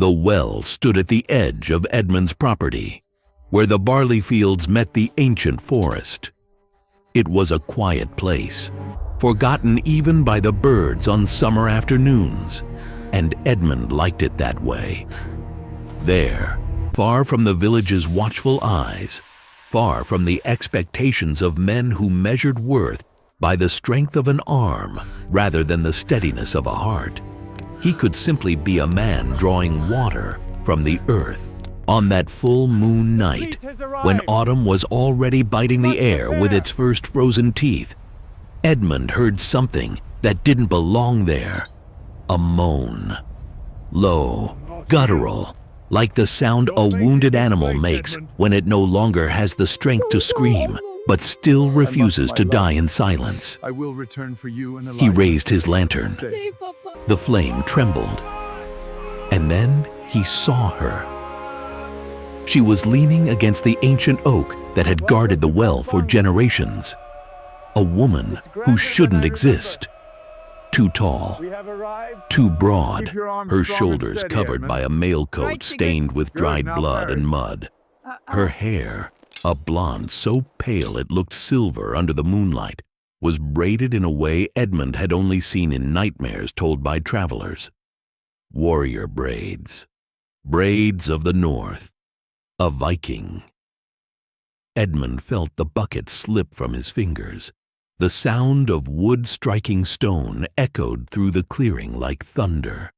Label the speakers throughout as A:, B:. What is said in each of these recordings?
A: The well stood at the edge of Edmund's property, where the barley fields met the ancient forest. It was a quiet place, forgotten even by the birds on summer afternoons, and Edmund liked it that way. There, far from the village's watchful eyes, far from the expectations of men who measured worth by the strength of an arm rather than the steadiness of a heart, he could simply be a man drawing water from the earth. On that full moon night, when autumn was already biting the air with its first frozen teeth, Edmund heard something that didn't belong there. A moan. Low, guttural, like the sound a wounded animal makes when it no longer has the strength to scream, but still refuses to die in silence.
B: I will return for you in a
A: He raised his lantern. The flame trembled, and then he saw her. She was leaning against the ancient oak that had guarded the well for generations. A woman who shouldn't exist. Too tall, too broad, her shoulders covered by a mail coat stained with dried blood and mud. Her hair, a blonde so pale it looked silver under the moonlight, was braided in a way Edmund had only seen in nightmares told by travelers. Warrior braids. Braids of the north. A Viking. Edmund felt the bucket slip from his fingers. The sound of wood striking stone echoed through the clearing like thunder.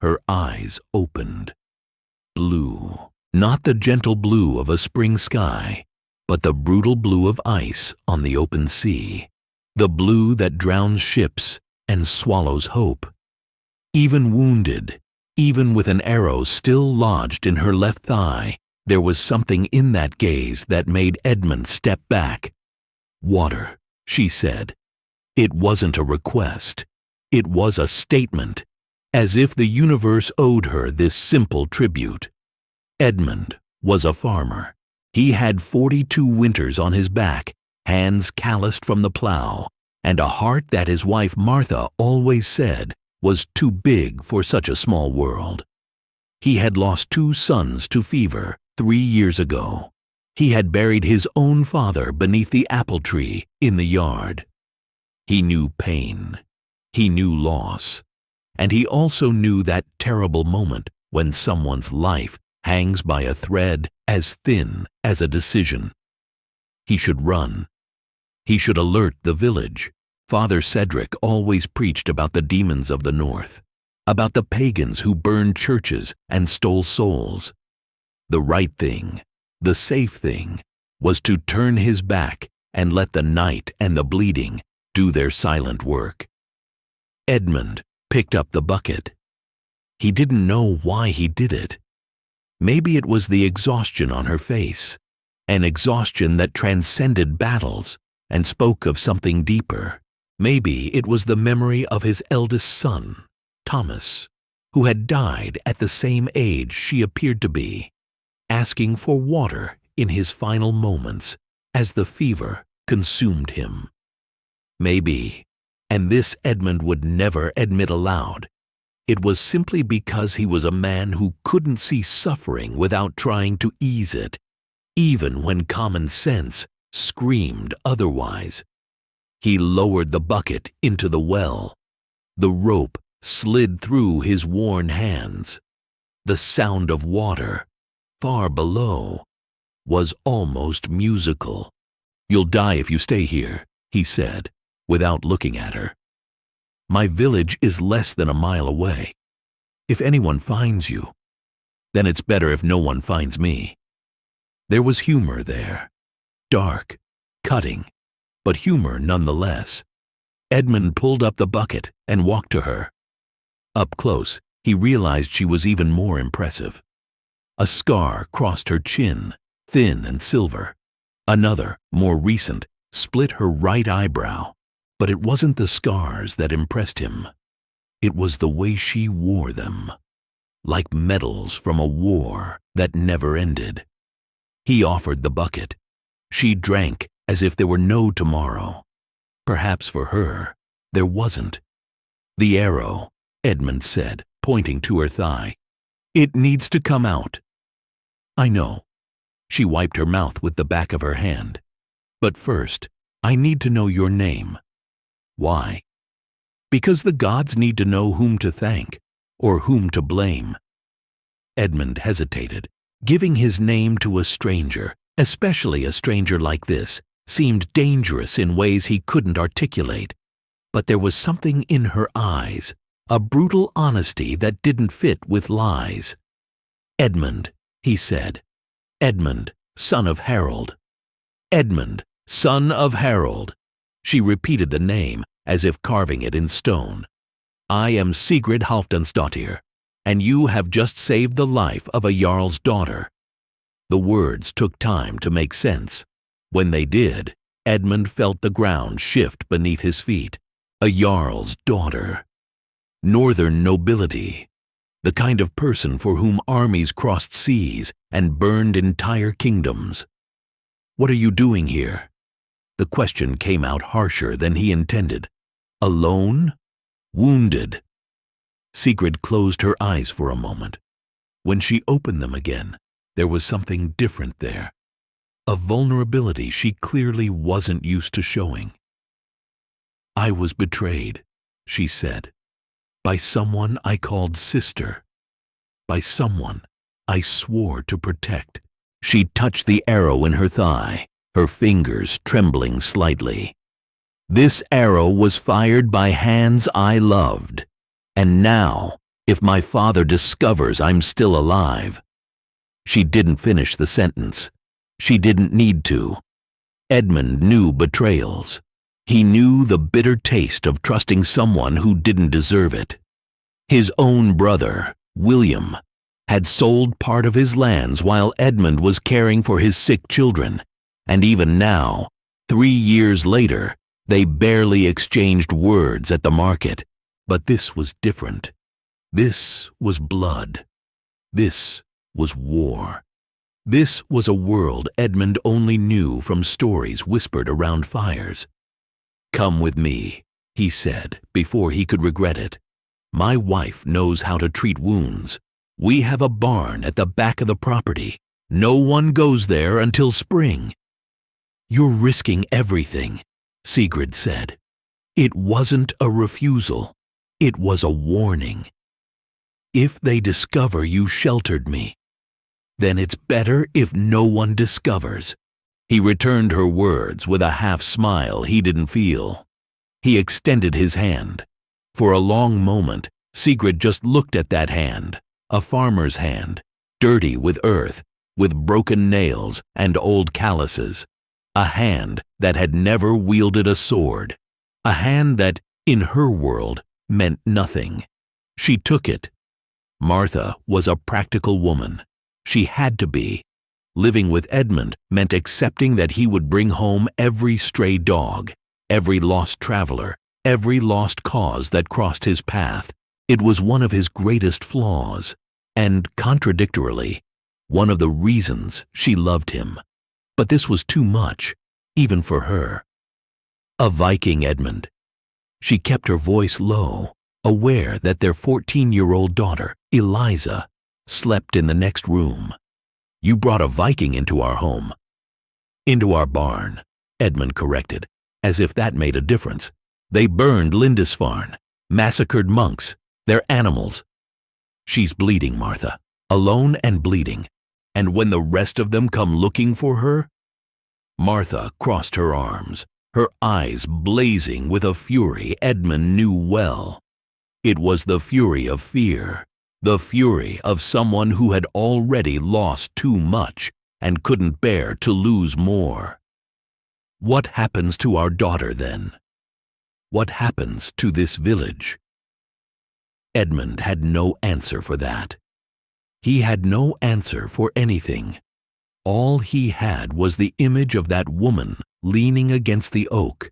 A: Her eyes opened. Blue. Not the gentle blue of a spring sky, but the brutal blue of ice on the open sea. The blue that drowns ships and swallows hope. Even wounded, even with an arrow still lodged in her left thigh, there was something in that gaze that made Edmund step back. Water, she said. It wasn't a request. It was a statement, as if the universe owed her this simple tribute. Edmund was a farmer. He had 42 winters on his back, hands calloused from the plow, and a heart that his wife Martha always said was too big for such a small world. He had lost 2 sons to fever 3 years ago. He had buried his own father beneath the apple tree in the yard. He knew pain. He knew loss. And he also knew that terrible moment when someone's life hangs by a thread as thin as a decision. He should run. He should alert the village. Father Cedric always preached about the demons of the north, about the pagans who burned churches and stole souls. The right thing, the safe thing, was to turn his back and let the night and the bleeding do their silent work. Edmund picked up the bucket. He didn't know why he did it. Maybe it was the exhaustion on her face, an exhaustion that transcended battles and spoke of something deeper. Maybe it was the memory of his eldest son, Thomas, who had died at the same age she appeared to be, asking for water in his final moments as the fever consumed him. Maybe, and this Edmund would never admit aloud, it was simply because he was a man who couldn't see suffering without trying to ease it, even when common sense screamed otherwise. He lowered the bucket into the well. The rope slid through his worn hands. The sound of water, far below, was almost musical. "You'll die if you stay here," he said, without looking at her. "My village is less than a mile away. If anyone finds you, then it's better if no one finds me." There was humor there. Dark, cutting, but humor nonetheless. Edmund pulled up the bucket and walked to her. Up close, he realized she was even more impressive. A scar crossed her chin, thin and silver. Another, more recent, split her right eyebrow. But it wasn't the scars that impressed him. It was the way she wore them, like medals from a war that never ended. He offered the bucket. She drank as if there were no tomorrow. Perhaps for her, there wasn't. "The arrow," Edmund said, pointing to her thigh. It needs to come out. I know. She wiped her mouth with the back of her hand. But first, I need to know your name. Why? Because the gods need to know whom to thank or whom to blame. Edmund hesitated. Giving his name to a stranger, especially a stranger like this, seemed dangerous in ways he couldn't articulate. But there was something in her eyes, a brutal honesty that didn't fit with lies. Edmund, he said. Edmund, son of Harold. Edmund, son of Harold. She repeated the name as if carving it in stone. I am Sigrid Halfdansdottir, and you have just saved the life of a jarl's daughter. The words took time to make sense. When they did, Edmund felt the ground shift beneath his feet. A jarl's daughter. Northern nobility. The kind of person for whom armies crossed seas and burned entire kingdoms. What are you doing here? The question came out harsher than he intended. Alone? Wounded? Sigrid closed her eyes for a moment. When she opened them again, there was something different there. A vulnerability she clearly wasn't used to showing. I was betrayed, she said, by someone I called sister, by someone I swore to protect. She touched the arrow in her thigh, her fingers trembling slightly. This arrow was fired by hands I loved, and now, if my father discovers I'm still alive. She didn't finish the sentence. She didn't need to. Edmund knew betrayals. He knew the bitter taste of trusting someone who didn't deserve it. His own brother, William, had sold part of his lands while Edmund was caring for his sick children, and even now, 3 years later, they barely exchanged words at the market. But this was different. This was blood. This was war. This was a world Edmund only knew from stories whispered around fires. Come with me, he said before he could regret it. My wife knows how to treat wounds. We have a barn at the back of the property. No one goes there until spring. You're risking everything, Sigrid said. It wasn't a refusal. It was a warning. If they discover you sheltered me, then it's better if no one discovers. He returned her words with a half-smile he didn't feel. He extended his hand. For a long moment, Sigrid just looked at that hand, a farmer's hand, dirty with earth, with broken nails and old calluses. A hand that had never wielded a sword. A hand that, in her world, meant nothing. She took it. Martha was a practical woman. She had to be. Living with Edmund meant accepting that he would bring home every stray dog, every lost traveler, every lost cause that crossed his path. It was one of his greatest flaws, and, contradictorily, one of the reasons she loved him. But this was too much, even for her. A Viking, Edmund. She kept her voice low, aware that their 14-year-old daughter, Eliza, slept in the next room. You brought a Viking into our home. Into our barn, Edmund corrected, as if that made a difference. They burned Lindisfarne, massacred monks, their animals. She's bleeding, Martha, alone and bleeding. And when the rest of them come looking for her? Martha crossed her arms, her eyes blazing with a fury Edmund knew well. It was the fury of fear, the fury of someone who had already lost too much and couldn't bear to lose more. What happens to our daughter then? What happens to this village? Edmund had no answer for that. He had no answer for anything. All he had was the image of that woman leaning against the oak,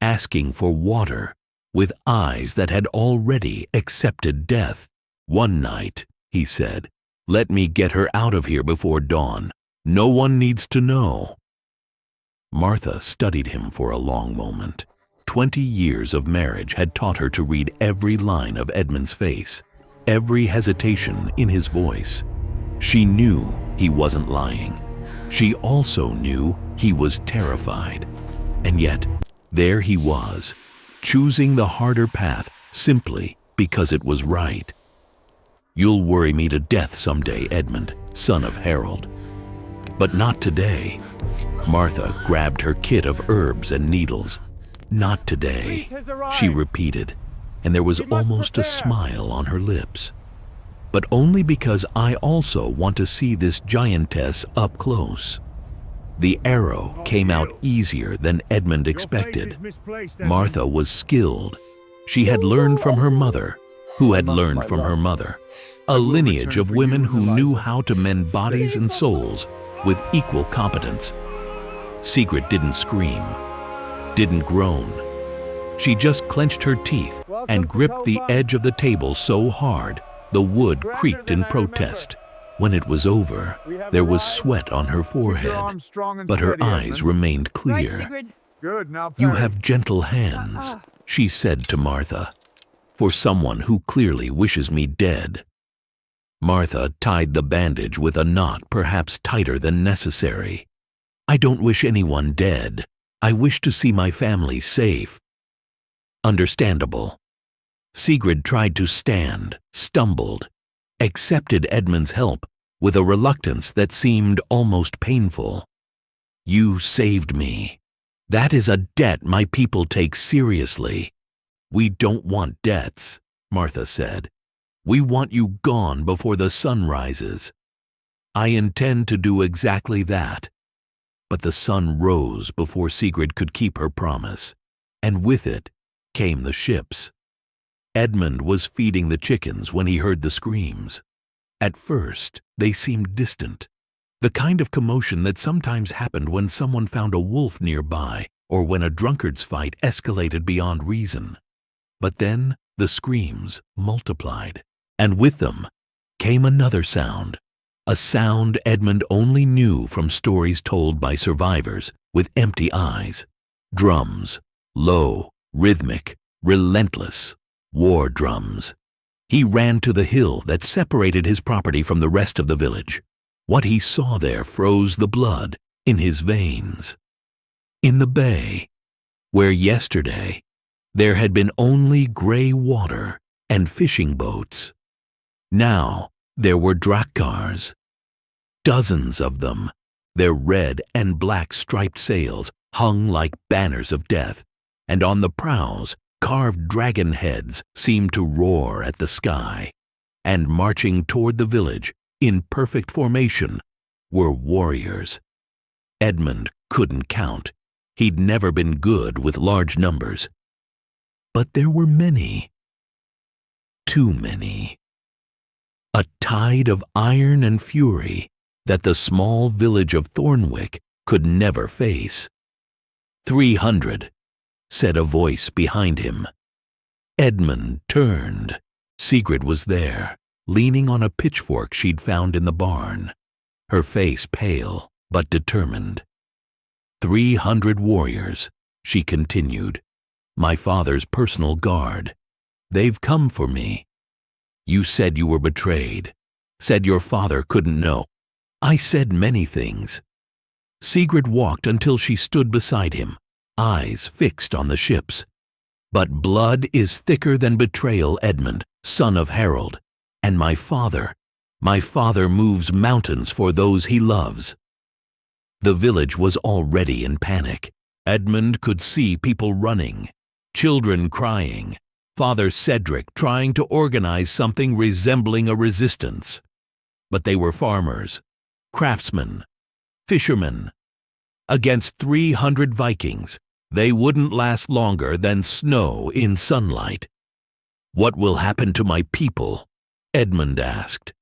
A: asking for water, with eyes that had already accepted death. One night, he said, let me get her out of here before dawn. No one needs to know. Martha studied him for a long moment. 20 years of marriage had taught her to read every line of Edmund's face, every hesitation in his voice. She knew he wasn't lying. She also knew he was terrified. And yet, there he was, choosing the harder path simply because it was right. "You'll worry me to death someday, Edmund, son of Harold. But not today." Martha grabbed her kit of herbs and needles. "Not today," she repeated, and there was almost a smile on her lips. "But only because I also want to see this giantess up close." The arrow came out easier than Edmund expected. Martha was skilled. She had learned from her mother, who had learned from her mother, a lineage of women who knew how to mend bodies and souls with equal competence. Sigrid didn't scream, didn't groan. She just clenched her teeth and gripped the edge of the table so hard the wood creaked in protest. When it was over, there was sweat on her forehead, but her eyes remained clear. "You have gentle hands," she said to Martha, "for someone who clearly wishes me dead." Martha tied the bandage with a knot perhaps tighter than necessary. "I don't wish anyone dead. I wish to see my family safe." Understandable. Sigrid tried to stand, stumbled, accepted Edmund's help with a reluctance that seemed almost painful. "You saved me. That is a debt my people take seriously." "We don't want debts," Martha said. "We want you gone before the sun rises." "I intend to do exactly that." But the sun rose before Sigrid could keep her promise, and with it came the ships. Edmund was feeding the chickens when he heard the screams. At first, they seemed distant, the kind of commotion that sometimes happened when someone found a wolf nearby or when a drunkard's fight escalated beyond reason. But then the screams multiplied, and with them came another sound, a sound Edmund only knew from stories told by survivors with empty eyes. Drums, low, rhythmic, relentless, war drums. He ran to the hill that separated his property from the rest of the village. What he saw there froze the blood in his veins. In the bay, where yesterday there had been only gray water and fishing boats, now there were drakkars. Dozens of them, their red and black striped sails hung like banners of death, and on the prows carved dragon heads seemed to roar at the sky. And marching toward the village, in perfect formation, were warriors. Edmund couldn't count. He'd never been good with large numbers. But there were many. Too many. A tide of iron and fury that the small village of Thornwick could never face. 300, said a voice behind him. Edmund turned. Sigrid was there, leaning on a pitchfork she'd found in the barn, her face pale but determined. 300 warriors, she continued, my father's personal guard. They've come for me. You said you were betrayed, said your father couldn't know. I said many things. Sigrid walked until she stood beside him, eyes fixed on the ships. But blood is thicker than betrayal, Edmund, son of Harold, and my father moves mountains for those he loves. The village was already in panic. Edmund could see people running, children crying, Father Cedric trying to organize something resembling a resistance. But they were farmers, craftsmen, fishermen. Against 300 Vikings, they wouldn't last longer than snow in sunlight. What will happen to my people? Edmund asked.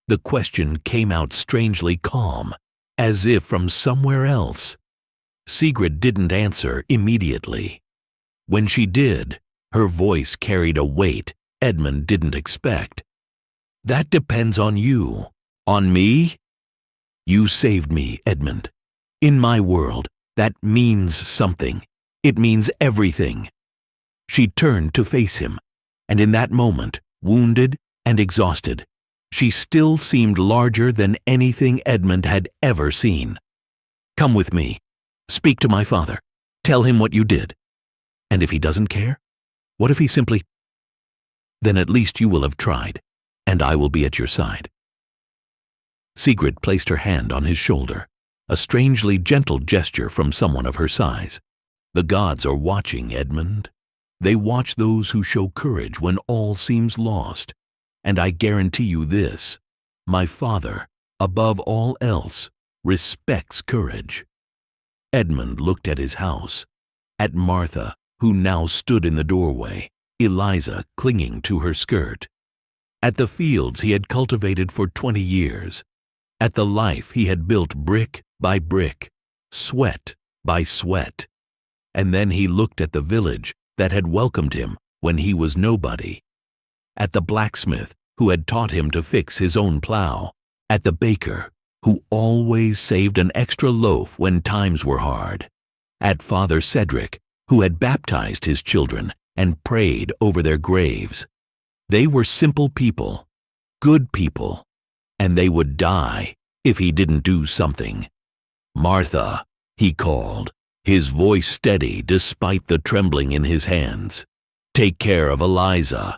A: The question came out strangely calm, as if from somewhere else. Sigrid didn't answer immediately. When she did, her voice carried a weight Edmund didn't expect. That depends on you. On me? You saved me, Edmund. In my world, that means something. It means everything. She turned to face him, and in that moment, wounded and exhausted, she still seemed larger than anything Edmund had ever seen. "Come with me. Speak to my father. Tell him what you did. And if he doesn't care? What if he simply... Then at least you will have tried, and I will be at your side." Sigrid placed her hand on his shoulder, a strangely gentle gesture from someone of her size. "The gods are watching, Edmund. They watch those who show courage when all seems lost. And I guarantee you this, my father, above all else, respects courage." Edmund looked at his house, at Martha, who now stood in the doorway, Eliza clinging to her skirt, at the fields he had cultivated for 20 years, at the life he had built brick by brick, sweat by sweat. And then he looked at the village that had welcomed him when he was nobody, at the blacksmith who had taught him to fix his own plow, at the baker who always saved an extra loaf when times were hard, at Father Cedric who had baptized his children and prayed over their graves. They were simple people, good people, and they would die if he didn't do something. "Martha," he called, his voice steady despite the trembling in his hands. "Take care of Eliza."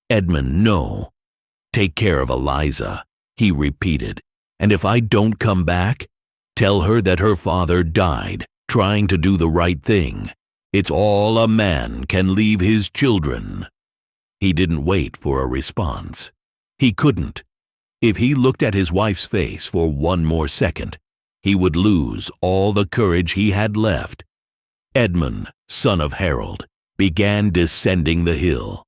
A: "Edmund, no. Take care of Eliza," he repeated. "And if I don't come back, tell her that her father died trying to do the right thing. It's all a man can leave his children." He didn't wait for a response. He couldn't. If he looked at his wife's face for one more second, he would lose all the courage he had left. Edmund, son of Harold, began descending the hill.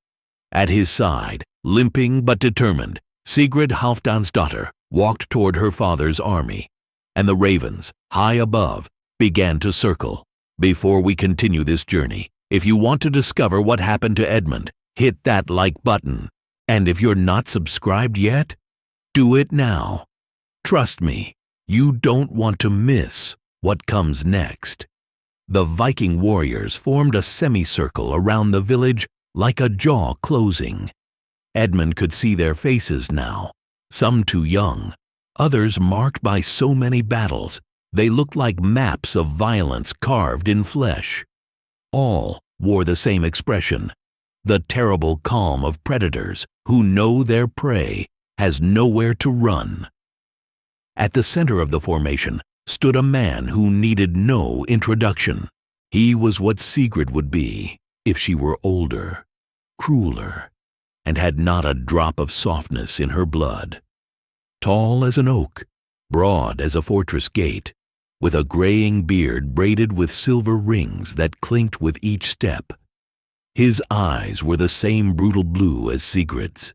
A: At his side, limping but determined, Sigrid Halfdansdottir walked toward her father's army, and the ravens, high above, began to circle. Before we continue this journey, if you want to discover what happened to Edmund, hit that like button. And if you're not subscribed yet, do it now. Trust me, you don't want to miss what comes next. The Viking warriors formed a semicircle around the village like a jaw closing. Edmund could see their faces now, some too young, others marked by so many battles they looked like maps of violence carved in flesh. All wore the same expression, the terrible calm of predators who know their prey has nowhere to run. At the center of the formation stood a man who needed no introduction. He was what Sigrid would be if she were older, crueler, and had not a drop of softness in her blood. Tall as an oak, broad as a fortress gate, with a graying beard braided with silver rings that clinked with each step. His eyes were the same brutal blue as Sigrid's,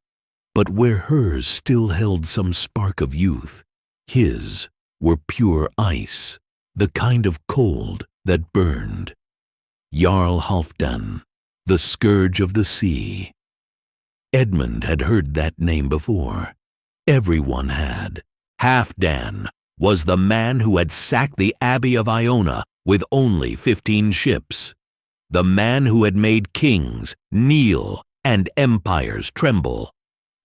A: but where hers still held some spark of youth, his were pure ice, the kind of cold that burned. Jarl Halfdan, the scourge of the sea. Edmund had heard that name before. Everyone had. Halfdan was the man who had sacked the Abbey of Iona with only 15 ships. The man who had made kings kneel and empires tremble.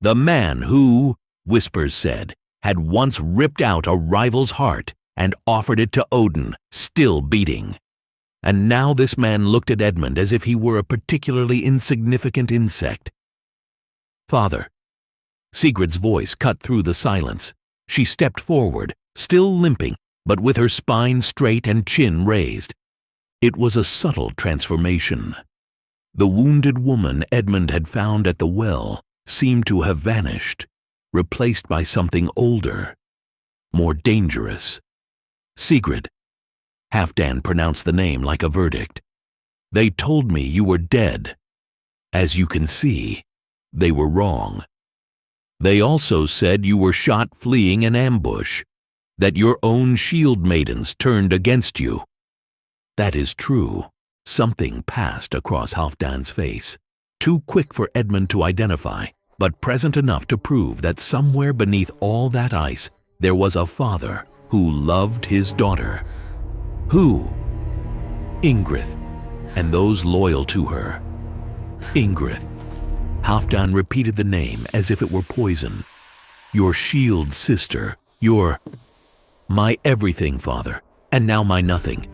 A: The man who, whispers said, had once ripped out a rival's heart and offered it to Odin, still beating. And now this man looked at Edmund as if he were a particularly insignificant insect. "Father." Sigrid's voice cut through the silence. She stepped forward, still limping, but with her spine straight and chin raised. It was a subtle transformation. The wounded woman Edmund had found at the well seemed to have vanished, replaced by something older, more dangerous. "Sigrid." Halfdan pronounced the name like a verdict. "They told me you were dead. As you can see, they were wrong. They also said you were shot fleeing an ambush, that your own shield maidens turned against you." That is true. Something passed across Halfdan's face, too quick for Edmund to identify, but present enough to prove that somewhere beneath all that ice there was a father who loved his daughter. Who? Ingrid, and those loyal to her. Ingrid. Halfdan repeated the name as if it were poison. Your shield, sister. My everything, father, and now my nothing.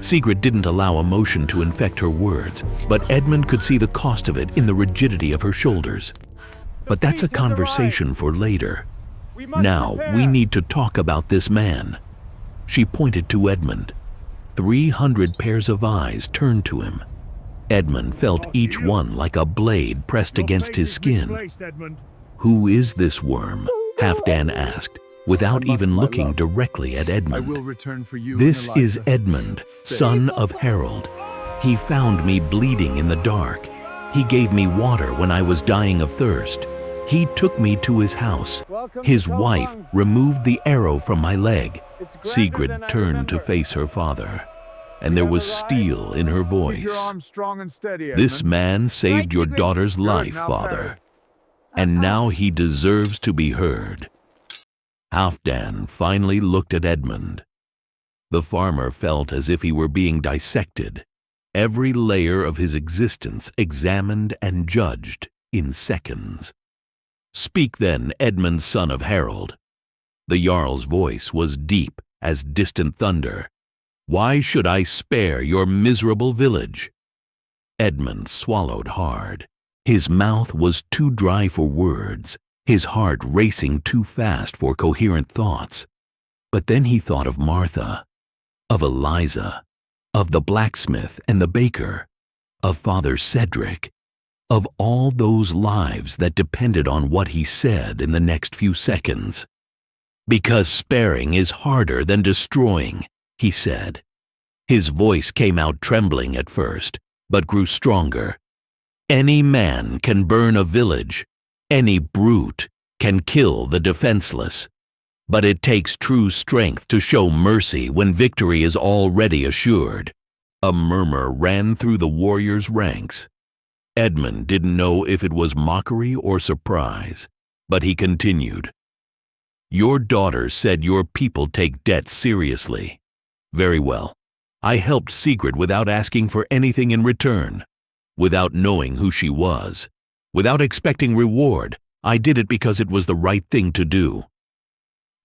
A: Sigrid didn't allow emotion to infect her words, but Edmund could see the cost of it in the rigidity of her shoulders. But that's a conversation for later. Now, we need to talk about this man. She pointed to Edmund. 300 pairs of eyes turned to him. Edmund felt each one like a blade pressed against his skin. Who is this worm? Halfdan asked, without even looking directly at Edmund. This is Edmund, son of Harald. He found me bleeding in the dark. He gave me water when I was dying of thirst. He took me to his house. His wife removed the arrow from my leg. Sigrid turned to face her father, and there was steel in her voice. This man saved your daughter's life, father, and now he deserves to be heard. Halfdan finally looked at Edmund. The farmer felt as if he were being dissected, every layer of his existence examined and judged in seconds. Speak then, Edmund, son of Harald. The jarl's voice was deep as distant thunder. Why should I spare your miserable village? Edmund swallowed hard. His mouth was too dry for words, his heart racing too fast for coherent thoughts. But then he thought of Martha, of Eliza, of the blacksmith and the baker, of Father Cedric, of all those lives that depended on what he said in the next few seconds. Because sparing is harder than destroying, he said. His voice came out trembling at first, but grew stronger. Any man can burn a village. Any brute can kill the defenseless. But it takes true strength to show mercy when victory is already assured. A murmur ran through the warriors' ranks. Edmund didn't know if it was mockery or surprise, but he continued. Your daughter said your people take debt seriously. Very well. I helped Sigrid without asking for anything in return, without knowing who she was, without expecting reward. I did it because it was the right thing to do.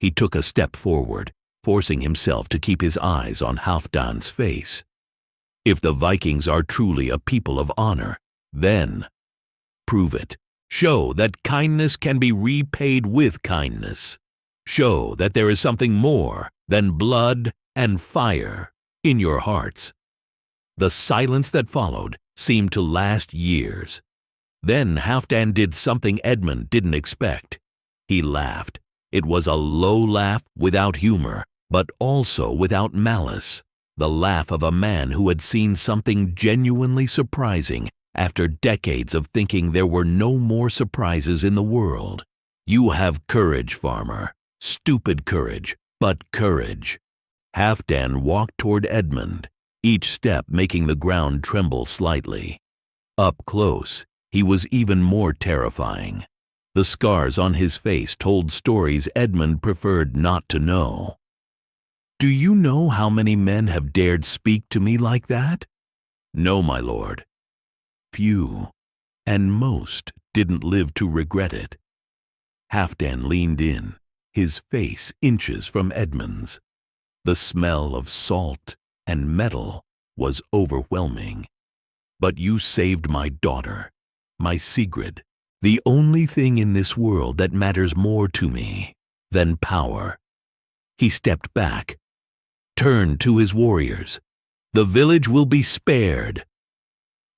A: He took a step forward, forcing himself to keep his eyes on Halfdan's face. If the Vikings are truly a people of honor, then prove it. Show that kindness can be repaid with kindness. Show that there is something more than blood and fire in your hearts. The silence that followed seemed to last years. Then Halfdan did something Edmund didn't expect. He laughed. It was a low laugh without humor, but also without malice. The laugh of a man who had seen something genuinely surprising after decades of thinking there were no more surprises in the world. You have courage, farmer. Stupid courage, but courage. Halfdan walked toward Edmund, each step making the ground tremble slightly. Up close, he was even more terrifying. The scars on his face told stories Edmund preferred not to know. Do you know how many men have dared speak to me like that? No, my lord. Few, and most didn't live to regret it. Halfdan leaned in, his face inches from Edmund's. The smell of salt and metal was overwhelming. But you saved my daughter, my Sigrid, the only thing in this world that matters more to me than power. He stepped back, turned to his warriors. The village will be spared.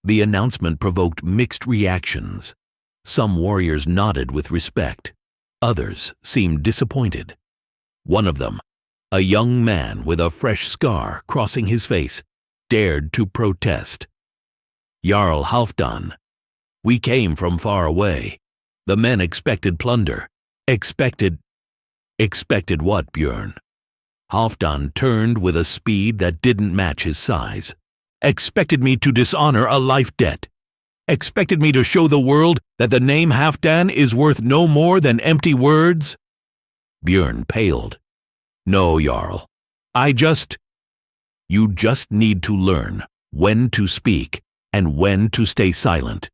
A: The announcement provoked mixed reactions. Some warriors nodded with respect. Others seemed disappointed. One of them, a young man with a fresh scar crossing his face, dared to protest. Jarl Halfdan, we came from far away. The men expected plunder. Expected what, Björn? Halfdan turned with a speed that didn't match his size. Expected me to dishonor a life debt. Expected me to show the world that the name Halfdan is worth no more than empty words? Björn paled. No, Jarl. You just need to learn when to speak and when to stay silent.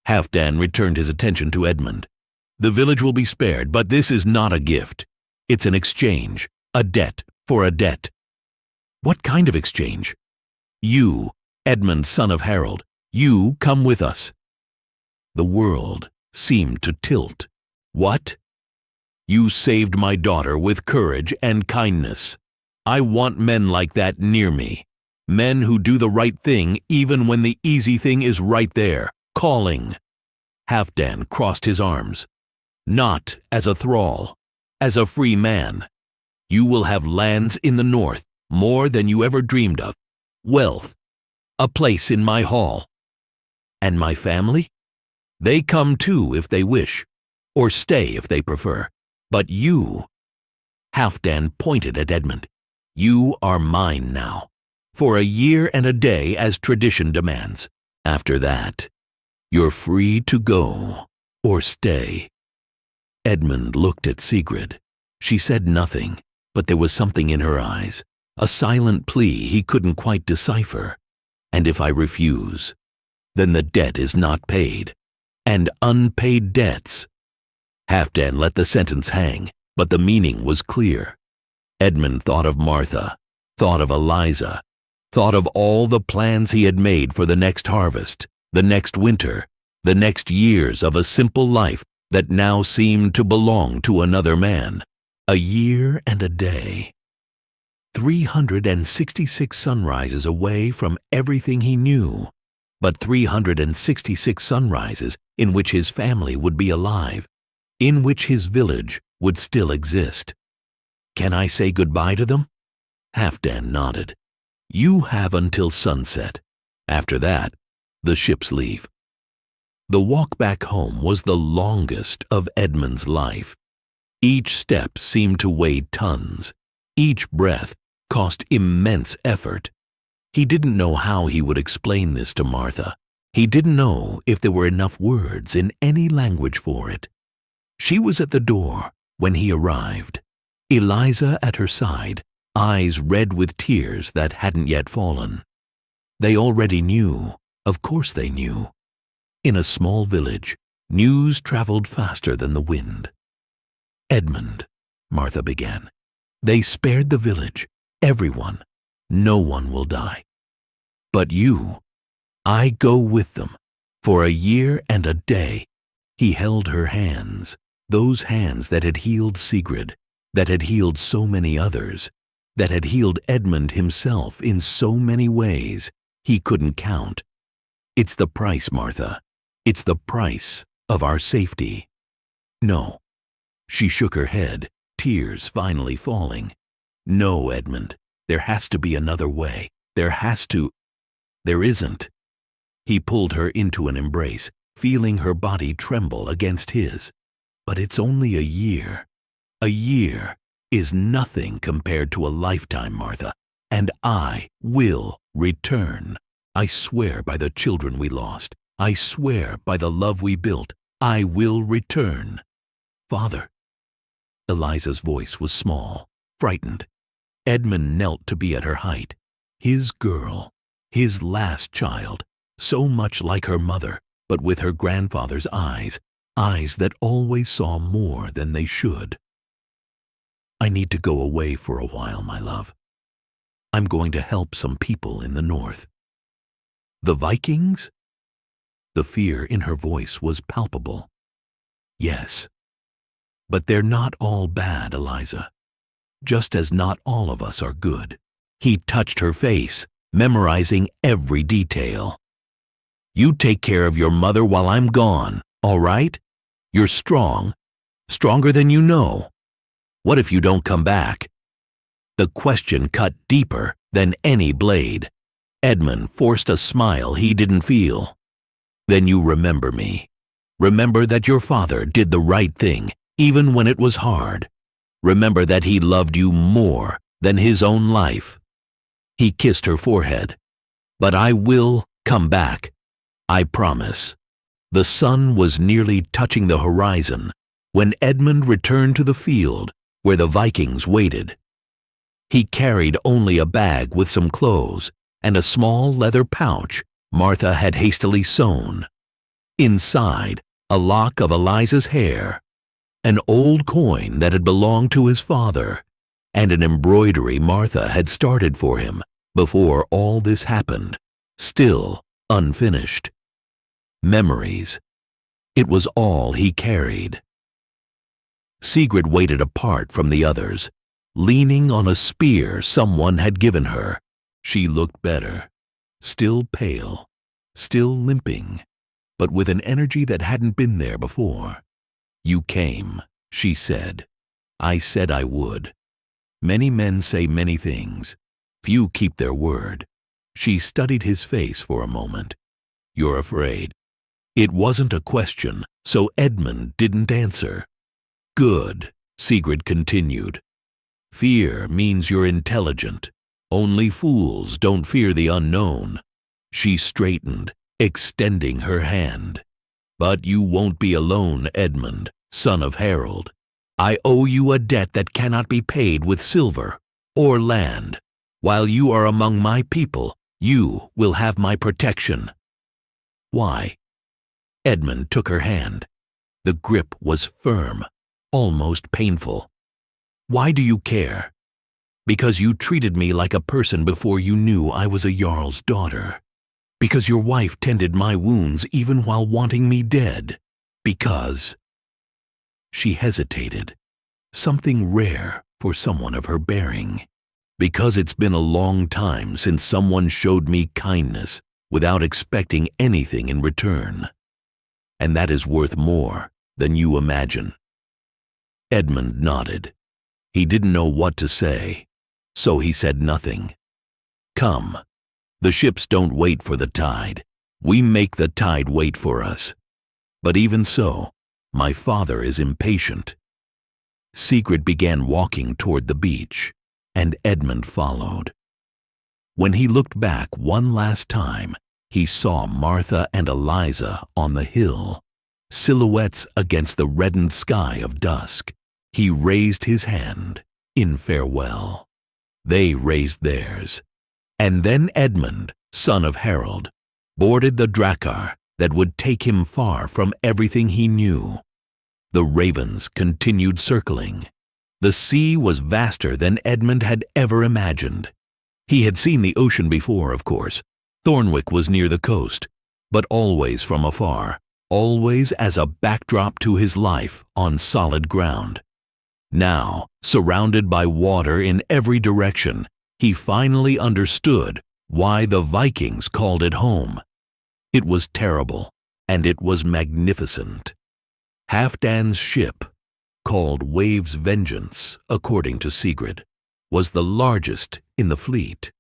A: Halfdan returned his attention to Edmund. "The village will be spared, but this is not a gift. It's an exchange, a debt for a debt." "What kind of exchange?" "You, Edmund, son of Harold, you come with us." The world seemed to tilt. "What?" "You saved my daughter with courage and kindness. I want men like that near me. Men who do the right thing even when the easy thing is right there, calling." Halfdan crossed his arms. "Not as a thrall, as a free man. You will have lands in the north, more than you ever dreamed of. Wealth, a place in my hall. And my family? They come too if they wish, or stay if they prefer. But you," Halfdan pointed at Edmund, "you are mine now, for a year and a day as tradition demands. After that, you're free to go or stay." Edmund looked at Sigrid. She said nothing, but there was something in her eyes, a silent plea he couldn't quite decipher. "And if I refuse, then the debt is not paid, and unpaid debts." Halfdan let the sentence hang, but the meaning was clear. Edmund thought of Martha, thought of Eliza, thought of all the plans he had made for the next harvest, the next winter, the next years of a simple life that now seemed to belong to another man. A year and a day. 366 sunrises away from everything he knew, but 366 sunrises in which his family would be alive, in which his village would still exist. "Can I say goodbye to them?" Halfdan nodded. "You have until sunset. After that, the ships leave." The walk back home was the longest of Edmund's life. Each step seemed to weigh tons. Each breath cost immense effort. He didn't know how he would explain this to Martha. He didn't know if there were enough words in any language for it. She was at the door when he arrived, Eliza at her side, eyes red with tears that hadn't yet fallen. They already knew, of course they knew. In a small village, news traveled faster than the wind. "Edmund," Martha began, "they spared the village, everyone. No one will die. But you, I go with them, for a year and a day." He held her hands, those hands that had healed Sigrid, that had healed so many others, that had healed Edmund himself in so many ways he couldn't count. "It's the price, Martha. It's the price of our safety." "No." She shook her head, tears finally falling. "No, Edmund. There has to be another way. There has to." "There isn't." He pulled her into an embrace, feeling her body tremble against his. "But it's only a year. A year is nothing compared to a lifetime, Martha. And I will return. I swear by the children we lost. I swear by the love we built. I will return." "Father." Eliza's voice was small, frightened. Edmund knelt to be at her height. His girl, his last child, so much like her mother, but with her grandfather's eyes, eyes that always saw more than they should. "I need to go away for a while, my love. I'm going to help some people in the north." "The Vikings?" The fear in her voice was palpable. "Yes. But they're not all bad, Eliza. Just as not all of us are good." He touched her face, memorizing every detail. "You take care of your mother while I'm gone, all right? You're strong, stronger than you know. What if you don't come back?" The question cut deeper than any blade. Edmund forced a smile he didn't feel. "Then you remember me. Remember that your father did the right thing, even when it was hard. Remember that he loved you more than his own life." He kissed her forehead. "But I will come back. I promise." The sun was nearly touching the horizon when Edmund returned to the field where the Vikings waited. He carried only a bag with some clothes and a small leather pouch Martha had hastily sewn. Inside, a lock of Eliza's hair, an old coin that had belonged to his father, and an embroidery Martha had started for him before all this happened, still unfinished. Memories. It was all he carried. Sigrid waited apart from the others, leaning on a spear someone had given her. She looked better, still pale, still limping, but with an energy that hadn't been there before. "You came," she said. "I said I would. Many men say many things. Few keep their word." She studied his face for a moment. "You're afraid." It wasn't a question, so Edmund didn't answer. "Good," Sigrid continued. "Fear means you're intelligent. Only fools don't fear the unknown." She straightened, extending her hand. "But you won't be alone, Edmund, son of Harold. I owe you a debt that cannot be paid with silver or land. While you are among my people, you will have my protection." "Why?" Edmund took her hand. The grip was firm, almost painful. "Why do you care?" "Because you treated me like a person before you knew I was a jarl's daughter. Because your wife tended my wounds even while wanting me dead. Because—" She hesitated, something rare for someone of her bearing. "Because it's been a long time since someone showed me kindness without expecting anything in return. And that is worth more than you imagine." Edmund nodded. He didn't know what to say, so he said nothing. "Come. The ships don't wait for the tide. We make the tide wait for us. But even so, my father is impatient." Sigrid began walking toward the beach, and Edmund followed. When he looked back one last time, he saw Martha and Eliza on the hill, silhouettes against the reddened sky of dusk. He raised his hand in farewell. They raised theirs. And then Edmund, son of Harold, boarded the drakkar that would take him far from everything he knew. The ravens continued circling. The sea was vaster than Edmund had ever imagined. He had seen the ocean before, of course. Thornwick was near the coast, but always from afar, always as a backdrop to his life on solid ground. Now, surrounded by water in every direction, he finally understood why the Vikings called it home. It was terrible, and it was magnificent. Halfdan's ship, called Wave's Vengeance, according to Sigrid, was the largest in the fleet.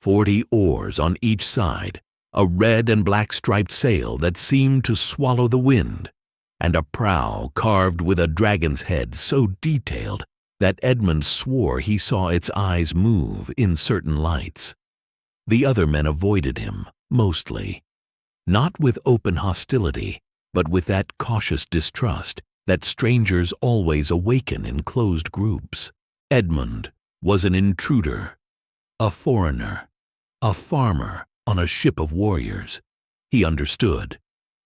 A: 40 oars on each side, a red and black striped sail that seemed to swallow the wind, and a prow carved with a dragon's head so detailed that Edmund swore he saw its eyes move in certain lights. The other men avoided him, mostly. Not with open hostility, but with that cautious distrust that strangers always awaken in closed groups. Edmund was an intruder, a foreigner, a farmer on a ship of warriors. He understood.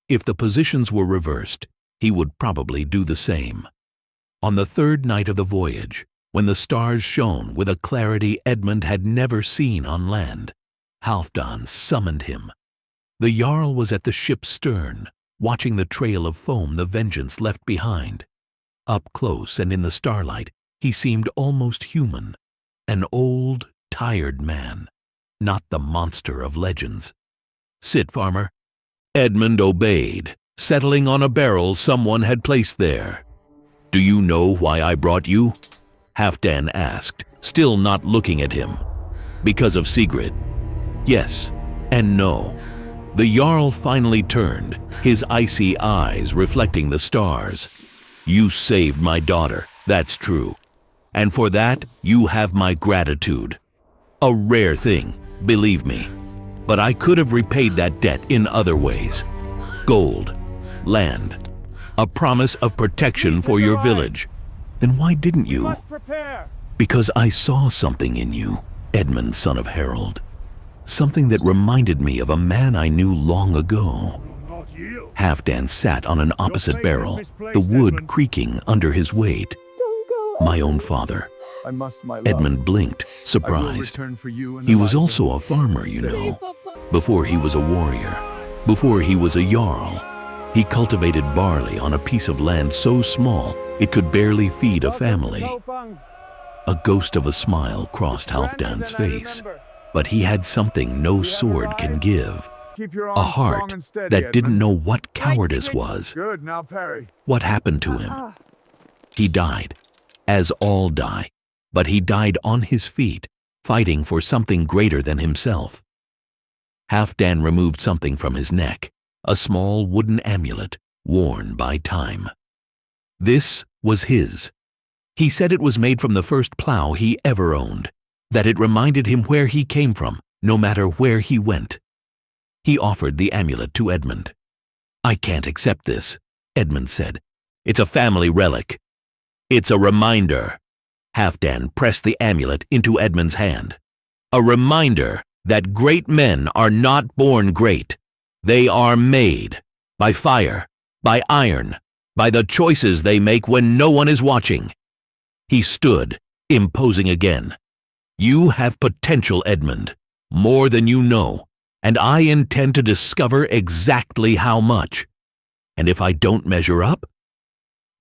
A: If the positions were reversed, he would probably do the same. On the third night of the voyage, when the stars shone with a clarity Edmund had never seen on land, Halfdan summoned him. The jarl was at the ship's stern, watching the trail of foam the Vengeance left behind. Up close and in the starlight, he seemed almost human, an old, tired man, not the monster of legends. "Sit, farmer." Edmund obeyed, settling on a barrel someone had placed there. "Do you know why I brought you?" Halfdan asked, still not looking at him. "Because of Sigrid." Yes and no. The jarl finally turned, his icy eyes reflecting the stars. "You saved my daughter, that's true. And for that, you have my gratitude. A rare thing, believe me. But I could have repaid that debt in other ways. Gold, land, a promise of protection for your village." "Then why didn't you?" "Because I saw something in you, Edmund, son of Harold. Something that reminded me of a man I knew long ago." Halfdan sat on an opposite barrel, the wood creaking under his weight. My own father. Edmund blinked, surprised. He was also a farmer, you know. Before he was a warrior, before he was a jarl, he cultivated barley on a piece of land so small it could barely feed a family. A ghost of a smile crossed Halfdan's face, but he had something no sword can give. A heart that didn't know what cowardice was. What happened to him? He died, as all die, but he died on his feet, fighting for something greater than himself. Halfdan removed something from his neck, a small wooden amulet worn by time. This was his. He said it was made from the first plow he ever owned, that it reminded him where he came from, no matter where he went. He offered the amulet to Edmund. "I can't accept this," Edmund said. "It's a family relic. It's a reminder." Halfdan pressed the amulet into Edmund's hand. "A reminder that great men are not born great. They are made by fire, by iron, by the choices they make when no one is watching." He stood, imposing again. "You have potential, Edmund, more than you know, and I intend to discover exactly how much. And if I don't measure up?"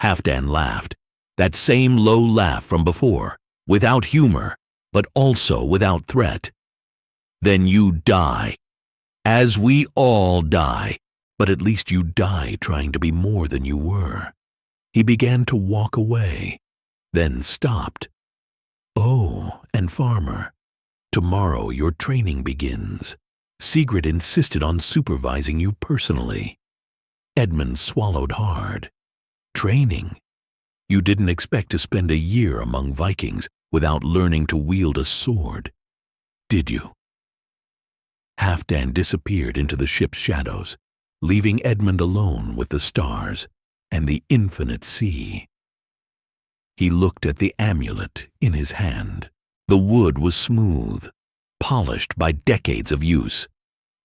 A: Halfdan laughed, that same low laugh from before, without humor, but also without threat. "Then you die, as we all die, but at least you die trying to be more than you were." He began to walk away, then stopped. "Oh, and farmer, tomorrow your training begins. Sigrid insisted on supervising you personally." Edmund swallowed hard. "Training? You didn't expect to spend a year among Vikings without learning to wield a sword, did you?" Halfdan disappeared into the ship's shadows, leaving Edmund alone with the stars and the infinite sea. He looked at the amulet in his hand. The wood was smooth, polished by decades of use.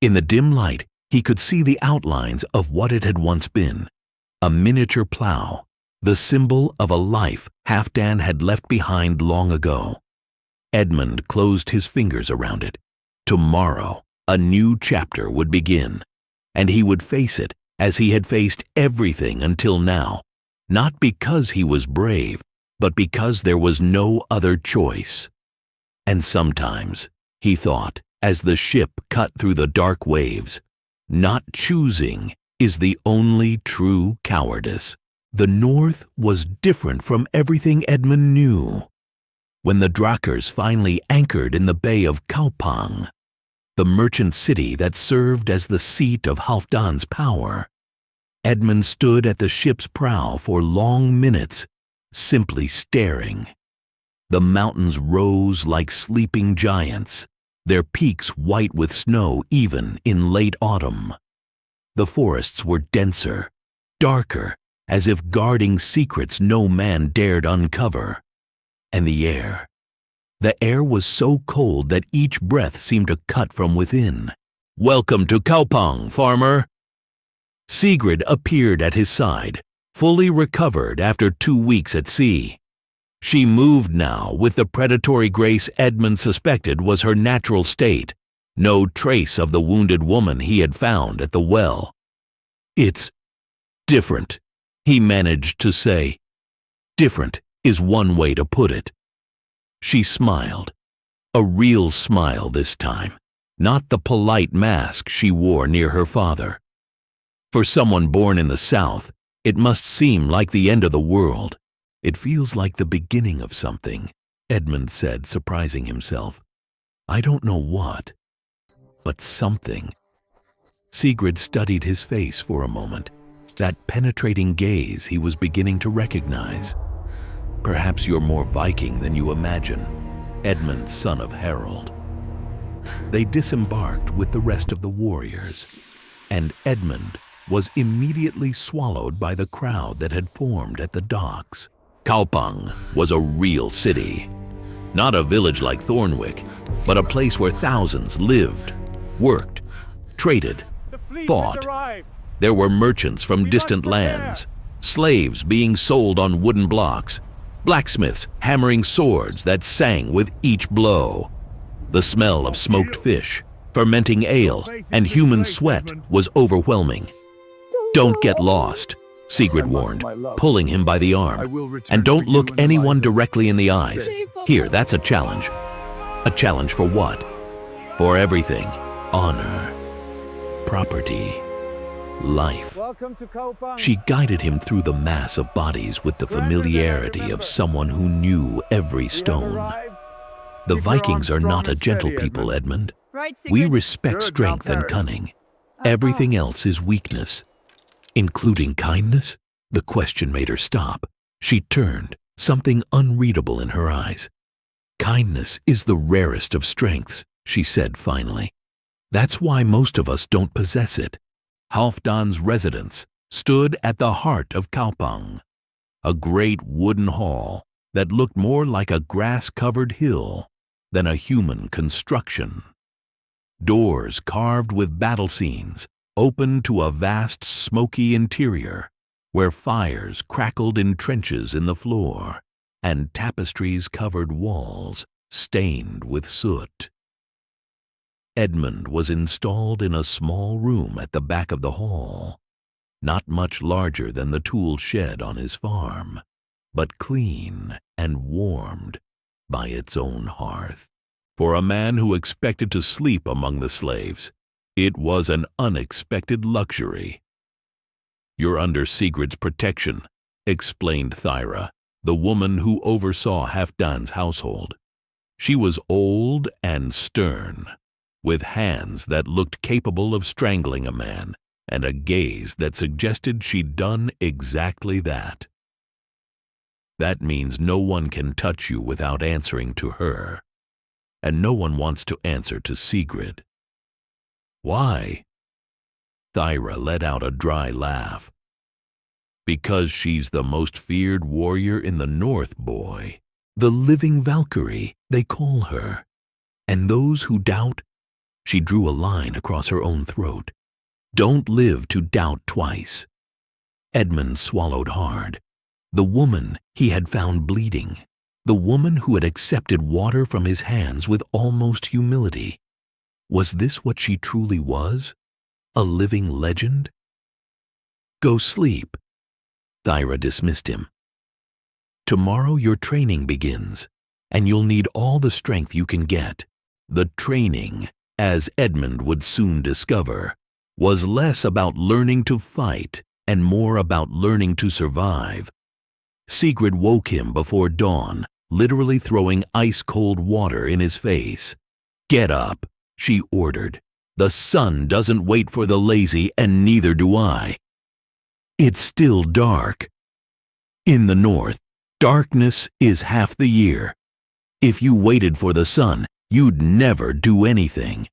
A: In the dim light, he could see the outlines of what it had once been, a miniature plow, the symbol of a life Halfdan had left behind long ago. Edmund closed his fingers around it. Tomorrow, a new chapter would begin, and he would face it as he had faced everything until now, not because he was brave, but because there was no other choice. And sometimes, he thought, as the ship cut through the dark waves, not choosing is the only true cowardice. The North was different from everything Edmund knew. When the Drakers finally anchored in the Bay of Kaupang, the merchant city that served as the seat of Halfdan's power, Edmund stood at the ship's prow for long minutes, simply staring. The mountains rose like sleeping giants, their peaks white with snow even in late autumn. The forests were denser, darker, as if guarding secrets no man dared uncover. And the air was so cold that each breath seemed to cut from within. "Welcome to Kaupang, farmer." Sigrid appeared at his side, fully recovered after 2 weeks at sea. She moved now with the predatory grace Edmund suspected was her natural state, no trace of the wounded woman he had found at the well. "It's different," he managed to say. Different is one way to put it. She smiled, a real smile this time, not the polite mask she wore near her father. For someone born in the South, it must seem like the end of the world. "It feels like the beginning of something," Edmund said, surprising himself. "I don't know what, but something." Sigrid studied his face for a moment, that penetrating gaze he was beginning to recognize. "Perhaps you're more Viking than you imagine, Edmund, son of Harold." They disembarked with the rest of the warriors, and Edmund was immediately swallowed by the crowd that had formed at the docks. Kaupang was a real city. Not a village like Thornwick, but a place where thousands lived, worked, traded, fought. There were merchants from distant lands, slaves being sold on wooden blocks, blacksmiths hammering swords that sang with each blow. The smell of smoked fish, fermenting ale, and human sweat was overwhelming. "Don't get lost," Sigrid warned, pulling him by the arm. "And don't look anyone directly in the eyes. Here, that's a challenge. A challenge for what? For everything. Honor, property, life." She guided him through the mass of bodies with the familiarity of someone who knew every stone. "The Vikings are not a gentle people, Edmund. We respect strength and cunning. Everything else is weakness." "Including kindness?" The question made her stop. She turned, something unreadable in her eyes. "Kindness is the rarest of strengths," she said finally. "That's why most of us don't possess it." Halfdan's residence stood at the heart of Kaupang, a great wooden hall that looked more like a grass-covered hill than a human construction. Doors carved with battle scenes opened to a vast smoky interior where fires crackled in trenches in the floor and tapestries covered walls stained with soot. Edmund was installed in a small room at the back of the hall, not much larger than the tool shed on his farm, but clean and warmed by its own hearth. For a man who expected to sleep among the slaves, it was an unexpected luxury. "You're under Sigrid's protection," explained Thyra, the woman who oversaw Halfdan's household. She was old and stern, with hands that looked capable of strangling a man and a gaze that suggested she'd done exactly that. "That means no one can touch you without answering to her, and no one wants to answer to Sigrid." "Why?" Thyra let out a dry laugh. "Because she's the most feared warrior in the north, boy. The living Valkyrie, they call her. And those who doubt," she drew a line across her own throat, "don't live to doubt twice." Edmund swallowed hard. The woman he had found bleeding, the woman who had accepted water from his hands with almost humility. Was this what she truly was? A living legend? "Go sleep." Thyra dismissed him. "Tomorrow your training begins, and you'll need all the strength you can get." The training, as Edmund would soon discover, was less about learning to fight and more about learning to survive. Sigrid woke him before dawn, literally throwing ice-cold water in his face. "Get up," she ordered. "The sun doesn't wait for the lazy, and neither do I." "It's still dark." "In the north, darkness is half the year. If you waited for the sun, you'd never do anything."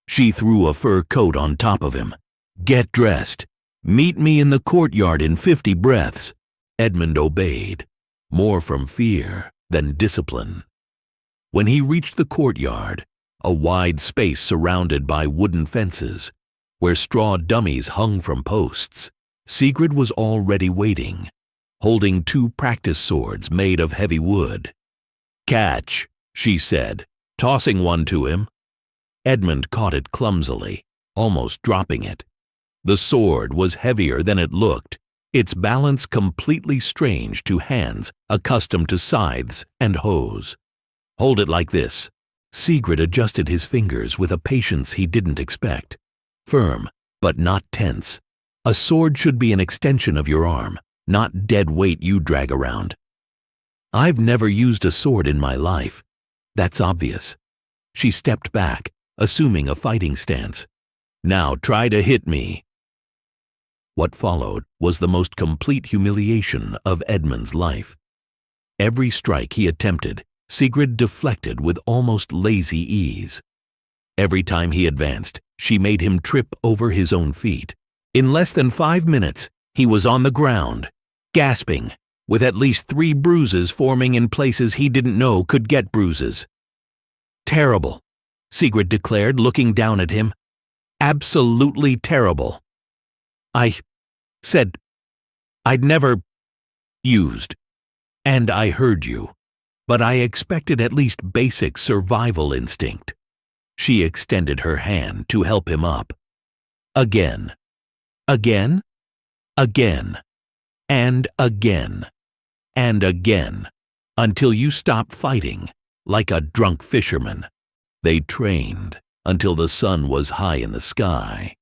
A: She threw a fur coat on top of him. "Get dressed. Meet me in the courtyard in 50 breaths." Edmund obeyed, more from fear than discipline. When he reached the courtyard, a wide space surrounded by wooden fences, where straw dummies hung from posts, Sigrid was already waiting, holding 2 practice swords made of heavy wood. "Catch," she said, tossing one to him. Edmund caught it clumsily, almost dropping it. The sword was heavier than it looked, its balance completely strange to hands accustomed to scythes and hoes. "Hold it like this." Sigrid adjusted his fingers with a patience he didn't expect. Firm, but not tense. A sword should be an extension of your arm, not dead weight you drag around. "I've never used a sword in my life. That's obvious." She stepped back, assuming a fighting stance. "Now try to hit me." What followed was the most complete humiliation of Edmund's life. Every strike he attempted, Sigrid deflected with almost lazy ease. Every time he advanced, she made him trip over his own feet. In less than 5 minutes, he was on the ground, gasping, with at least 3 bruises forming in places he didn't know could get bruises. "Terrible," Sigrid declared, looking down at him. "Absolutely terrible." I said I'd never used, and I heard you, but I expected at least basic survival instinct. She extended her hand to help him up. Again, again, again, and again, and again, until you stopped fighting like a drunk fisherman. They trained until the sun was high in the sky,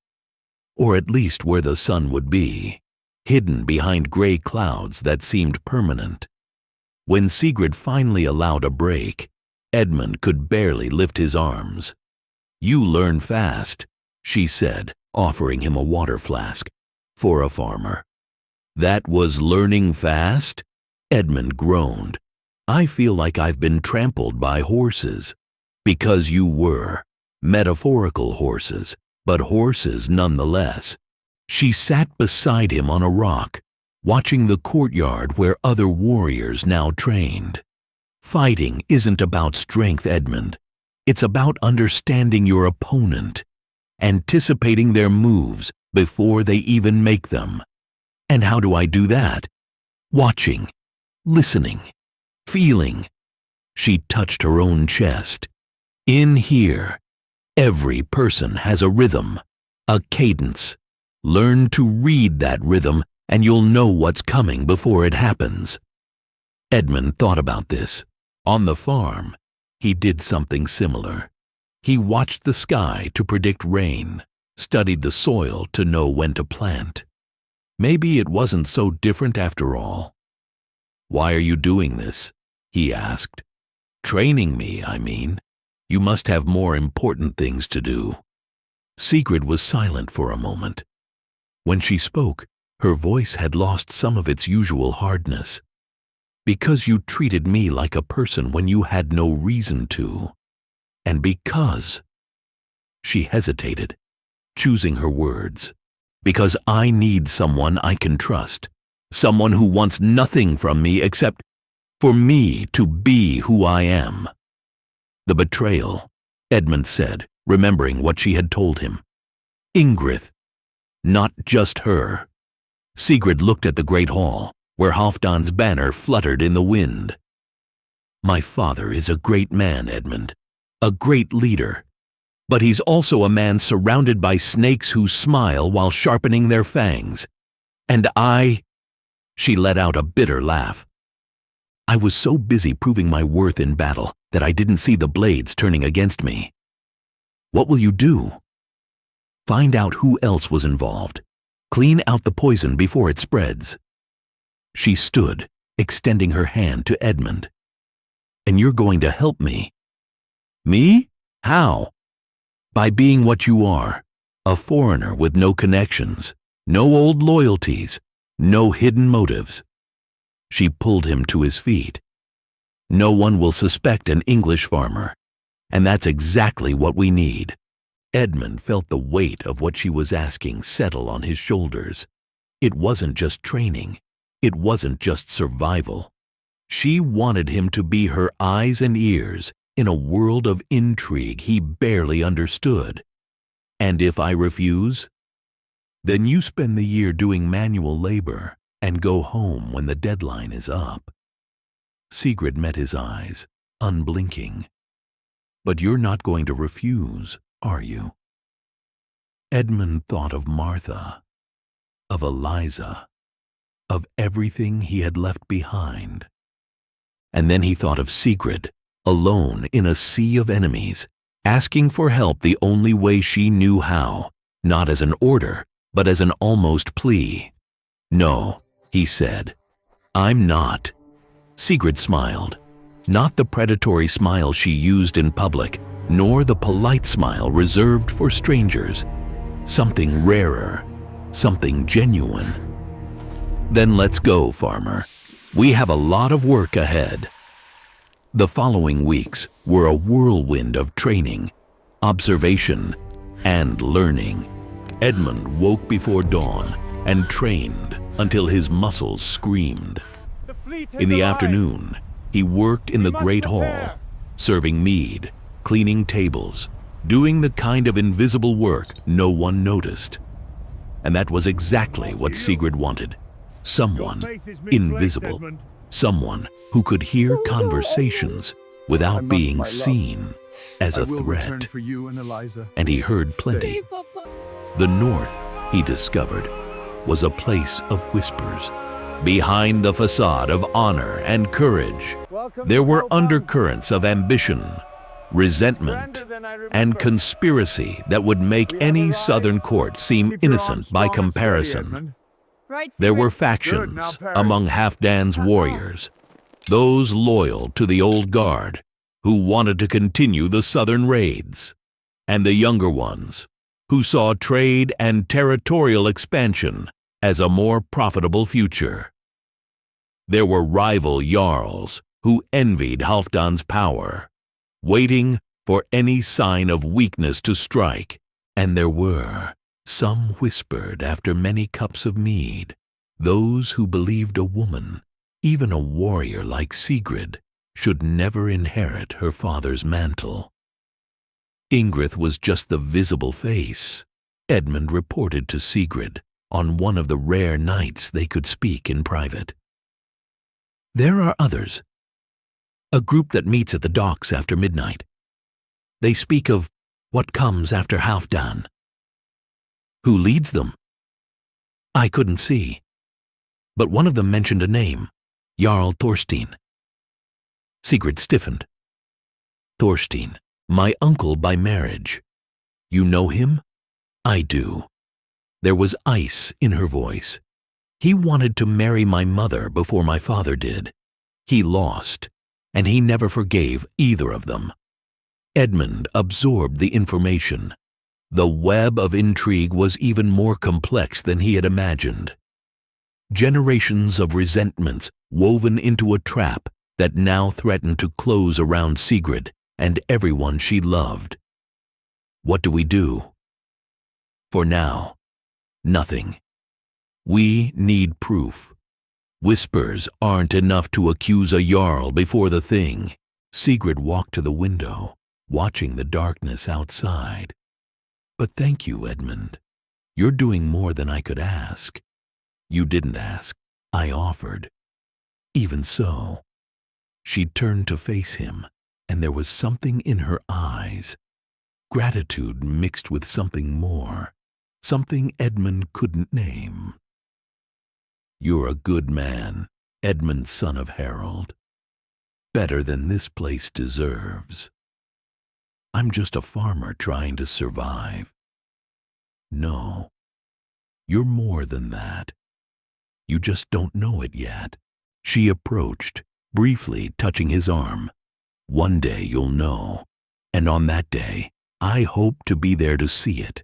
A: or at least where the sun would be, hidden behind gray clouds that seemed permanent. When Sigrid finally allowed a break, Edmund could barely lift his arms. "You learn fast," she said, offering him a water flask. For a farmer. "That was learning fast?" Edmund groaned. "I feel like I've been trampled by horses." "Because you were. Metaphorical horses, but horses nonetheless." She sat beside him on a rock, watching the courtyard where other warriors now trained. "Fighting isn't about strength, Edmund. It's about understanding your opponent, anticipating their moves before they even make them. And how do I do that? Watching, listening, feeling." She touched her own chest. "In here, every person has a rhythm, a cadence. Learn to read that rhythm and you'll know what's coming before it happens." Edmund thought about this. On the farm, he did something similar. He watched the sky to predict rain, studied the soil to know when to plant. Maybe it wasn't so different after all. "Why are you doing this?" he asked. "Training me, I mean. You must have more important things to do." Sigrid was silent for a moment. When she spoke, her voice had lost some of its usual hardness. "Because you treated me like a person when you had no reason to. And because—" She hesitated, choosing her words. "Because I need someone I can trust. Someone who wants nothing from me except for me to be who I am." "The betrayal," Edmund said, remembering what she had told him. "Ingrid. Not just her." Sigrid looked at the great hall, where Halfdan's banner fluttered in the wind. "My father is a great man, Edmund. A great leader. But he's also a man surrounded by snakes who smile while sharpening their fangs. And I—" She let out a bitter laugh. "I was so busy proving my worth in battle that I didn't see the blades turning against me." "What will you do?" "Find out who else was involved. Clean out the poison before it spreads." She stood, extending her hand to Edmund. "And you're going to help me." "Me? How?" "By being what you are, a foreigner with no connections, no old loyalties, no hidden motives." She pulled him to his feet. "No one will suspect an English farmer, and that's exactly what we need." Edmund felt the weight of what she was asking settle on his shoulders. It wasn't just training. It wasn't just survival. She wanted him to be her eyes and ears in a world of intrigue he barely understood. "And if I refuse?" "Then you spend the year doing manual labor and go home when the deadline is up." Sigrid met his eyes, unblinking. "But you're not going to refuse, are you?" Edmund thought of Martha, of Eliza, of everything he had left behind. And then he thought of Sigrid, alone in a sea of enemies, asking for help the only way she knew how, not as an order, but as an almost plea. "No," he said, "I'm not." Sigrid smiled, not the predatory smile she used in public, nor the polite smile reserved for strangers. Something rarer, something genuine. "Then let's go, farmer. We have a lot of work ahead." The following weeks were a whirlwind of training, observation, and learning. Edmund woke before dawn and trained until his muscles screamed. In the afternoon, he worked in the great hall, serving mead, cleaning tables, doing the kind of invisible work no one noticed. And that was exactly what Sigrid wanted. Someone invisible. Someone who could hear conversations without being seen as a threat. And he heard plenty. The North, he discovered, was a place of whispers. Behind the facade of honor and courage, there were undercurrents of ambition, resentment, and conspiracy that would make any southern court seem innocent by comparison. There were factions among Halfdan's warriors, those loyal to the old guard who wanted to continue the southern raids, and the younger ones who saw trade and territorial expansion as a more profitable future. There were rival jarls who envied Halfdan's power, waiting for any sign of weakness to strike, and there were, some whispered after many cups of mead, those who believed a woman, even a warrior like Sigrid, should never inherit her father's mantle. Ingrid was just the visible face, Edmund reported to Sigrid on one of the rare nights they could speak in private. There are others, a group that meets at the docks after midnight. They speak of what comes after Halfdan. Who leads them? I couldn't see, but one of them mentioned a name, Jarl Thorstein. Sigrid stiffened. Thorstein, my uncle by marriage. You know him? I do. There was ice in her voice. He wanted to marry my mother before my father did. He lost, and he never forgave either of them. Edmund absorbed the information. The web of intrigue was even more complex than he had imagined. Generations of resentments woven into a trap that now threatened to close around Sigrid and everyone she loved. What do we do? For now, nothing. We need proof. Whispers aren't enough to accuse a jarl before the thing. Sigrid walked to the window, watching the darkness outside. But thank you, Edmund. You're doing more than I could ask. You didn't ask, I offered. Even so, she turned to face him, and there was something in her eyes. Gratitude mixed with something more, something Edmund couldn't name. You're a good man, Edmund, son of Harold. Better than this place deserves. I'm just a farmer trying to survive. No, you're more than that. You just don't know it yet. She approached, briefly touching his arm. One day you'll know, and on that day, I hope to be there to see it.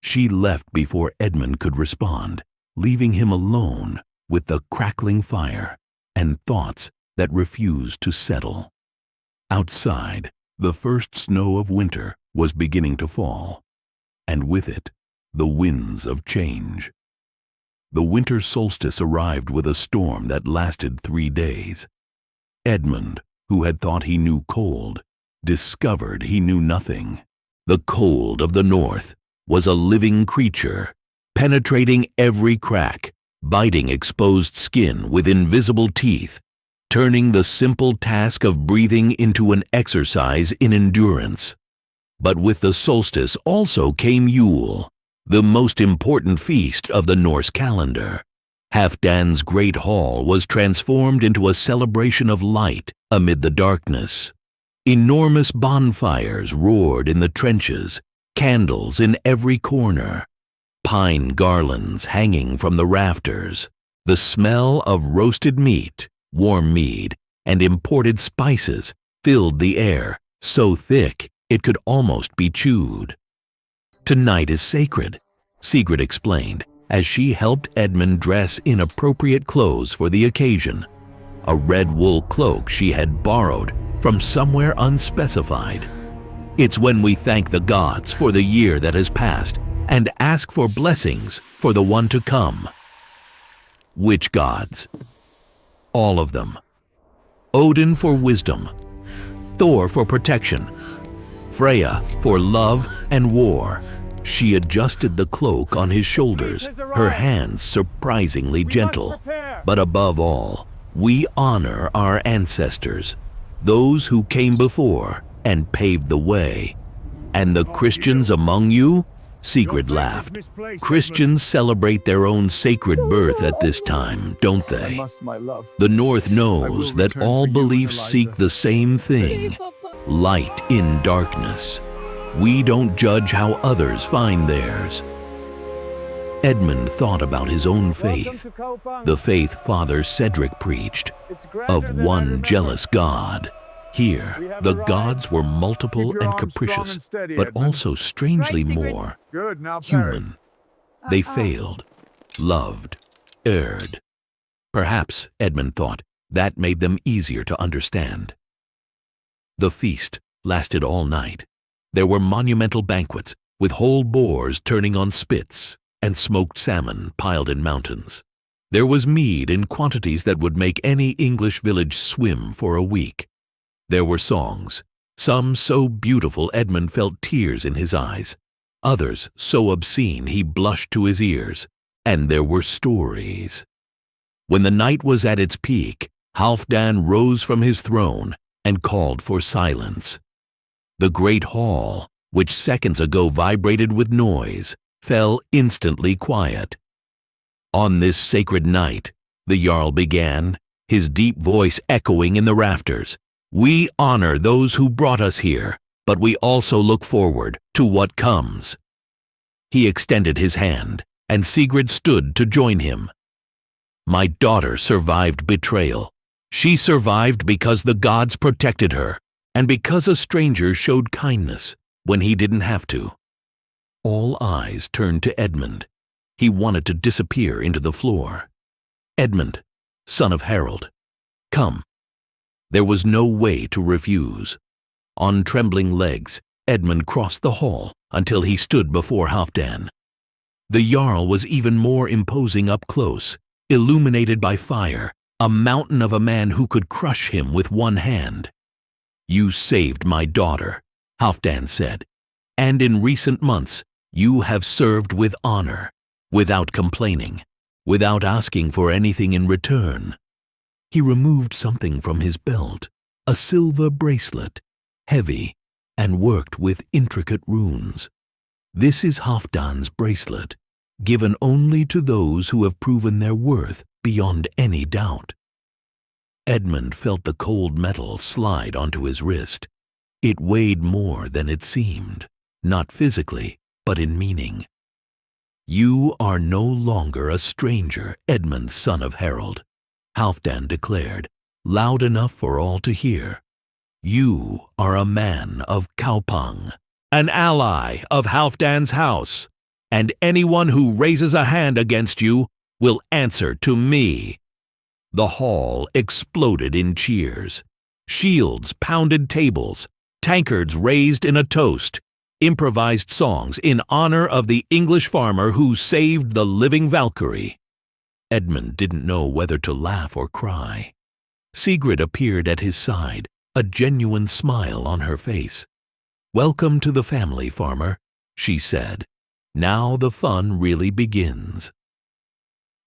A: She left before Edmund could respond, leaving him alone with the crackling fire and thoughts that refused to settle. Outside, the first snow of winter was beginning to fall, and with it, the winds of change. The winter solstice arrived with a storm that lasted 3 days. Edmund, who had thought he knew cold, discovered he knew nothing. The cold of the north was a living creature, penetrating every crack, biting exposed skin with invisible teeth, turning the simple task of breathing into an exercise in endurance. But with the solstice also came Yule, the most important feast of the Norse calendar. Halfdan's great hall was transformed into a celebration of light amid the darkness. Enormous bonfires roared in the trenches, candles in every corner, pine garlands hanging from the rafters. The smell of roasted meat, warm mead, and imported spices filled the air, so thick it could almost be chewed. Tonight is sacred, Sigrid explained, as she helped Edmund dress in appropriate clothes for the occasion. A red wool cloak she had borrowed from somewhere unspecified. It's when we thank the gods for the year that has passed and ask for blessings for the one to come. Which gods? All of them. Odin for wisdom, Thor for protection, Freya for love and war, She adjusted the cloak on his shoulders, her hands surprisingly gentle. But above all, we honor our ancestors, those who came before and paved the way. And the Christians among you? Sigrid laughed. Christians celebrate their own sacred birth at this time, don't they? The North knows that all beliefs seek the same thing, light in darkness. We don't judge how others find theirs. Edmund thought about his own faith, the faith Father Cedric preached, of one jealous God. Here, the gods were multiple and capricious, but also strangely more human. They failed, loved, erred. Perhaps, Edmund thought, that made them easier to understand. The feast lasted all night. There were monumental banquets, with whole boars turning on spits, and smoked salmon piled in mountains. There was mead in quantities that would make any English village swim for a week. There were songs, some so beautiful Edmund felt tears in his eyes, others so obscene he blushed to his ears, and there were stories. When the night was at its peak, Halfdan rose from his throne and called for silence. The great hall, which seconds ago vibrated with noise, fell instantly quiet. On this sacred night, the jarl began, his deep voice echoing in the rafters. We honor those who brought us here, but we also look forward to what comes. He extended his hand, and Sigrid stood to join him. My daughter survived betrayal. She survived because the gods protected her, and because a stranger showed kindness when he didn't have to. All eyes turned to Edmund. He wanted to disappear into the floor. Edmund, son of Harold, come. There was no way to refuse. On trembling legs, Edmund crossed the hall until he stood before Halfdan. The jarl was even more imposing up close, illuminated by fire, a mountain of a man who could crush him with one hand. You saved my daughter, Halfdan said, and in recent months you have served with honor, without complaining, without asking for anything in return. He removed something from his belt, a silver bracelet, heavy and worked with intricate runes. This is Halfdan's bracelet, given only to those who have proven their worth beyond any doubt. Edmund felt the cold metal slide onto his wrist. It weighed more than it seemed, not physically, but in meaning. You are no longer a stranger, Edmund, son of Harold, Halfdan declared, loud enough for all to hear. You are a man of Kaupang, an ally of Halfdan's house, and anyone who raises a hand against you will answer to me. The hall exploded in cheers. Shields pounded tables, tankards raised in a toast, improvised songs in honor of the English farmer who saved the living Valkyrie. Edmund didn't know whether to laugh or cry. Sigrid appeared at his side, a genuine smile on her face. Welcome to the family, farmer, she said. Now the fun really begins.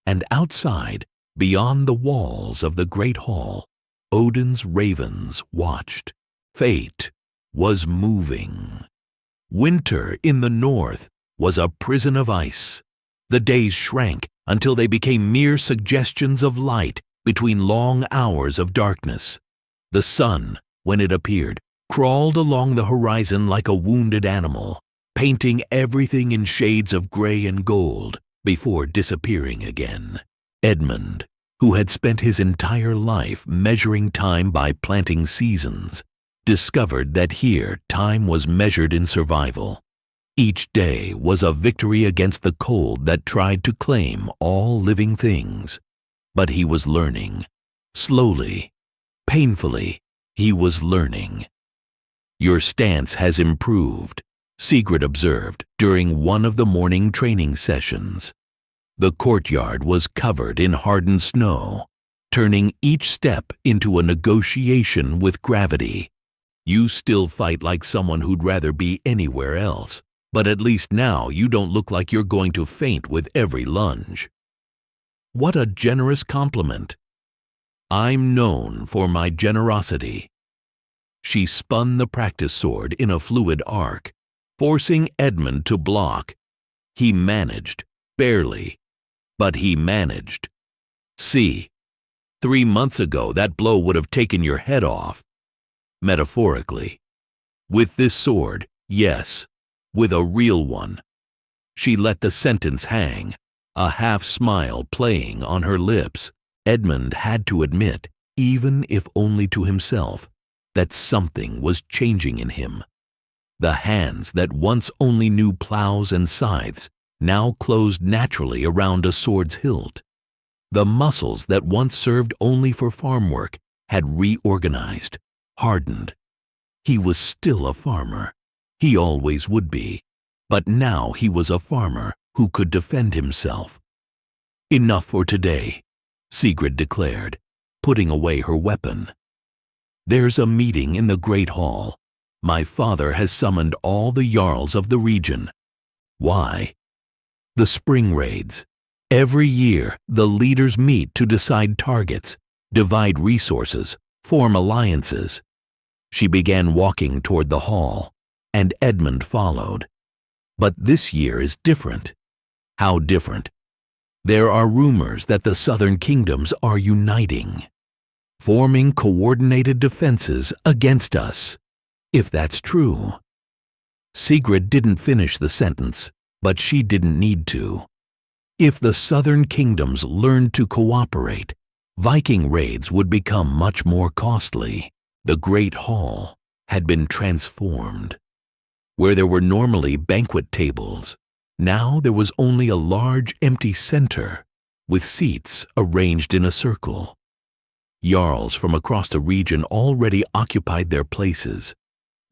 A: And outside, beyond the walls of the great hall, Odin's ravens watched. Fate was moving. Winter in the north was a prison of ice. The days shrank until they became mere suggestions of light between long hours of darkness. The sun, when it appeared, crawled along the horizon like a wounded animal, painting everything in shades of gray and gold before disappearing again. Edmund, who had spent his entire life measuring time by planting seasons, discovered that here time was measured in survival. Each day was a victory against the cold that tried to claim all living things. But he was learning. Slowly, painfully, he was learning. Your stance has improved, Sigrid observed during one of the morning training sessions. The courtyard was covered in hardened snow, turning each step into a negotiation with gravity. You still fight like someone who'd rather be anywhere else, but at least now you don't look like you're going to faint with every lunge." What a generous compliment. I'm known for my generosity. She spun the practice sword in a fluid arc, forcing Edmund to block. He managed, barely, but he managed. See, 3 months ago that blow would have taken your head off. Metaphorically. With this sword, yes, with a real one. She let the sentence hang, a half-smile playing on her lips. Edmund had to admit, even if only to himself, that something was changing in him. The hands that once only knew plows and scythes now closed naturally around a sword's hilt. The muscles that once served only for farm work had reorganized, hardened. He was still a farmer. He always would be. But now he was a farmer who could defend himself. "Enough for today," Sigrid declared, putting away her weapon. "There's a meeting in the Great Hall. My father has summoned all the jarls of the region." Why? The spring raids. Every year, the leaders meet to decide targets, divide resources, form alliances. She began walking toward the hall, and Edmund followed. But this year is different. How different? There are rumors that the southern kingdoms are uniting, forming coordinated defenses against us. If that's true. Sigrid didn't finish the sentence, but she didn't need to. If the southern kingdoms learned to cooperate, Viking raids would become much more costly. The Great Hall had been transformed. Where there were normally banquet tables, now there was only a large empty center with seats arranged in a circle. Jarls from across the region already occupied their places,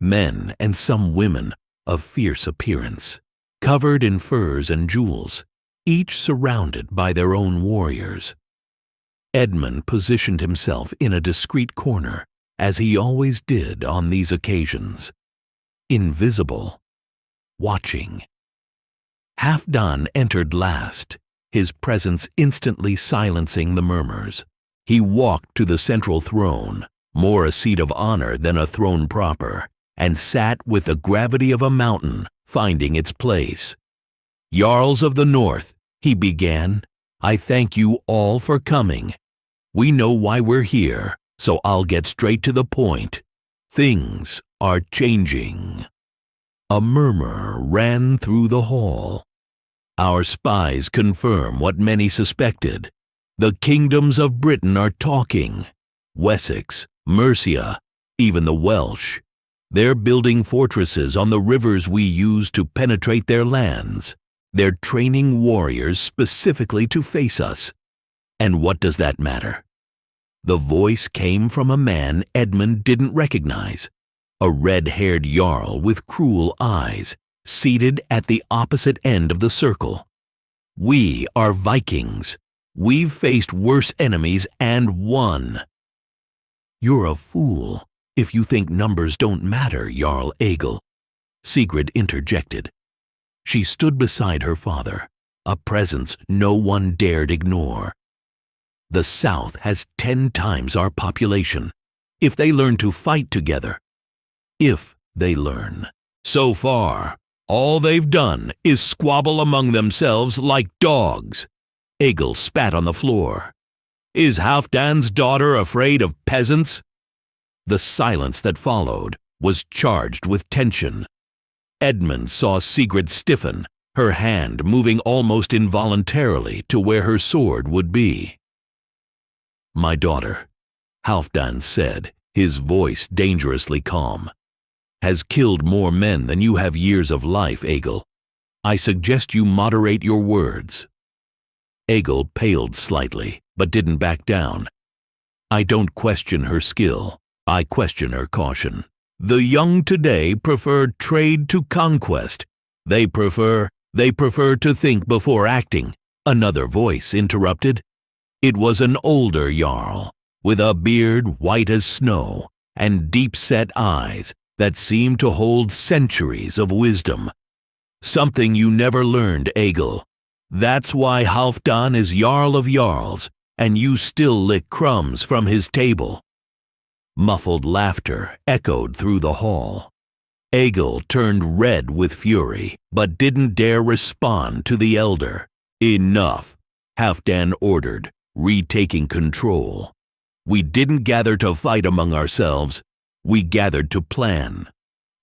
A: men and some women of fierce appearance, covered in furs and jewels, each surrounded by their own warriors. Edmund positioned himself in a discreet corner, as he always did on these occasions. Invisible, watching. Halfdan entered last, his presence instantly silencing the murmurs. He walked to the central throne, more a seat of honor than a throne proper, and sat with the gravity of a mountain, finding its place. "Jarls of the North," he began, "I thank you all for coming. We know why we're here, so I'll get straight to the point. Things are changing." A murmur ran through the hall. "Our spies confirm what many suspected. The kingdoms of Britain are talking. Wessex, Mercia, even the Welsh. They're building fortresses on the rivers we use to penetrate their lands. They're training warriors specifically to face us. And what does that matter?" The voice came from a man Edmund didn't recognize, a red-haired jarl with cruel eyes, seated at the opposite end of the circle. "We are Vikings. We've faced worse enemies and won." "You're a fool if you think numbers don't matter, Jarl Egil," Sigrid interjected. She stood beside her father, a presence no one dared ignore. "The South has 10 times our population. If they learn to fight together, if they learn. So far, all they've done is squabble among themselves like dogs." Egil spat on the floor. "Is Halfdansdottir afraid of peasants?" The silence that followed was charged with tension. Edmund saw Sigrid stiffen, her hand moving almost involuntarily to where her sword would be. "My daughter," Halfdan said, his voice dangerously calm, "has killed more men than you have years of life, Egil. I suggest you moderate your words." Egil paled slightly, but didn't back down. "I don't question her skill. I question her caution. The young today prefer trade to conquest. They prefer to think before acting," another voice interrupted. It was an older jarl, with a beard white as snow and deep-set eyes that seemed to hold centuries of wisdom. Something you never learned, Egil. That's why Halfdan is Jarl of Jarls, and you still lick crumbs from his table." Muffled laughter echoed through the hall. Egil turned red with fury, but didn't dare respond to the elder. "Enough," Halfdan ordered, retaking control. "We didn't gather to fight among ourselves. We gathered to plan."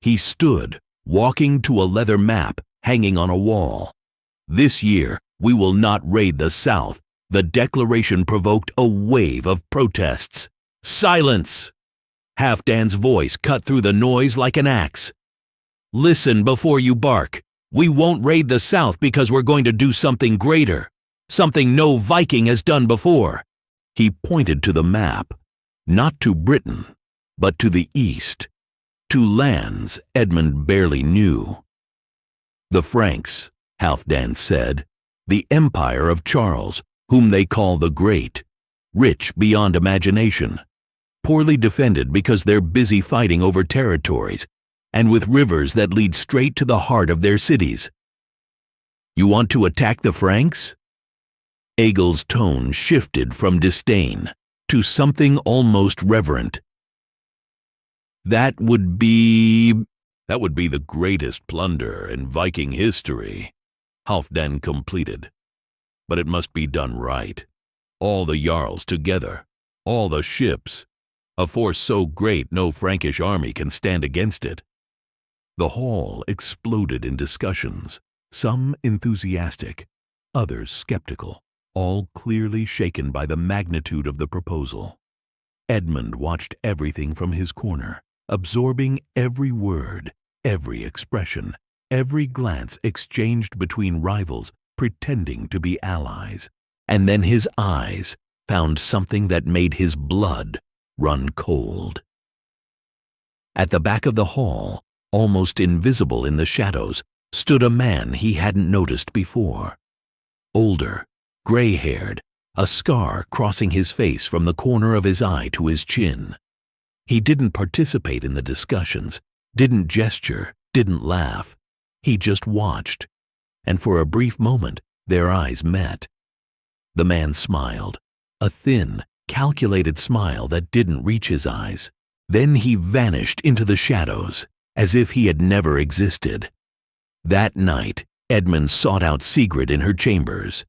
A: He stood, walking to a leather map hanging on a wall. "This year, we will not raid the south." The declaration provoked a wave of protests. "Silence!" Halfdan's voice cut through the noise like an axe. "Listen before you bark. We won't raid the south because we're going to do something greater. Something no Viking has done before." He pointed to the map, not to Britain, but to the east, to lands Edmund barely knew. "The Franks," Halfdan said, "the empire of Charles, whom they call the Great, rich beyond imagination, poorly defended because they're busy fighting over territories, and with rivers that lead straight to the heart of their cities. You want to attack the Franks?" Egil's tone shifted from disdain to something almost reverent. That would be the greatest plunder in Viking history," Halfdan completed. "But it must be done right. All the jarls together, all the ships. A force so great no Frankish army can stand against it." The hall exploded in discussions, some enthusiastic, others skeptical, all clearly shaken by the magnitude of the proposal. Edmund watched everything from his corner, absorbing every word, every expression, every glance exchanged between rivals pretending to be allies. And then his eyes found something that made his blood run cold. At the back of the hall, almost invisible in the shadows, stood a man he hadn't noticed before. Older, gray-haired, a scar crossing his face from the corner of his eye to his chin. He didn't participate in the discussions, didn't gesture, didn't laugh. He just watched, and for a brief moment their eyes met. The man smiled, a thin, calculated smile that didn't reach his eyes. Then he vanished into the shadows, as if he had never existed. That night, Edmund sought out Sigrid in her chambers.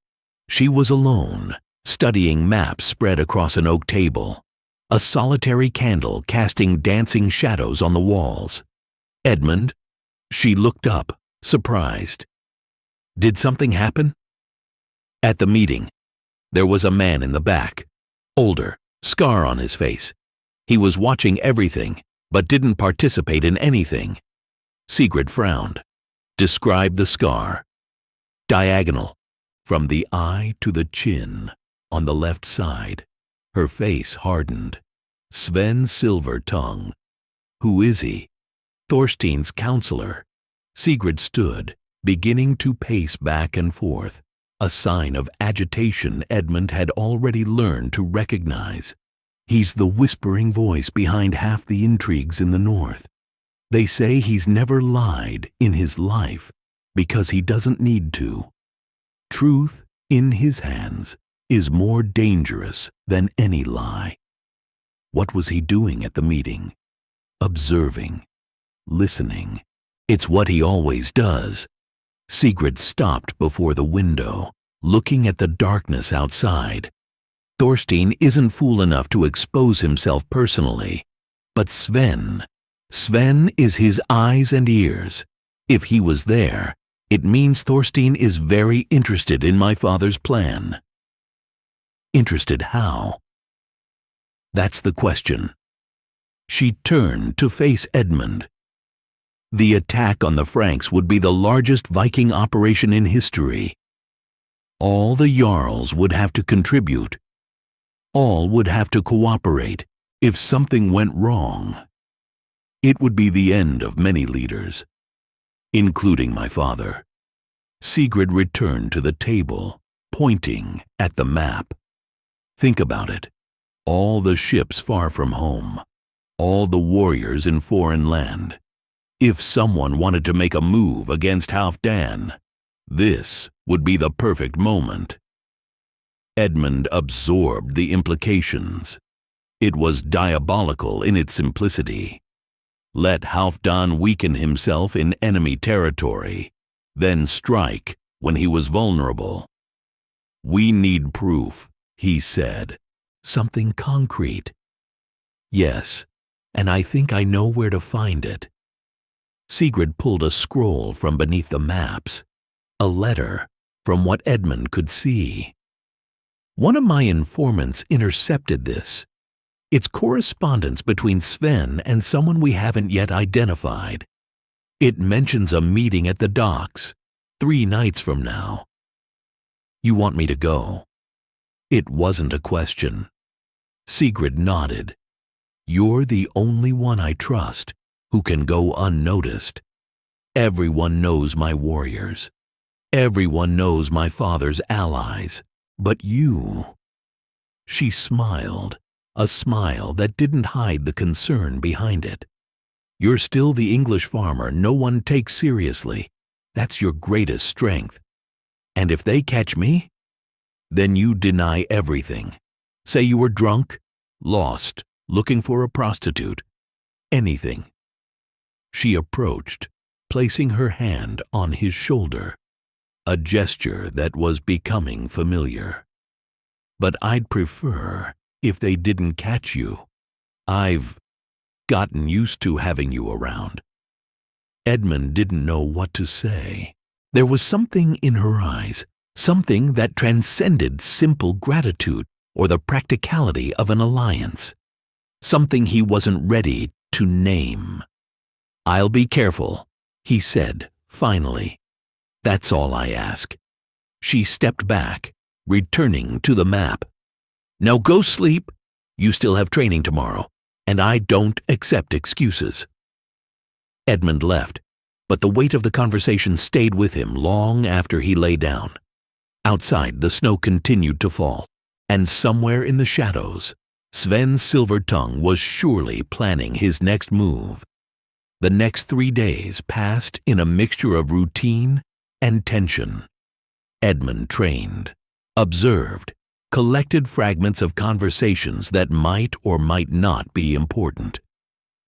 A: She was alone, studying maps spread across an oak table, a solitary candle casting dancing shadows on the walls. "Edmund?" She looked up, surprised. "Did something happen?" At the meeting, there was a man in the back, older, scar on his face. He was watching everything, but didn't participate in anything. Sigrid frowned. "Describe the scar." "Diagonal, from the eye to the chin, on the left side." Her face hardened. "Sven Silver-Tongue." "Who is he?" "Thorstein's counselor." Sigrid stood, beginning to pace back and forth, a sign of agitation Edmund had already learned to recognize. "He's the whispering voice behind half the intrigues in the north. They say he's never lied in his life because he doesn't need to. Truth in his hands is more dangerous than any lie." What was he doing at the meeting? Observing, listening. It's what he always does. Sigrid stopped before the window, looking at the darkness outside. Thorstein isn't fool enough to expose himself personally, but Sven is his eyes and ears. If he was there, it means Thorstein is very interested in my father's plan. Interested how? That's the question. She turned to face Edmund. The attack on the Franks would be the largest Viking operation in history. All the jarls would have to contribute. All would have to cooperate. If something went wrong, it would be the end of many leaders, including my father. Sigrid returned to the table, pointing at the map. Think about it. All the ships far from home. All the warriors in foreign land. If someone wanted to make a move against Halfdan, this would be the perfect moment. Edmund absorbed the implications. It was diabolical in its simplicity. Let Halfdan weaken himself in enemy territory, then strike when he was vulnerable. "We need proof," he said. "Something concrete." "Yes, and I think I know where to find it." Sigrid pulled a scroll from beneath the maps, a letter from what Edmund could see. "One of my informants intercepted this. It's correspondence between Sven and someone we haven't yet identified. It mentions a meeting at the docks 3 nights from now. You want me to go?" It wasn't a question. Sigrid nodded. "You're the only one I trust who can go unnoticed. Everyone knows my warriors. Everyone knows my father's allies. But you—" She smiled, a smile that didn't hide the concern behind it. "You're still the English farmer no one takes seriously. That's your greatest strength. And if they catch me, then you deny everything. Say you were drunk, lost, looking for a prostitute, anything." She approached, placing her hand on his shoulder, a gesture that was becoming familiar. "But I'd prefer if they didn't catch you. I've gotten used to having you around." Edmund didn't know what to say. There was something in her eyes, something that transcended simple gratitude or the practicality of an alliance, something he wasn't ready to name. "I'll be careful," he said, finally. "That's all I ask." She stepped back, returning to the map. "Now go sleep. You still have training tomorrow, and I don't accept excuses." Edmund left, but the weight of the conversation stayed with him long after he lay down. Outside, the snow continued to fall, and somewhere in the shadows, Sven Silver-Tongue was surely planning his next move. The next 3 days passed in a mixture of routine and tension. Edmund trained, observed, collected fragments of conversations that might or might not be important.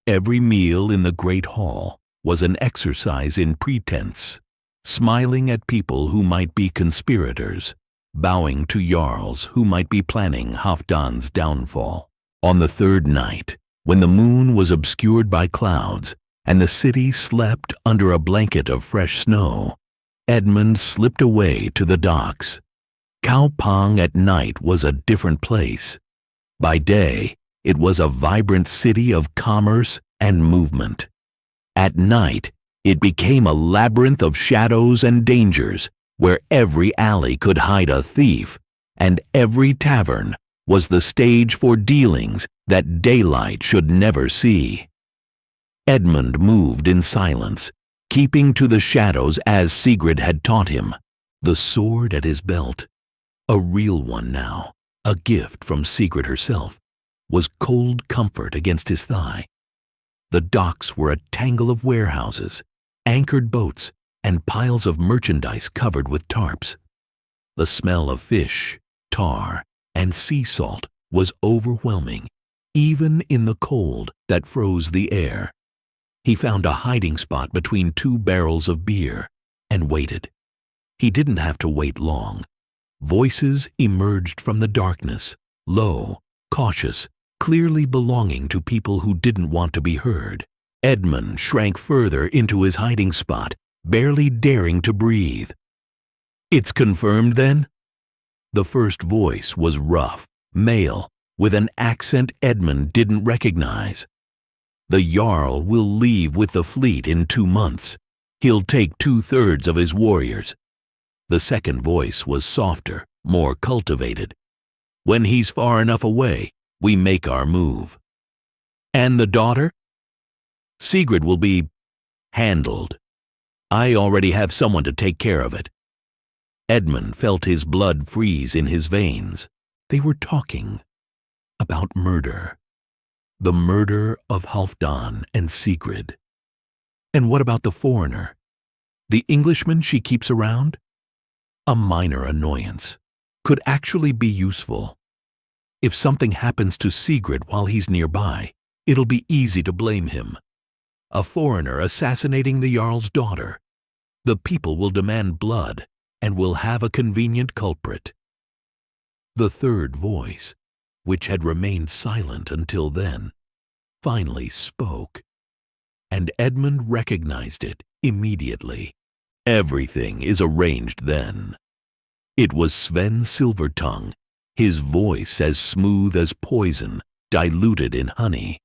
A: Every meal in the great hall was an exercise in pretense, smiling at people who might be conspirators, bowing to jarls who might be planning Halfdan's downfall. On the 3rd night, when the moon was obscured by clouds and the city slept under a blanket of fresh snow, Edmund slipped away to the docks. Kaupang at night was a different place. By day, it was a vibrant city of commerce and movement. At night, it became a labyrinth of shadows and dangers where every alley could hide a thief, and every tavern was the stage for dealings that daylight should never see. Edmund moved in silence, keeping to the shadows as Sigrid had taught him, the sword at his belt. A real one now, a gift from Sigrid herself, was cold comfort against his thigh. The docks were a tangle of warehouses, anchored boats, and piles of merchandise covered with tarps. The smell of fish, tar, and sea salt was overwhelming, even in the cold that froze the air. He found a hiding spot between 2 barrels of beer and waited. He didn't have to wait long. Voices emerged from the darkness, low, cautious, clearly belonging to people who didn't want to be heard. Edmund shrank further into his hiding spot, barely daring to breathe. "It's confirmed, then?" The first voice was rough, male, with an accent Edmund didn't recognize. "The jarl will leave with the fleet in 2 months. He'll take 2/3 of his warriors." The second voice was softer, more cultivated. "When he's far enough away, we make our move." "And the daughter?" "Sigrid will be handled. I already have someone to take care of it." Edmund felt his blood freeze in his veins. They were talking about murder. The murder of Halfdan and Sigrid. And what about the foreigner? The Englishman she keeps around? A minor annoyance. Could actually be useful. If something happens to Sigrid while he's nearby, it'll be easy to blame him. A foreigner assassinating the jarl's daughter. The people will demand blood and will have a convenient culprit. The third voice, which had remained silent until then, finally spoke. And Edmund recognized it immediately. Everything is arranged then. It was Sven Silver-Tongue, his voice as smooth as poison, diluted in honey.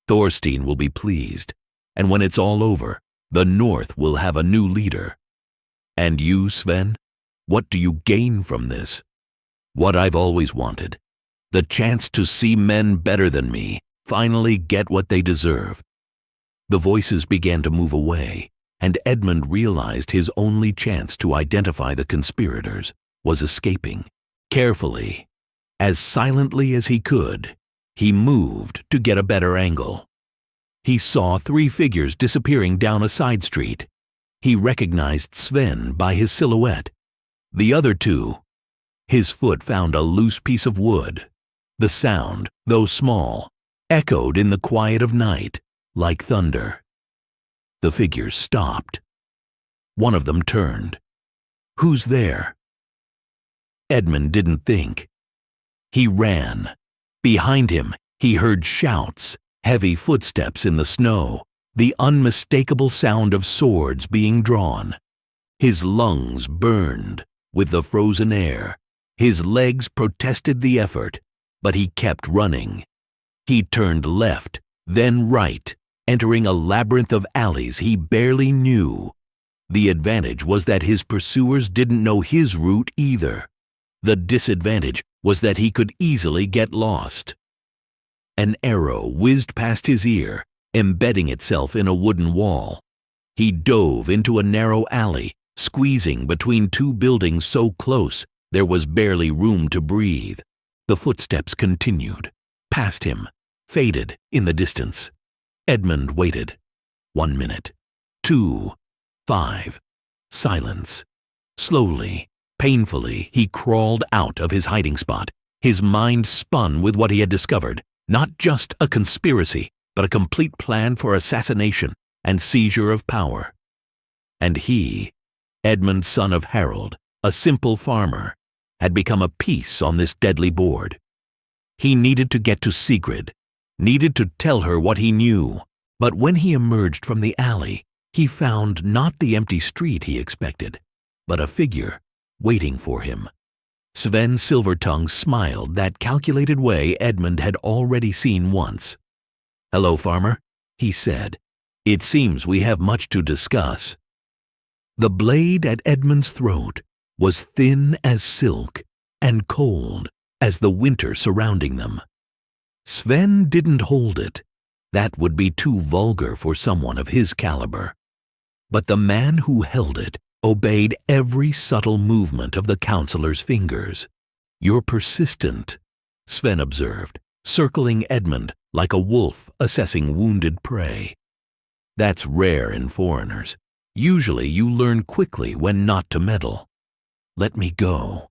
A: Thorstein will be pleased, and when it's all over, the North will have a new leader. And you, Sven, what do you gain from this? What I've always wanted. The chance to see men better than me finally get what they deserve. The voices began to move away, and Edmund realized his only chance to identify the conspirators was escaping. Carefully, as silently as he could, he moved to get a better angle. He saw 3 figures disappearing down a side street. He recognized Sven by his silhouette. The other 2, his foot found a loose piece of wood. The sound, though small, echoed in the quiet of night like thunder. The figures stopped. One of them turned. Who's there? Edmund didn't think. He ran. Behind him, he heard shouts, heavy footsteps in the snow, the unmistakable sound of swords being drawn. His lungs burned with the frozen air. His legs protested the effort, but he kept running. He turned left, then right, entering a labyrinth of alleys he barely knew. The advantage was that his pursuers didn't know his route either. The disadvantage was that he could easily get lost. An arrow whizzed past his ear, embedding itself in a wooden wall. He dove into a narrow alley, squeezing between 2 buildings so close there was barely room to breathe. The footsteps continued, past him, faded in the distance. Edmund waited. 1 minute. 2. 5. Silence. Slowly, painfully, he crawled out of his hiding spot. His mind spun with what he had discovered. Not just a conspiracy, but a complete plan for assassination and seizure of power. And he, Edmund, son of Harold, a simple farmer, had become a piece on this deadly board. He needed to get to Sigrid, needed to tell her what he knew. But when he emerged from the alley, he found not the empty street he expected, but a figure waiting for him. Sven Silver-Tongue smiled that calculated way Edmund had already seen once. "Hello, farmer," he said. "It seems we have much to discuss." The blade at Edmund's throat was thin as silk and cold as the winter surrounding them. Sven didn't hold it. That would be too vulgar for someone of his caliber. But the man who held it obeyed every subtle movement of the counselor's fingers. "You're persistent," Sven observed, circling Edmund like a wolf assessing wounded prey. "That's rare in foreigners. Usually you learn quickly when not to meddle. Let me go."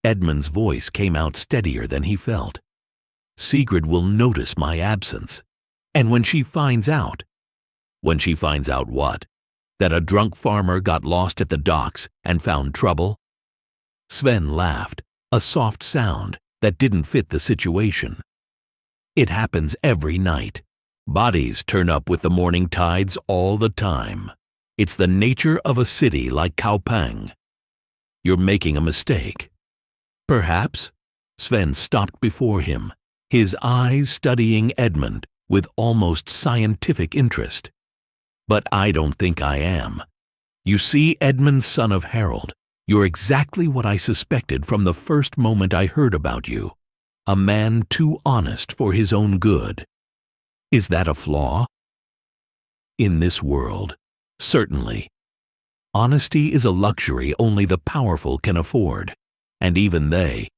A: Edmund's voice came out steadier than he felt. "Sigrid will notice my absence. And when she finds out..." "When she finds out what? That a drunk farmer got lost at the docks and found trouble?" Sven laughed, a soft sound that didn't fit the situation. "It happens every night. Bodies turn up with the morning tides all the time. It's the nature of a city like Kaupang. You're making a mistake." "Perhaps." Sven stopped before him, his eyes studying Edmund with almost scientific interest. "But I don't think I am. You see, Edmund, son of Harold, you're exactly what I suspected from the first moment I heard about you. A man too honest for his own good. Is that a flaw?" "In this world, certainly. Honesty is a luxury only the powerful can afford, and even they.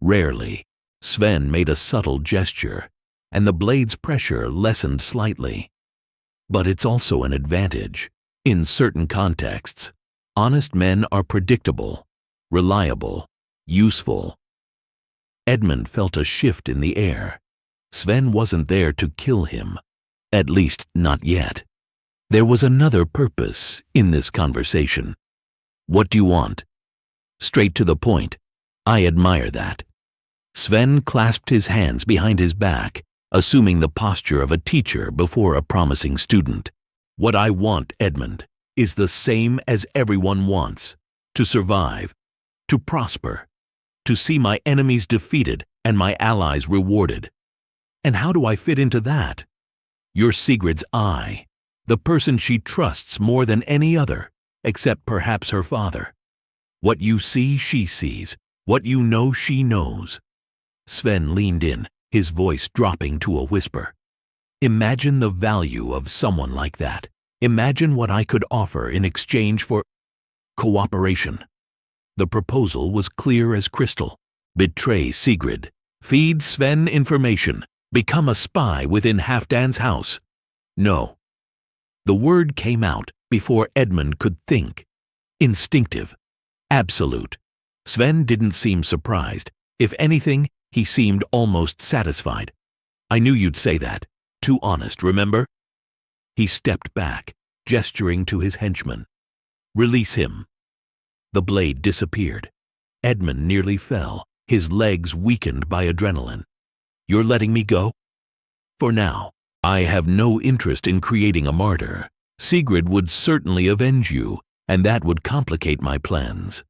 A: Rarely." Sven made a subtle gesture, and the blade's pressure lessened slightly. But it's also an advantage. In certain contexts, honest men are predictable, reliable, useful. Edmund felt a shift in the air. Sven wasn't there to kill him, at least not yet. There was another purpose in this conversation. What do you want? Straight to the point. I admire that. Sven clasped his hands behind his back, assuming the posture of a teacher before a promising student. What I want, Edmund, is the same as everyone wants: to survive, to prosper, to see my enemies defeated and my allies rewarded. And how do I fit into that? You're Sigrid's eye, the person she trusts more than any other, except perhaps her father. What you see, she sees. What you know, she knows. Sven leaned in, his voice dropping to a whisper. Imagine the value of someone like that. Imagine what I could offer in exchange for cooperation. The proposal was clear as crystal. Betray Sigrid. Feed Sven information. Become a spy within Halfdan's house. No. The word came out before Edmund could think. Instinctive. Absolute. Sven didn't seem surprised. If anything, he seemed almost satisfied. I knew you'd say that. Too honest, remember? He stepped back, gesturing to his henchman. Release him. The blade disappeared. Edmund nearly fell, his legs weakened by adrenaline. You're letting me go? For now. I have no interest in creating a martyr. Sigrid would certainly avenge you, and that would complicate my plans.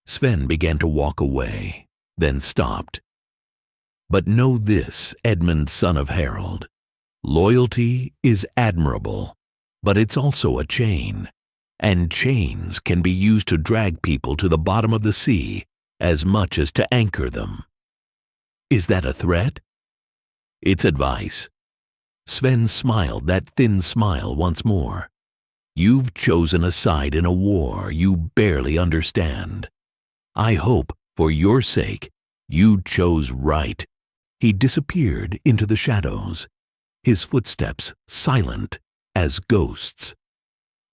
A: Sven began to walk away, then stopped. But know this, Edmund, son of Harald. Loyalty is admirable, but it's also a chain, and chains can be used to drag people to the bottom of the sea as much as to anchor them. Is that a threat? It's advice. Sven smiled that thin smile once more. You've chosen a side in a war you barely understand. I hope, for your sake, you chose right. He disappeared into the shadows, his footsteps silent as ghosts.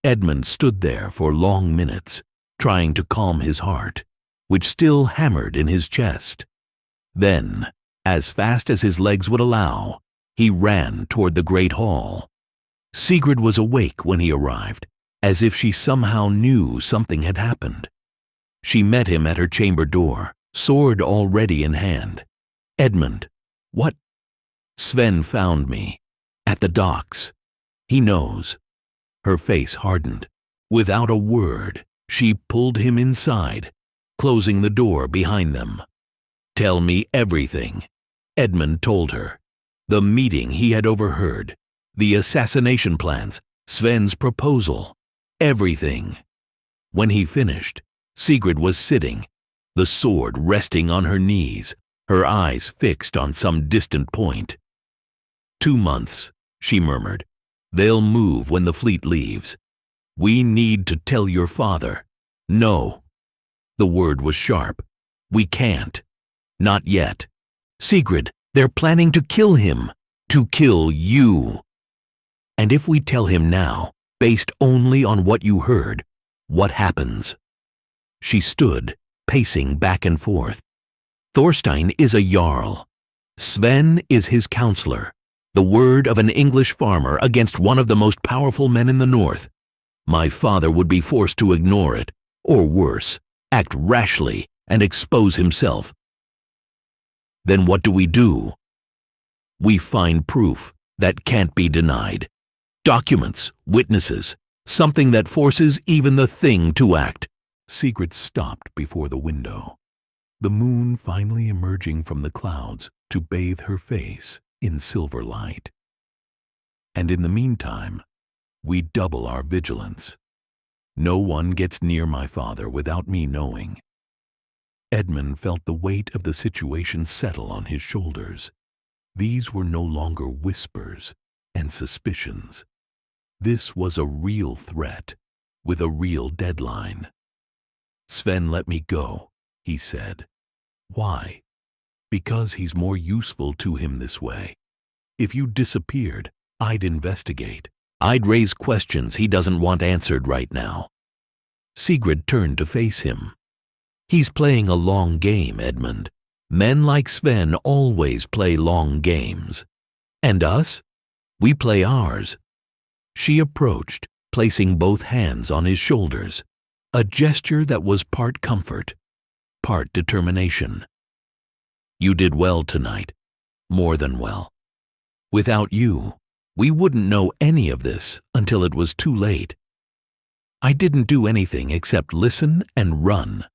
A: Edmund stood there for long minutes, trying to calm his heart, which still hammered in his chest. Then, as fast as his legs would allow, he ran toward the great hall. Sigrid was awake when he arrived, as if she somehow knew something had happened. She met him at her chamber door, sword already in hand. Edmund, what? Sven found me. At the docks. He knows. Her face hardened. Without a word, she pulled him inside, closing the door behind them. Tell me everything, Edmund told her. The meeting he had overheard, the assassination plans, Sven's proposal, everything. When he finished, Sigrid was sitting, the sword resting on her knees, her eyes fixed on some distant point. 2 months, she murmured. They'll move when the fleet leaves. We need to tell your father. No. The word was sharp. We can't. Not yet. Sigrid, they're planning to kill him. To kill you. And if we tell him now, based only on what you heard, what happens? She stood, pacing back and forth. Thorstein is a jarl. Sven is his counselor. The word of an English farmer against one of the most powerful men in the north. My father would be forced to ignore it, or worse, act rashly and expose himself. Then what do? We find proof that can't be denied. Documents, witnesses, something that forces even the Thing to act. Sigrid stopped before the window, the moon finally emerging from the clouds to bathe her face in silver light. And in the meantime, we double our vigilance. No one gets near my father without me knowing. Edmund felt the weight of the situation settle on his shoulders. These were no longer whispers and suspicions. This was a real threat, with a real deadline. Sven let me go, he said. Why? Because he's more useful to him this way. If you disappeared, I'd investigate. I'd raise questions he doesn't want answered right now. Sigrid turned to face him. He's playing a long game, Edmund. Men like Sven always play long games. And us? We play ours. She approached, placing both hands on his shoulders, a gesture that was part comfort, part determination. You did well tonight, more than well. Without you, we wouldn't know any of this until it was too late. I didn't do anything except listen and run.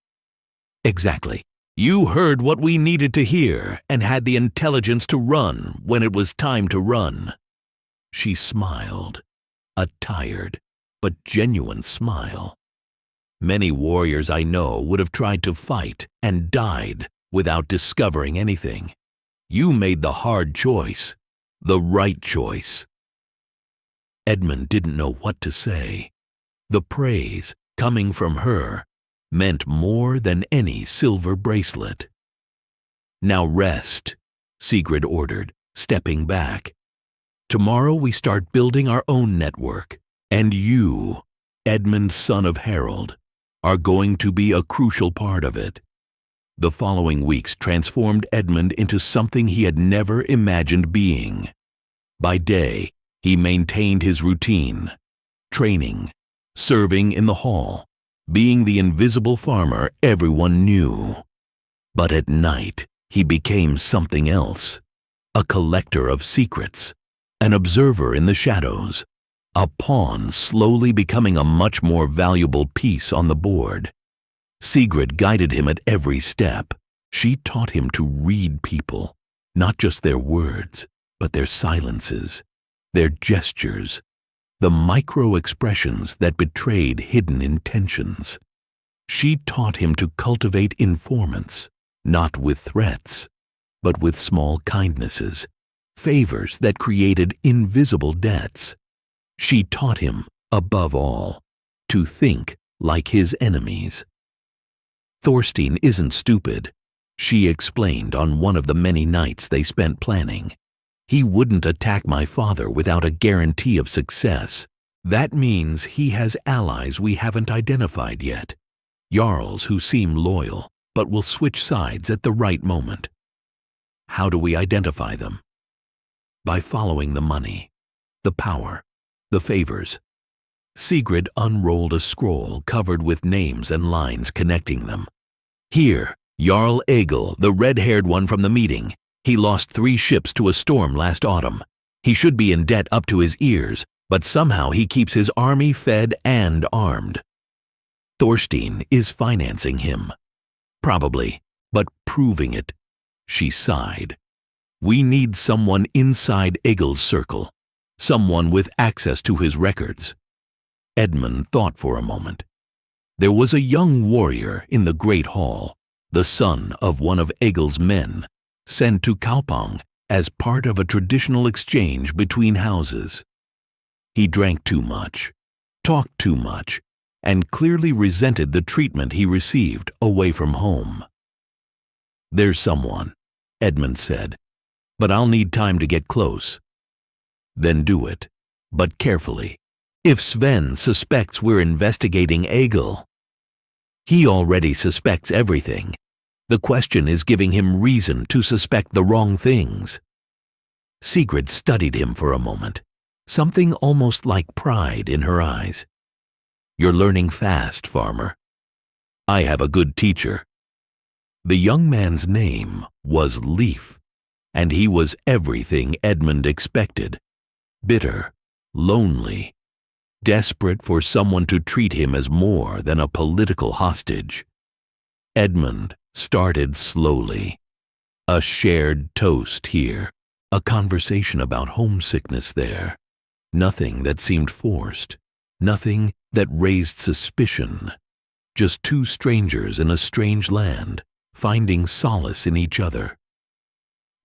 A: Exactly. You heard what we needed to hear and had the intelligence to run when it was time to run. She smiled, a tired but genuine smile. Many warriors I know would have tried to fight and died without discovering anything. You made the hard choice, the right choice. Edmund didn't know what to say. The praise coming from her meant more than any silver bracelet. Now rest, Sigrid ordered, stepping back. Tomorrow we start building our own network, and you, Edmund, son of Harold, are going to be a crucial part of it. The following weeks transformed Edmund into something he had never imagined being. By day, he maintained his routine, training, serving in the hall, being the invisible farmer everyone knew. But at night, he became something else, a collector of secrets, an observer in the shadows, a pawn slowly becoming a much more valuable piece on the board. Sigrid guided him at every step. She taught him to read people, not just their words, but their silences, their gestures, the micro-expressions that betrayed hidden intentions. She taught him to cultivate informants, not with threats, but with small kindnesses, favors that created invisible debts. She taught him, above all, to think like his enemies. Thorstein isn't stupid, she explained on one of the many nights they spent planning. He wouldn't attack my father without a guarantee of success. That means he has allies we haven't identified yet. Jarls who seem loyal, but will switch sides at the right moment. How do we identify them? By following the money, the power, the favors. Sigrid unrolled a scroll covered with names and lines connecting them. Here, Jarl Egil, the red-haired one from the meeting. He lost 3 ships to a storm last autumn. He should be in debt up to his ears, but somehow he keeps his army fed and armed. Thorstein is financing him. Probably, but proving it. She sighed. We need someone inside Egil's circle, someone with access to his records. Edmund thought for a moment. There was a young warrior in the Great Hall, the son of one of Egil's men, sent to Kaupang as part of a traditional exchange between houses. He drank too much, talked too much, and clearly resented the treatment he received away from home. There's someone, Edmund said, but I'll need time to get close. Then do it, but carefully. If Sven suspects we're investigating Egil, he already suspects everything. The question is giving him reason to suspect the wrong things. Sigrid studied him for a moment, something almost like pride in her eyes. You're learning fast, farmer. I have a good teacher. The young man's name was Leif, and he was everything Edmund expected. Bitter, lonely, desperate for someone to treat him as more than a political hostage. Edmund started slowly. A shared toast here, a conversation about homesickness there. Nothing that seemed forced, nothing that raised suspicion. Just 2 strangers in a strange land, finding solace in each other.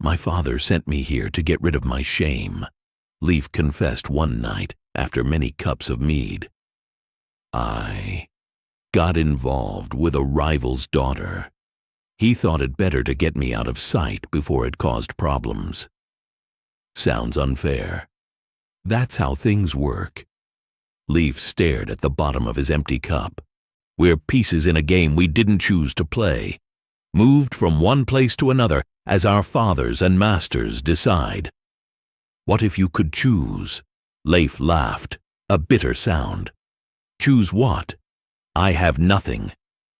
A: My father sent me here to get rid of my shame, Leif confessed one night after many cups of mead. I got involved with a rival's daughter. He thought it better to get me out of sight before it caused problems. Sounds unfair. That's how things work. Leif stared at the bottom of his empty cup. We're pieces in a game we didn't choose to play, moved from one place to another as our fathers and masters decide. What if you could choose? Leif laughed, a bitter sound. Choose what? I have nothing.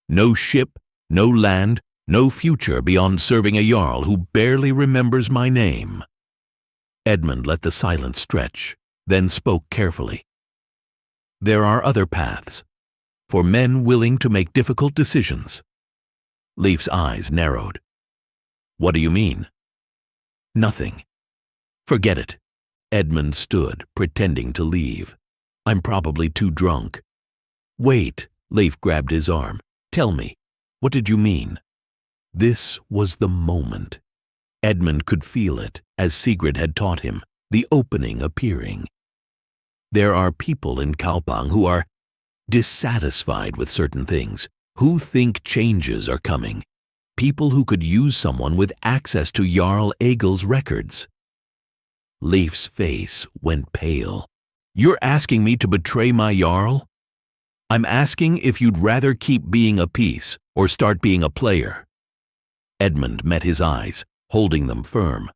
A: No ship, no land, no future beyond serving a jarl who barely remembers my name. Edmund let the silence stretch, then spoke carefully. There are other paths, for men willing to make difficult decisions. Leif's eyes narrowed. What do you mean? Nothing. Forget it. Edmund stood, pretending to leave. I'm probably too drunk. Wait, Leif grabbed his arm. Tell me, what did you mean? This was the moment. Edmund could feel it, as Sigrid had taught him, the opening appearing. There are people in Kaupang who are dissatisfied with certain things, who think changes are coming. People who could use someone with access to Jarl Egil's records. Leif's face went pale. You're asking me to betray my Jarl? I'm asking if you'd rather keep being a piece or start being a player. Edmund met his eyes, holding them firm.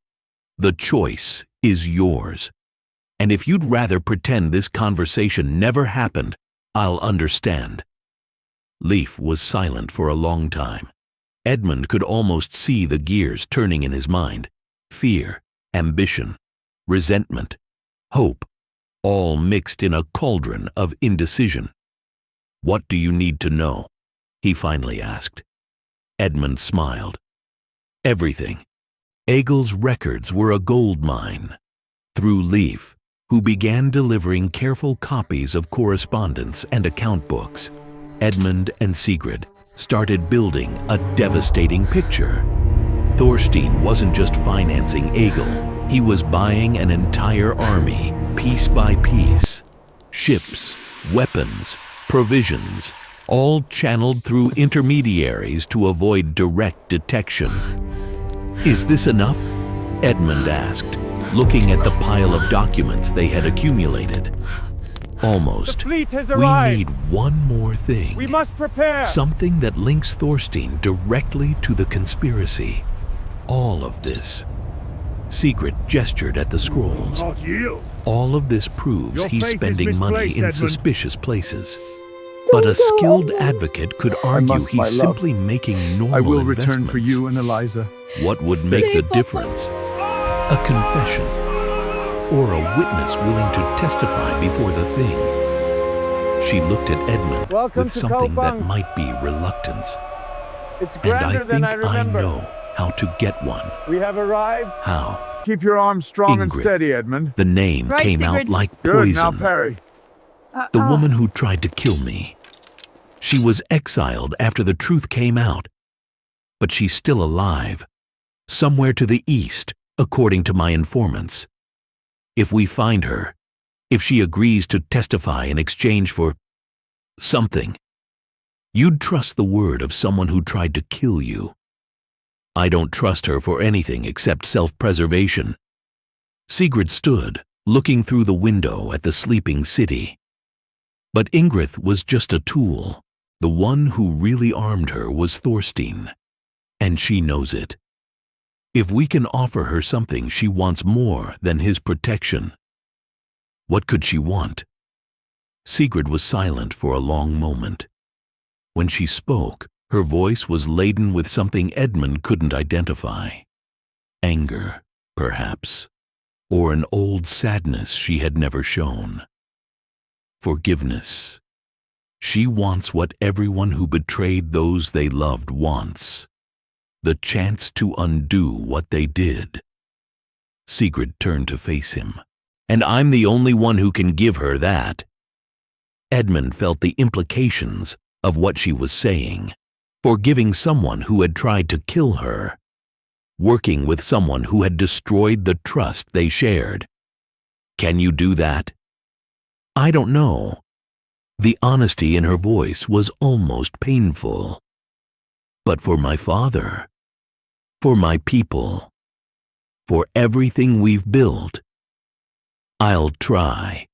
A: The choice is yours. And if you'd rather pretend this conversation never happened, I'll understand. Leif was silent for a long time. Edmund could almost see the gears turning in his mind. Fear, ambition, resentment, hope, all mixed in a cauldron of indecision. What do you need to know? He finally asked. Edmund smiled. Everything. Egil's records were a gold mine. Through Leif, who began delivering careful copies of correspondence and account books, Edmund and Sigrid started building a devastating picture. Thorstein wasn't just financing Egil, he was buying an entire army, piece by piece. Ships, weapons, provisions, all channeled through intermediaries to avoid direct detection. Is this enough? Edmund asked, looking at the pile of documents they had accumulated. Almost.
B: The fleet has
A: We
B: arrived.
A: need one more thing.
B: We must prepare.
A: Something that links Thorstein directly to the conspiracy. All of this. Sigrid gestured at the scrolls.
B: Not you.
A: All of this proves
B: Your
A: he's
B: faith is
A: spending money
B: misplaced,
A: in
B: Edmund.
A: suspicious places. But a skilled advocate could argue
C: must, my
A: he's
C: love.
A: simply making normal
C: I will
A: investments.
C: return for you and Eliza.
A: What would make the difference? A confession, or a witness willing to testify before the Thing. She looked at Edmund
B: Welcome
A: with
B: to
A: something that
B: Kaupang.
A: might be reluctance.
B: It's
A: And I
B: grander
A: think
B: than I
A: I
B: remember.
A: know how to get one.
B: We have arrived.
A: How?
B: Keep your arms strong and
A: Ingrid.
B: steady, Edmund.
A: The name
D: Right,
A: came
D: Sigrid.
A: out like
B: Good, now
A: poison.
B: parry.
A: The woman who tried to kill me. She was exiled after the truth came out. But she's still alive, somewhere to the east, according to my informants. If we find her, if she agrees to testify in exchange for something, you'd trust the word of someone who tried to kill you. I don't trust her for anything except self-preservation. Sigrid stood, looking through the window at the sleeping city. But Ingrid was just a tool. The one who really armed her was Thorstein, and she knows it. If we can offer her something she wants more than his protection, what could she want? Sigrid was silent for a long moment. When she spoke, her voice was laden with something Edmund couldn't identify. Anger, perhaps, or an old sadness she had never shown. Forgiveness. She wants what everyone who betrayed those they loved wants. The chance to undo what they did. Sigrid turned to face him. And I'm the only one who can give her that. Edmund felt the implications of what she was saying. Forgiving someone who had tried to kill her. Working with someone who had destroyed the trust they shared. Can you do that? I don't know. The honesty in her voice was almost painful. But for my father, for my people, for everything we've built, I'll try.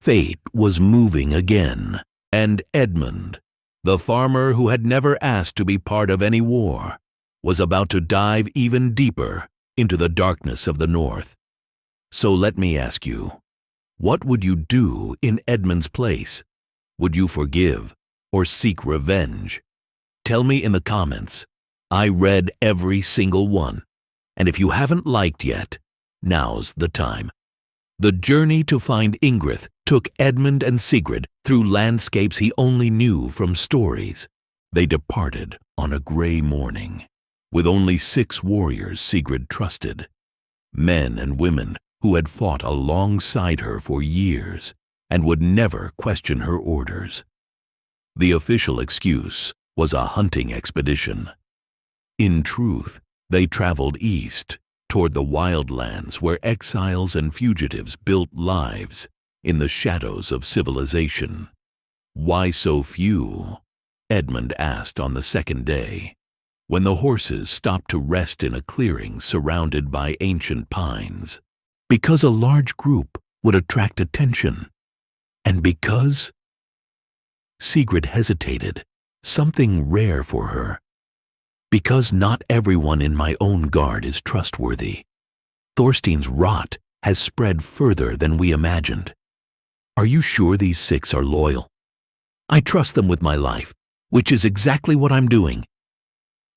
A: Fate was moving again, and Edmund, the farmer who had never asked to be part of any war, was about to dive even deeper into the darkness of the north. So let me ask you, what would you do in Edmund's place? Would you forgive or seek revenge? Tell me in the comments. I read every single one, and if you haven't liked yet, now's the time. The journey to find Ingrid took Edmund and Sigrid through landscapes he only knew from stories. They departed on a gray morning, with only 6 warriors Sigrid trusted, men and women who had fought alongside her for years and would never question her orders. The official excuse was a hunting expedition. In truth, they traveled east toward the wildlands where exiles and fugitives built lives in the shadows of civilization. Why so few? Edmund asked on the second day, when the horses stopped to rest in a clearing surrounded by ancient pines. Because a large group would attract attention, and because Sigrid hesitated, something rare for her. Because not everyone in my own guard is trustworthy. Thorstein's rot has spread further than we imagined. Are you sure these 6 are loyal? I trust them with my life, which is exactly what I'm doing.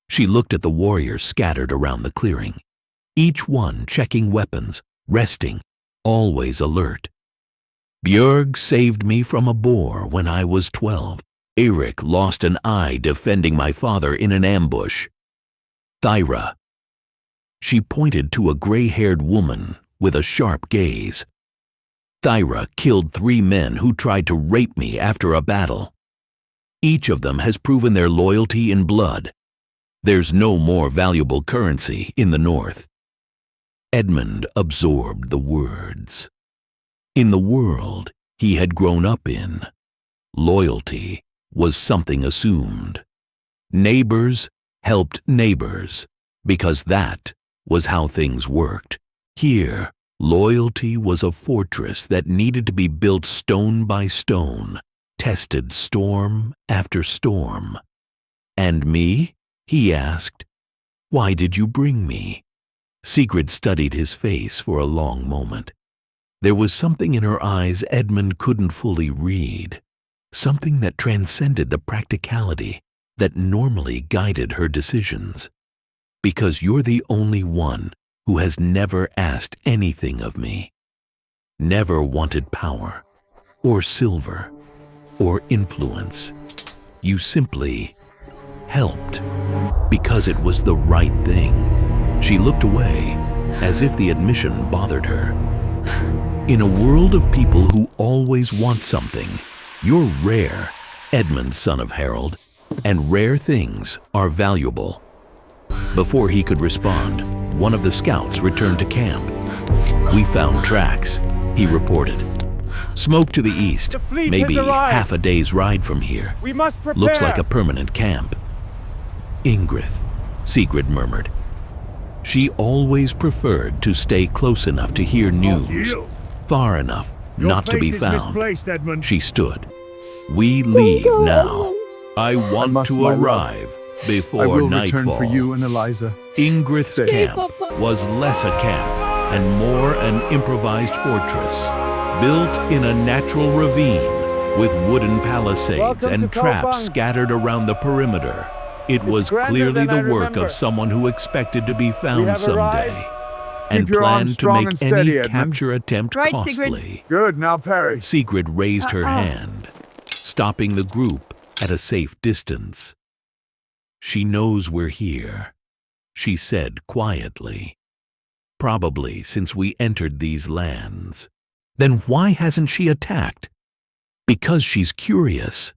A: She looked at the warriors scattered around the clearing, each one checking weapons, resting, always alert. Björg saved me from a boar when I was 12. Eirik lost an eye defending my father in an ambush. Thyra. She pointed to a gray-haired woman with a sharp gaze. Thyra killed 3 men who tried to rape me after a battle. Each of them has proven their loyalty in blood. There's no more valuable currency in the north. Edmund absorbed the words. In the world he had grown up in, loyalty was something assumed. Neighbors helped neighbors, because that was how things worked. Here, loyalty was a fortress that needed to be built stone by stone, tested storm after storm. And me? He asked. Why did you bring me? Sigrid studied his face for a long moment. There was something in her eyes Edmund couldn't fully read, something that transcended the practicality that normally guided her decisions. Because you're the only one who has never asked anything of me, never wanted power, or silver, or influence. You simply helped, because it was the right thing. She looked away, as if the admission bothered her. In a world of people who always want something, you're rare, Edmund, son of Harold, and rare things are valuable. Before he could respond, one of the scouts returned to camp. We found tracks, he reported. Smoke to the east, maybe half a day's ride from here.
B: We must prepare.
A: Looks like a permanent camp. Ingrid, Sigrid murmured. She always preferred to stay close enough to hear news, far enough not to be found. She stood. We leave now. I want to arrive before
C: I will
A: nightfall.
C: return for you and Eliza.
A: Ingrid's camp was less a camp and more an improvised fortress, built in a natural ravine with wooden palisades and traps scattered around the perimeter. It was clearly the work of someone who expected to be found someday and planned to make any capture attempt costly.
B: Good, now parry.
A: Sigrid raised her hand, stopping the group at a safe distance. She knows we're here, she said quietly. Probably since we entered these lands. Then why hasn't she attacked? Because she's curious.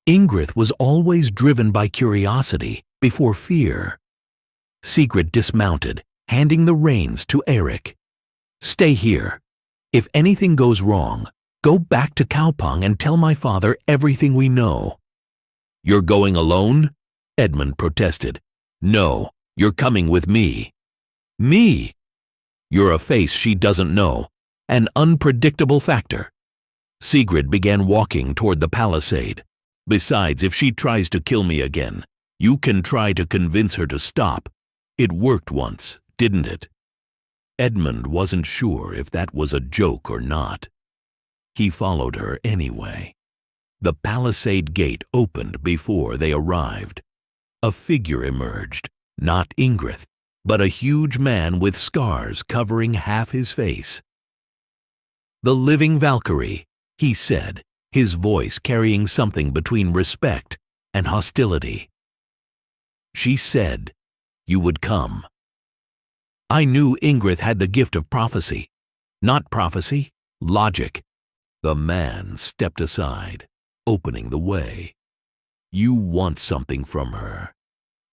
A: Ingrid was always driven by curiosity before fear. Sigrid dismounted, handing the reins to Eirik. Stay here. If anything goes wrong, go back to Kaupang and tell my father everything we know. You're going alone? Edmund protested. No, you're coming with me. Me? You're a face she doesn't know. an unpredictable factor. Sigrid began walking toward the palisade. Besides, if she tries to kill me again, you can try to convince her to stop. It worked once, didn't it? Edmund wasn't sure if that was a joke or not. He followed her anyway. The palisade gate opened before they arrived. A figure emerged, not Ingrid, but a huge man with scars covering half his face. "The living Valkyrie," he said, his voice carrying something between respect and hostility. "She said you would come." I knew Ingrid had the gift of prophecy. Not prophecy, logic. The man stepped aside, opening the way. "You want something from her,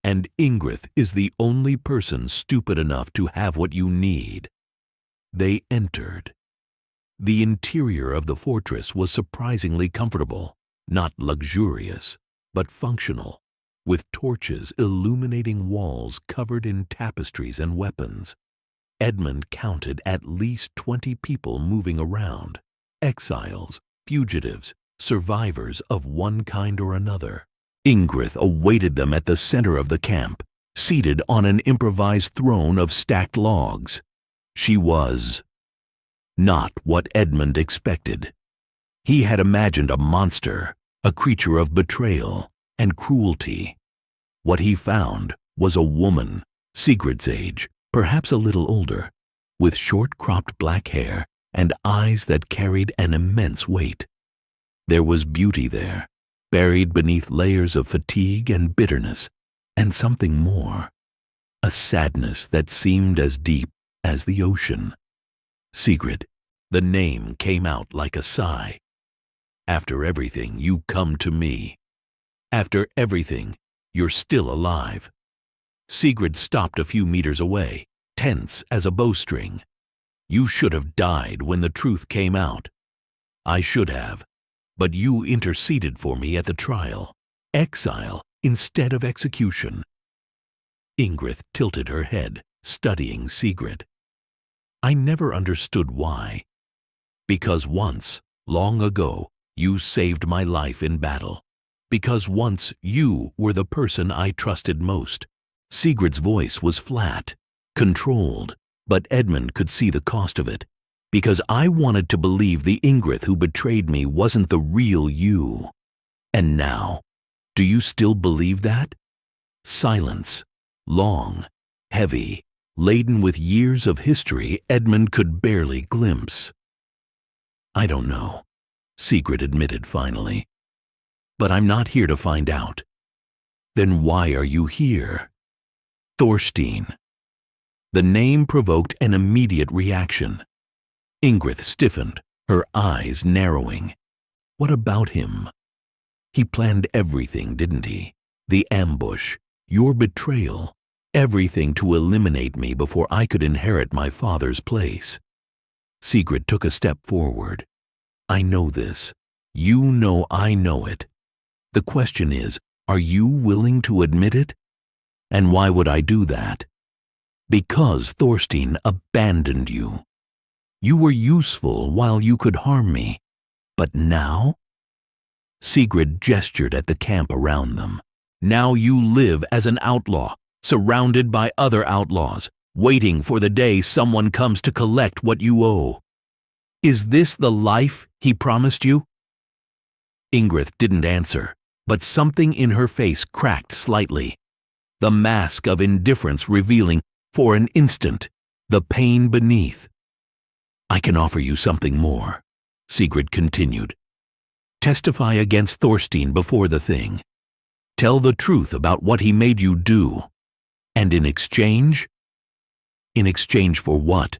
A: and Ingrid is the only person stupid enough to have what you need." They entered. The interior of the fortress was surprisingly comfortable, not luxurious, but functional, with torches illuminating walls covered in tapestries and weapons. Edmund counted at least 20 people moving around, exiles, fugitives, survivors of one kind or another. Ingrid awaited them at the center of the camp, seated on an improvised throne of stacked logs. She was not what Edmund expected. He had imagined a monster, a creature of betrayal and cruelty. What he found was a woman, Sigrid's age, perhaps a little older, with short-cropped black hair and eyes that carried an immense weight. There was beauty there, buried beneath layers of fatigue and bitterness, and something more, a sadness that seemed as deep as the ocean. Sigrid, the name came out like a sigh. "After everything, you come to me. After everything, you're still alive." Sigrid stopped a few meters away, tense as a bowstring. "You should have died when the truth came out." "I should have, but you interceded for me at the trial. Exile instead of execution." Ingrid tilted her head, studying Sigrid. "I never understood why. Because once, long ago, you saved my life in battle. Because once you were the person I trusted most." Sigrid's voice was flat, controlled, but Edmund could see the cost of it. "Because I wanted to believe the Ingrid who betrayed me wasn't the real you. And now, do you still believe that?" Silence, long, heavy, laden with years of history Edmund could barely glimpse. "I don't know," Sigrid admitted finally. "But I'm not here to find out." "Then why are you here?" "Thorstein." The name provoked an immediate reaction. Ingrid stiffened, her eyes narrowing. What about him? He planned everything, didn't he? The ambush, your betrayal, everything to eliminate me before I could inherit my father's place. Sigrid took a step forward. "I know this. You know I know it. The question is, are you willing to admit it? And why would I do that? Because Thorstein abandoned you. You were useful while you could harm me. But now?" Sigrid gestured at the camp around them. "Now you live as an outlaw, surrounded by other outlaws, waiting for the day someone comes to collect what you owe. Is this the life he promised you?" Ingrid didn't answer, but something in her face cracked slightly. The mask of indifference revealing, for an instant, the pain beneath. "I can offer you something more," Sigrid continued. "Testify against Thorstein before the Thing. Tell the truth about what he made you do. And in exchange?" "In exchange for what?"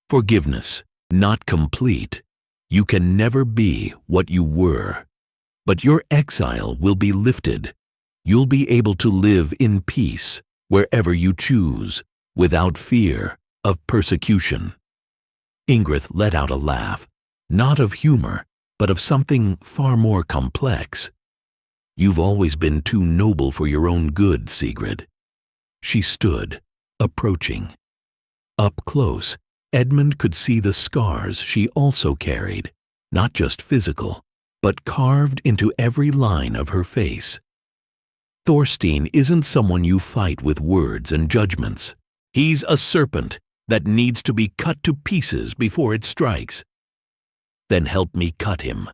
A: "Forgiveness, not complete. You can never be what you were. But your exile will be lifted. You'll be able to live in peace wherever you choose, without fear of persecution." Ingrid let out a laugh, not of humor, but of something far more complex. "You've always been too noble for your own good, Sigrid." She stood, approaching. Up close, Edmund could see the scars she also carried, not just physical, but carved into every line of her face. Thorstein isn't someone you fight with words and judgments. He's a serpent that needs to be cut to pieces before it strikes. Then help me cut him.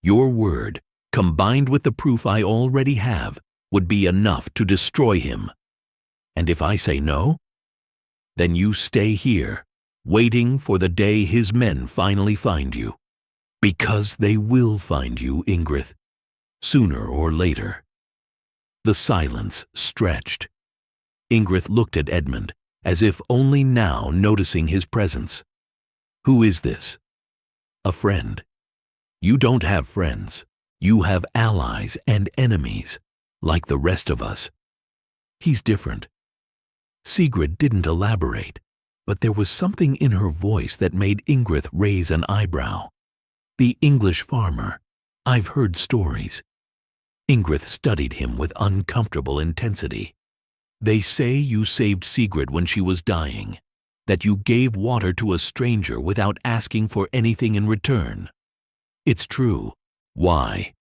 A: Your word, combined with the proof I already have, would be enough to destroy him. And if I say no, then you stay here, waiting for the day his men finally find you. Because they will find you, Ingrid, sooner or later. The silence stretched. Ingrid looked at Edmund, as if only now noticing his presence. Who is this? A friend. You don't have friends. You have allies and enemies, like the rest of us. He's different. Sigrid didn't elaborate, but there was something in her voice that made Ingrid raise an eyebrow. The English farmer. I've heard stories. Ingrid studied him with uncomfortable intensity. They say you saved Sigrid when she was dying, that you gave water to a stranger without asking for anything in return. It's true. Why?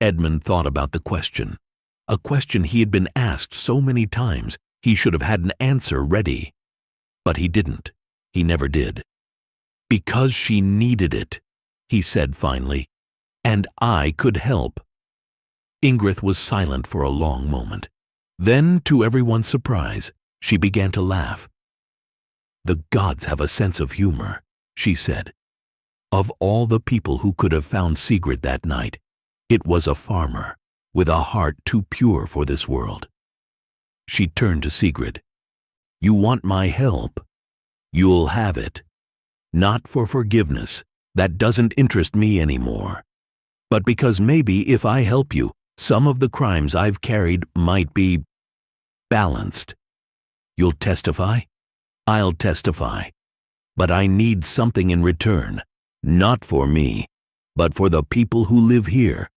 A: Edmund thought about the question, a question he had been asked so many times he should have had an answer ready. But he didn't. He never did. Because she needed it, he said finally, and I could help. Ingrid was silent for a long moment. Then, to everyone's surprise, she began to laugh. The gods have a sense of humor, she said. Of all the people who could have found Sigrid that night, it was a farmer with a heart too pure for this world. She turned to Sigrid. You want my help? You'll have it. Not for forgiveness, that doesn't interest me anymore, but because maybe if I help you, some of the crimes I've carried might be balanced. You'll testify? I'll testify. But I need something in return, not for me, but for the people who live here.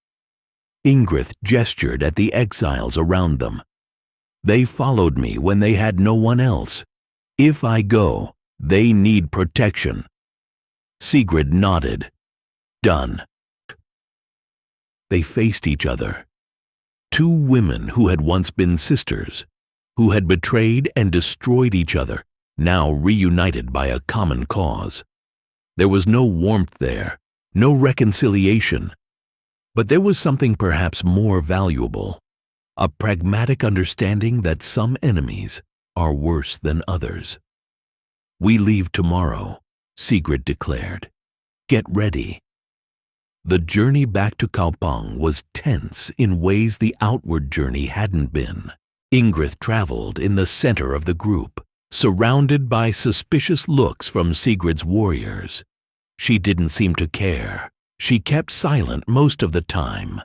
A: Ingrid gestured at the exiles around them. They followed me when they had no one else. If I go, they need protection. Sigrid nodded. Done. They faced each other. Two women who had once been sisters, who had betrayed and destroyed each other, now reunited by a common cause. There was no warmth there, no reconciliation. But there was something perhaps more valuable, a pragmatic understanding that some enemies are worse than others. We leave tomorrow, Sigrid declared. Get ready. The journey back to Kaupang was tense in ways the outward journey hadn't been. Ingrid traveled in the center of the group, surrounded by suspicious looks from Sigrid's warriors. She didn't seem to care. She kept silent most of the time,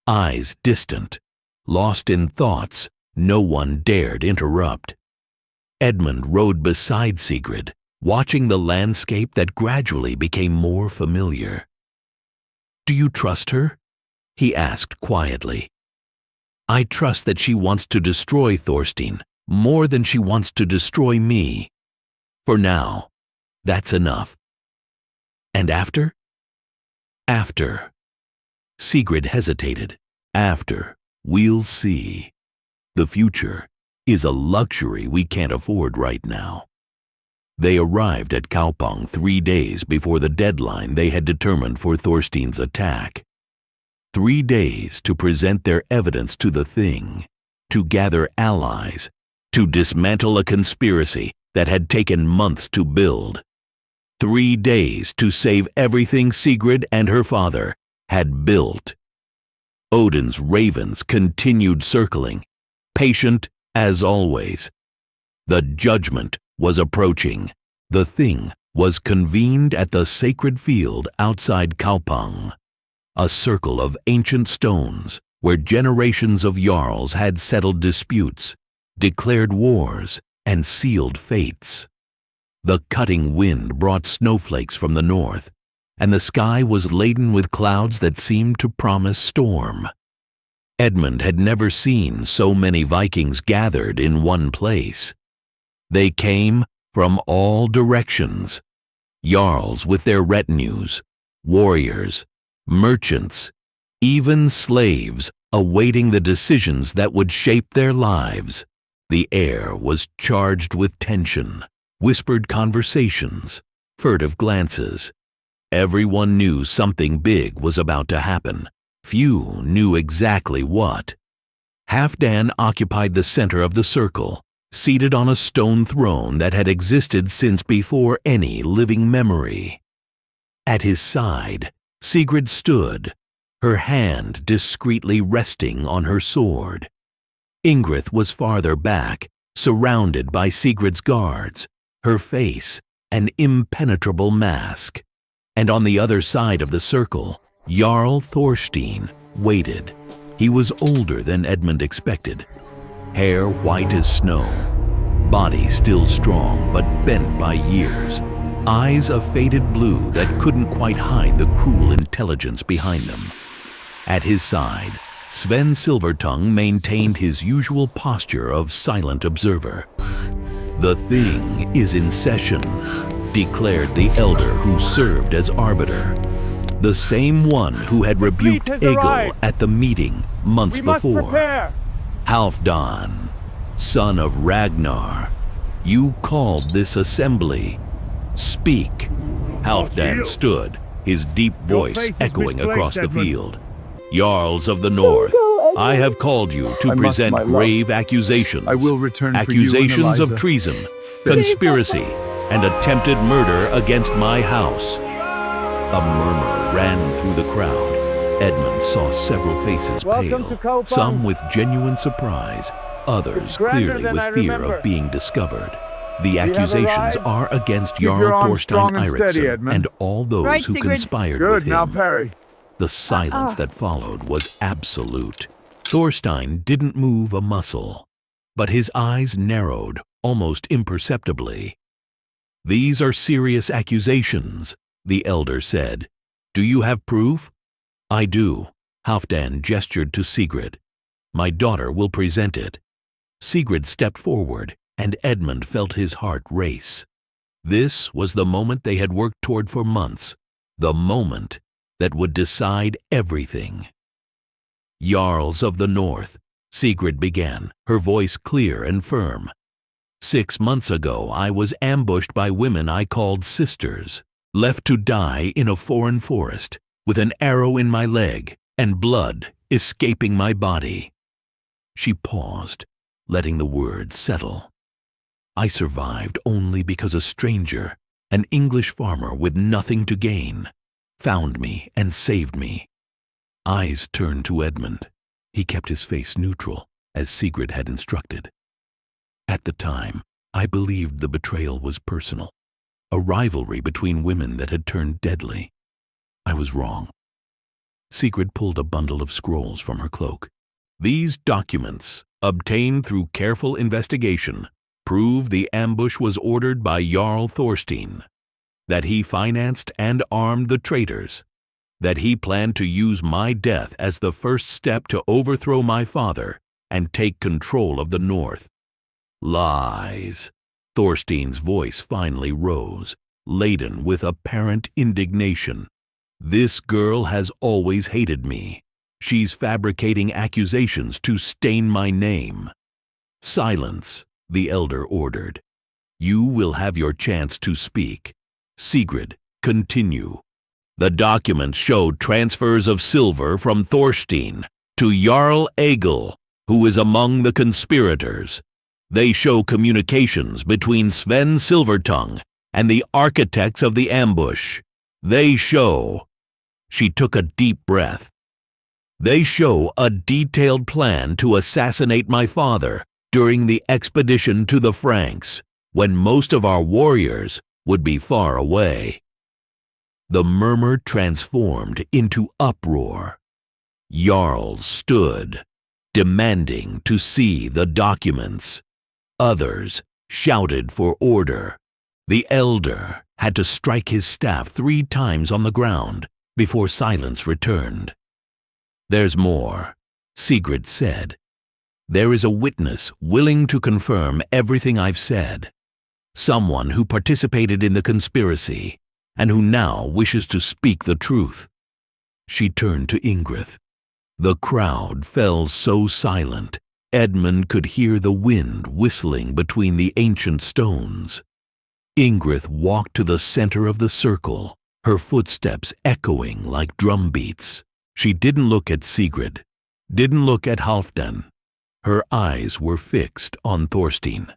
A: eyes distant, lost in thoughts no one dared interrupt. Edmund rode beside Sigrid, watching the landscape that gradually became more familiar. Do you trust her? He asked quietly. I trust that she wants to destroy Thorstein more than she wants to destroy me. For now, that's enough. And after? After. Sigrid hesitated. After, we'll see. The future is a luxury we can't afford right now. They arrived at Kaupang 3 days before the deadline they had determined for Thorstein's attack. 3 days to present their evidence to the Thing, to gather allies, to dismantle a conspiracy that had taken months to build. 3 days to save everything Sigrid and her father had built. Odin's ravens continued circling, patient as always. The judgment was approaching. The Thing was convened at the sacred field outside Kaupang, a circle of ancient stones where generations of jarls had settled disputes, declared wars, and sealed fates. The cutting wind brought snowflakes from the north, and the sky was laden with clouds that seemed to promise storm. Edmund had never seen so many Vikings gathered in one place. They came From all directions, jarls with their retinues, warriors, merchants, even slaves awaiting the decisions that would shape their lives. The air was charged with tension, whispered conversations, furtive glances. Everyone knew something big was about to happen. Few knew exactly what. Halfdan occupied the center of the circle, seated on a stone throne that had existed since before any living memory. At his side, Sigrid stood, her hand discreetly resting on her sword. Ingrid was farther back, surrounded by Sigrid's guards, her face an impenetrable mask. And on the other side of the circle, Jarl Thorstein waited. He was older than Edmund expected, hair white as snow, body still strong but bent by years, eyes a faded blue that couldn't quite hide the cruel intelligence behind them. At his side, Sven Silver-Tongue maintained his usual posture of silent observer. "The Thing is in session," declared the elder who served as arbiter, the same one who had rebuked Egil at the meeting months before. "Halfdan, son of Ragnar, you called this assembly. Speak." Halfdan stood, his deep voice echoing across the field. "Jarls of the North, I have called you to present grave accusations.
B: I will return
A: accusations
B: for you and
A: of treason, conspiracy, and attempted murder against my house." A murmur ran through the crowd. Edmund saw several faces pale, some with genuine surprise, others clearly with fear of being discovered. The accusations are against Jarl Thorstein Eiríksson and all those who conspired with him. The silence that followed was absolute. Thorstein didn't move a muscle, but his eyes narrowed almost imperceptibly. "These are serious accusations," the elder said. "Do you have proof?" "I do." Halfdan gestured to Sigrid. "My daughter will present it." Sigrid stepped forward, and Edmund felt his heart race. This was the moment they had worked toward for months, the moment that would decide everything. "Jarls of the North," Sigrid began, her voice clear and firm. 6 months ago, I was ambushed by women I called sisters, left to die in a foreign forest, with an arrow in my leg and blood escaping my body. She paused, letting the words settle. "I survived only because a stranger, an English farmer with nothing to gain, found me and saved me." Eyes turned to Edmund. He kept his face neutral, as Sigrid had instructed. "At the time, I believed the betrayal was personal, a rivalry between women that had turned deadly. I was wrong." Sigrid pulled a bundle of scrolls from her cloak. "These documents, obtained through careful investigation, prove the ambush was ordered by Jarl Thorstein, that he financed and armed the traitors, that he planned to use my death as the first step to overthrow my father and take control of the North." "Lies." Thorstein's voice finally rose, laden with apparent indignation. "This girl has always hated me. She's fabricating accusations to stain my name." "Silence," the elder ordered. "You will have your chance to speak. Sigrid, continue." "The documents showed transfers of silver from Thorstein to Jarl Egil, who is among the conspirators. They show communications between Sven Silver-Tongue and the architects of the ambush. They show—" She took a deep breath. "They show a detailed plan to assassinate my father during the expedition to the Franks, when most of our warriors would be far away." The murmur transformed into uproar. Jarls stood, demanding to see the documents. Others shouted for order. The elder had to strike his staff 3 times on the ground before silence returned. "There's more," Sigrid said. "There is a witness willing to confirm everything I've said. someone who participated in the conspiracy and who now wishes to speak the truth. She turned to Ingrid. The crowd fell so silent, Edmund could hear the wind whistling between the ancient stones. Ingrid walked to the center of the circle, her footsteps echoing like drumbeats. She didn't look at Sigrid, didn't look at Halfdan. Her eyes were fixed on Thorstein.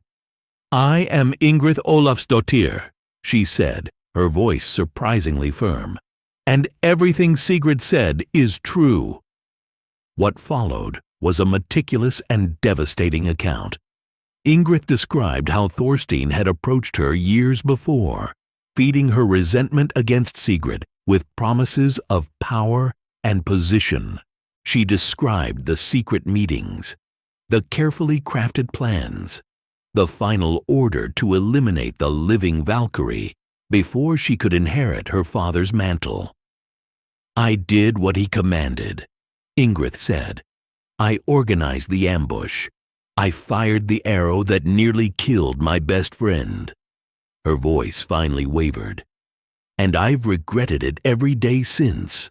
A: "I am Ingrid Halfdansdottir," she said, her voice surprisingly firm. "And everything Sigrid said is true." What followed was a meticulous and devastating account. Ingrid described how Thorstein had approached her years before, feeding her resentment against Sigrid with promises of power and position. She described the secret meetings, the carefully crafted plans, the final order to eliminate the living Valkyrie before she could inherit her father's mantle. "I did what he commanded," Ingrid said. "I organized the ambush. I fired the arrow that nearly killed my best friend." Her voice finally wavered. "And I've regretted it every day since."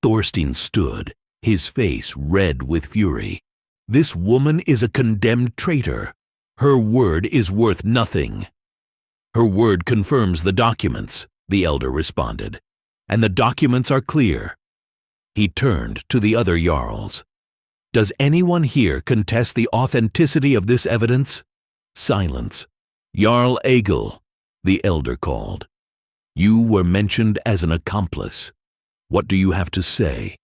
A: Thorstein stood, his face red with fury. "This woman is a condemned traitor. Her word is worth nothing." "Her word confirms the documents," the elder responded. "And the documents are clear." He turned to the other jarls. "Does anyone here contest the authenticity of this evidence?" Silence. "Jarl Egil," the elder called. "You were mentioned as an accomplice. What do you have to say?"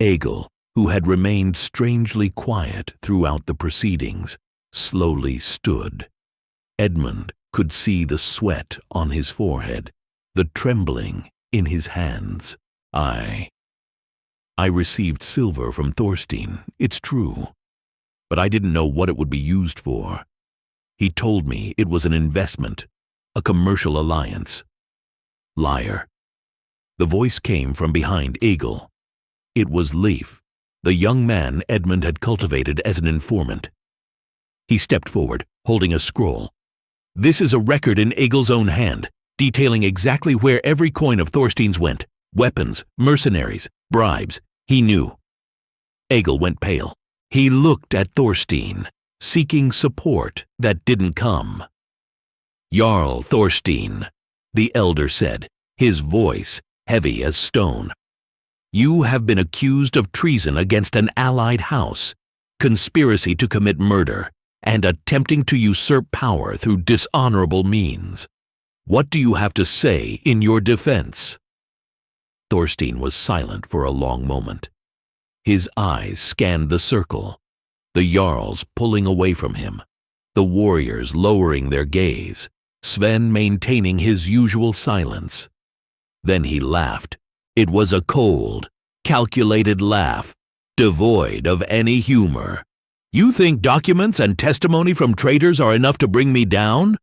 A: Egil, who had remained strangely quiet throughout the proceedings, slowly stood. Edmund could see the sweat on his forehead, the trembling in his hands. I received silver from Thorstein, it's true, but I didn't know what it would be used for. He told me it was an investment, a commercial alliance." "Liar." The voice came from behind Egil. It was Leif, the young man Edmund had cultivated as an informant. He stepped forward, holding a scroll. "This is a record in Egil's own hand, detailing exactly where every coin of Thorstein's went. Weapons, mercenaries, bribes. He knew." Egil went pale. He looked at Thorstein, seeking support that didn't come. "Jarl Thorstein," the elder said, his voice heavy as stone. "You have been accused of treason against an allied house, conspiracy to commit murder, and attempting to usurp power through dishonorable means. What do you have to say in your defense?" Thorstein was silent for a long moment. His eyes scanned the circle, the jarls pulling away from him, the warriors lowering their gaze, Sven maintaining his usual silence. Then he laughed. It was a cold, calculated laugh, devoid of any humor. "You think documents and testimony from traitors are enough to bring me down?"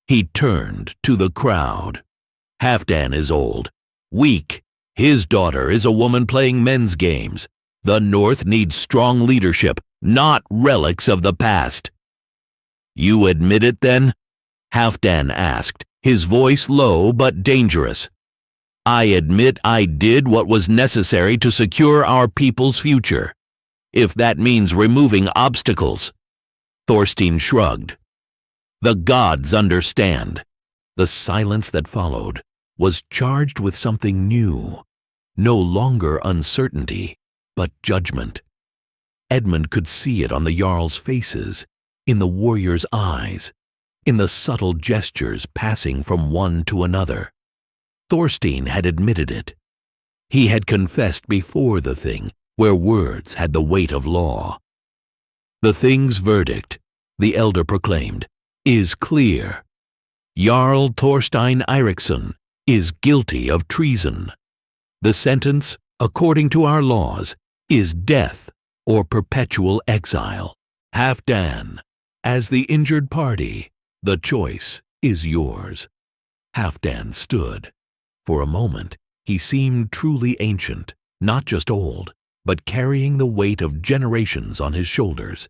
A: He turned to the crowd. "Halfdan is old, weak. His daughter is a woman playing men's games. The North needs strong leadership, not relics of the past." "You admit it then?" Halfdan asked, his voice low but dangerous. "I admit I did what was necessary to secure our people's future, if that means removing obstacles." Thorstein shrugged. "The gods understand." The silence that followed was charged with something new, no longer uncertainty, but judgment. Edmund could see it on the jarls' faces, in the warriors' eyes, in the subtle gestures passing from one to another. Thorstein had admitted it. He had confessed before the thing, where words had the weight of law. "The thing's verdict," the elder proclaimed, "is clear. Jarl Thorstein Eiríksson is guilty of treason. The sentence, according to our laws, is death or perpetual exile. Halfdan, as the injured party, the choice is yours." Halfdan stood. For a moment, he seemed truly ancient, not just old, but carrying the weight of generations on his shoulders.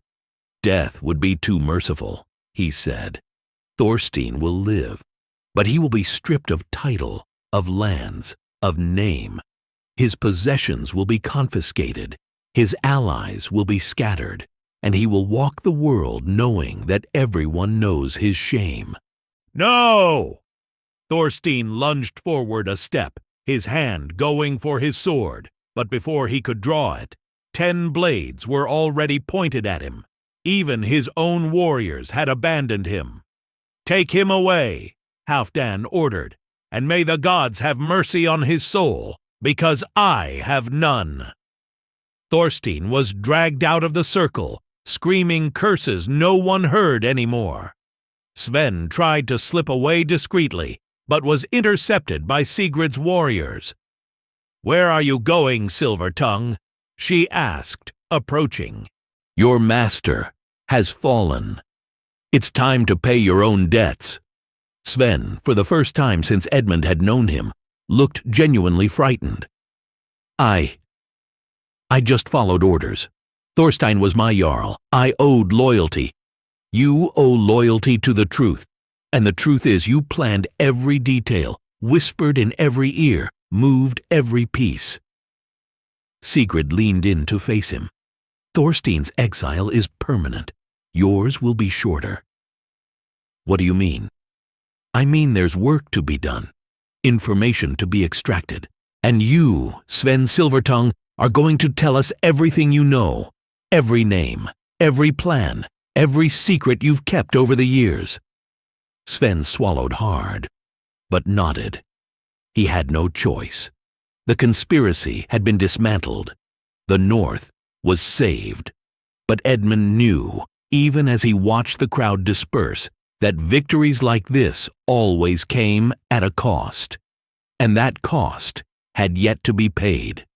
A: "Death would be too merciful," he said. Thorstein will live, but he will be stripped of title, of lands, of name. His possessions will be confiscated, his allies will be scattered, and he will walk the world knowing that everyone knows his shame. No! Thorstein lunged forward a step, his hand going for his sword, but before he could draw it, 10 blades were already pointed at him. Even his own warriors had abandoned him. "Take him away," Halfdan ordered, "and may the gods have mercy on his soul, because I have none." Thorstein was dragged out of the circle, screaming curses no one heard anymore. Sven tried to slip away discreetly, but was intercepted by Sigrid's warriors. "Where are you going, Silver-Tongue?" she asked, approaching. "Your master has fallen. It's time to pay your own debts." Sven, for the first time since Edmund had known him, looked genuinely frightened. I just followed orders. Thorstein was my jarl. I owed loyalty. You owe loyalty to the truth. And the truth is you planned every detail, whispered in every ear, moved every piece. Sigrid leaned in to face him. "Thorstein's exile is permanent. Yours will be shorter." "What do you mean?" "I mean there's work to be done, information to be extracted. And you, Sven Silver-Tongue, are going to tell us everything you know, every name, every plan, every secret you've kept over the years." Sven swallowed hard, but nodded. He had no choice. The conspiracy had been dismantled. The North was saved. But Edmund knew, even as he watched the crowd disperse, that victories like this always came at a cost. And that cost had yet to be paid.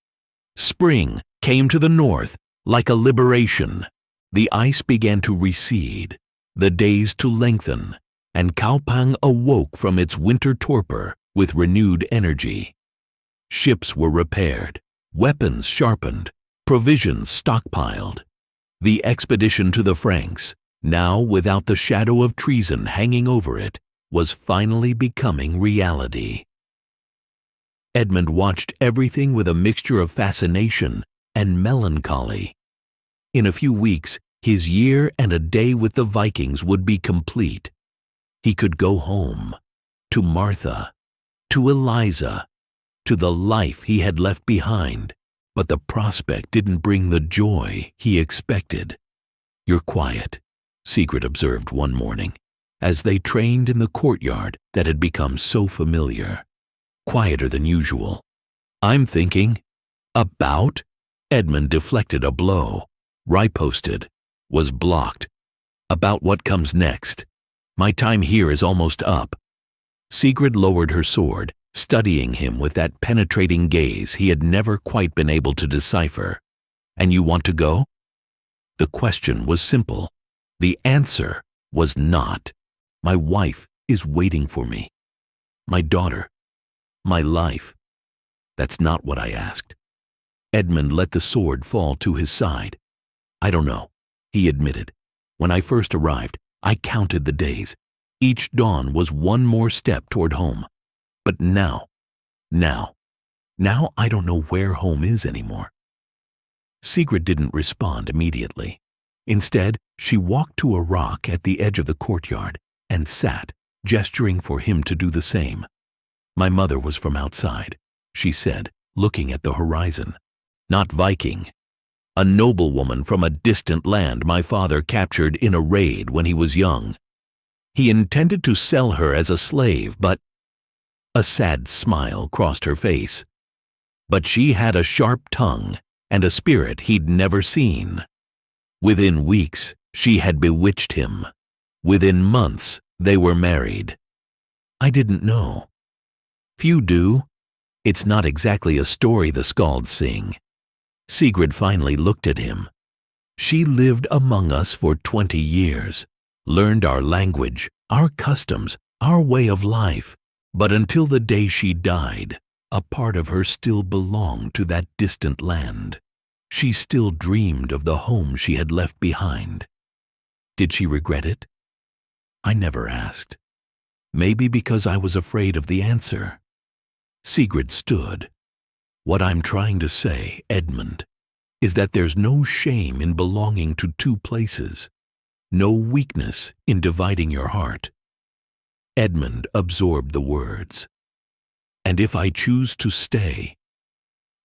A: Spring came to the north like a liberation. The ice began to recede, the days to lengthen, and Kaupang awoke from its winter torpor with renewed energy. Ships were repaired, weapons sharpened, provisions stockpiled. The expedition to the Franks, now without the shadow of treason hanging over it, was finally becoming reality. Edmund watched everything with a mixture of fascination and melancholy. In a few weeks, his year and a day with the Vikings would be complete. He could go home, to Martha, to Eliza, to the life he had left behind, but the prospect didn't bring the joy he expected. "You're quiet," Sigrid observed one morning, as they trained in the courtyard that had become so familiar. "Quieter than usual." "I'm thinking." "About?" Edmund deflected a blow, riposted, was blocked. "About what comes next. My time here is almost up." Sigrid lowered her sword, studying him with that penetrating gaze he had never quite been able to decipher. "And you want to go?" The question was simple. The answer was not. "My wife is waiting for me. My daughter. My life." "That's not what I asked." Edmund let the sword fall to his side. "I don't know," he admitted. "When I first arrived, I counted the days. Each dawn was one more step toward home. But now I don't know where home is anymore." Sigrid didn't respond immediately. Instead, she walked to a rock at the edge of the courtyard and sat, gesturing for him to do the same. "My mother was from outside," she said, looking at the horizon. "Not Viking. A noblewoman from a distant land my father captured in a raid when he was young. He intended to sell her as a slave, but—" A sad smile crossed her face. "But she had a sharp tongue and a spirit he'd never seen. Within weeks, she had bewitched him. Within months, they were married. I didn't know. Few do. It's not exactly a story the skalds sing." Sigrid finally looked at him. "She lived among us for 20 years, learned our language, our customs, our way of life. But until the day she died, a part of her still belonged to that distant land. She still dreamed of the home she had left behind. Did she regret it?" I never asked. Maybe because I was afraid of the answer. Sigrid stood. What I'm trying to say, Edmund, is that there's no shame in belonging to two places, no weakness in dividing your heart. Edmund absorbed the words. And if I choose to stay,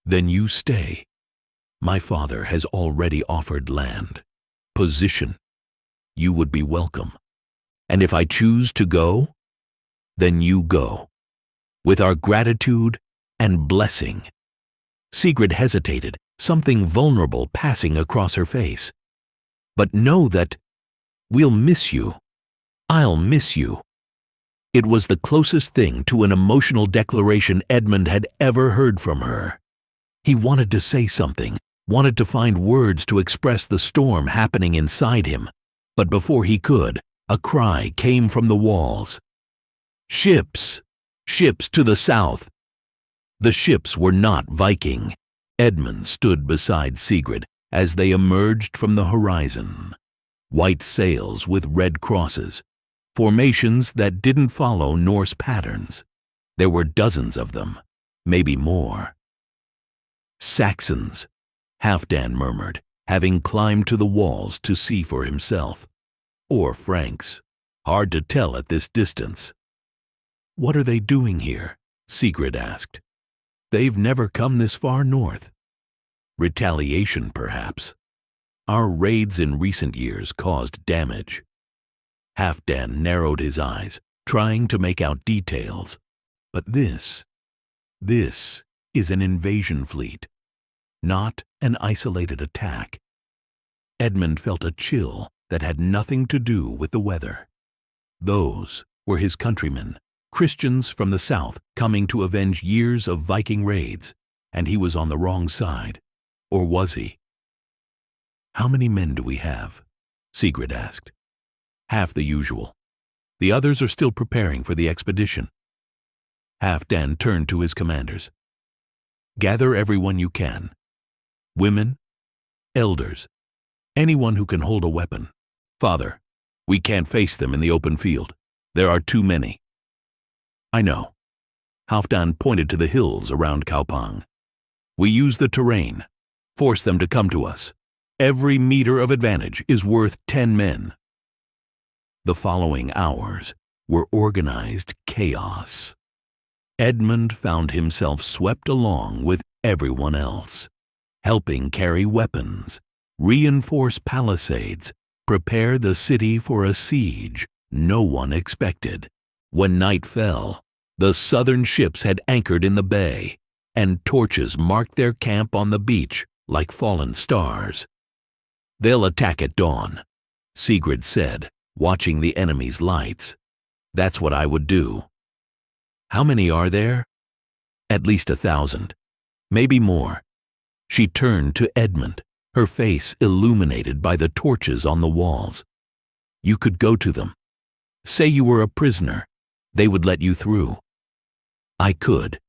A: then you stay. My father has already offered land, position. You would be welcome. And if I choose to go, then you go, with our gratitude and blessing. Sigrid hesitated, something vulnerable passing across her face. But know that we'll miss you. I'll miss you. It was the closest thing to an emotional declaration Edmund had ever heard from her. He wanted to say something, wanted to find words to express the storm happening inside him. But before he could, a cry came from the walls. Ships! Ships to the south! The ships were not Viking. Edmund stood beside Sigrid as they emerged from the horizon. White sails with red crosses, formations that didn't follow Norse patterns. There were dozens of them, maybe more. Saxons, Halfdan murmured, having climbed to the walls to see for himself. Or Franks, hard to tell at this distance. What are they doing here? Sigrid asked. They've never come this far north. Retaliation, perhaps. Our raids in recent years caused damage. Halfdan narrowed his eyes, trying to make out details. But this is an invasion fleet, not an isolated attack. Edmund felt a chill that had nothing to do with the weather. Those were his countrymen, Christians from the south coming to avenge years of Viking raids, and he was on the wrong side. Or was he? How many men do we have? Sigrid asked. Half the usual. The others are still preparing for the expedition. Halfdan turned to his commanders. Gather everyone you can. Women, elders, anyone who can hold a weapon. Father, we can't face them in the open field. There are too many. I know. Halfdan pointed to the hills around Kaupang. We use the terrain. Force them to come to us. Every meter of advantage is worth 10 men. The following hours were organized chaos. Edmund found himself swept along with everyone else, helping carry weapons, reinforce palisades, prepare the city for a siege no one expected. When night fell, the southern ships had anchored in the bay, and torches marked their camp on the beach like fallen stars. They'll attack at dawn, Sigrid said, watching the enemy's lights. That's what I would do. How many are there? At least 1,000, maybe more. She turned to Edmund, her face illuminated by the torches on the walls. You could go to them. Say you were a prisoner. They would let you through. I could,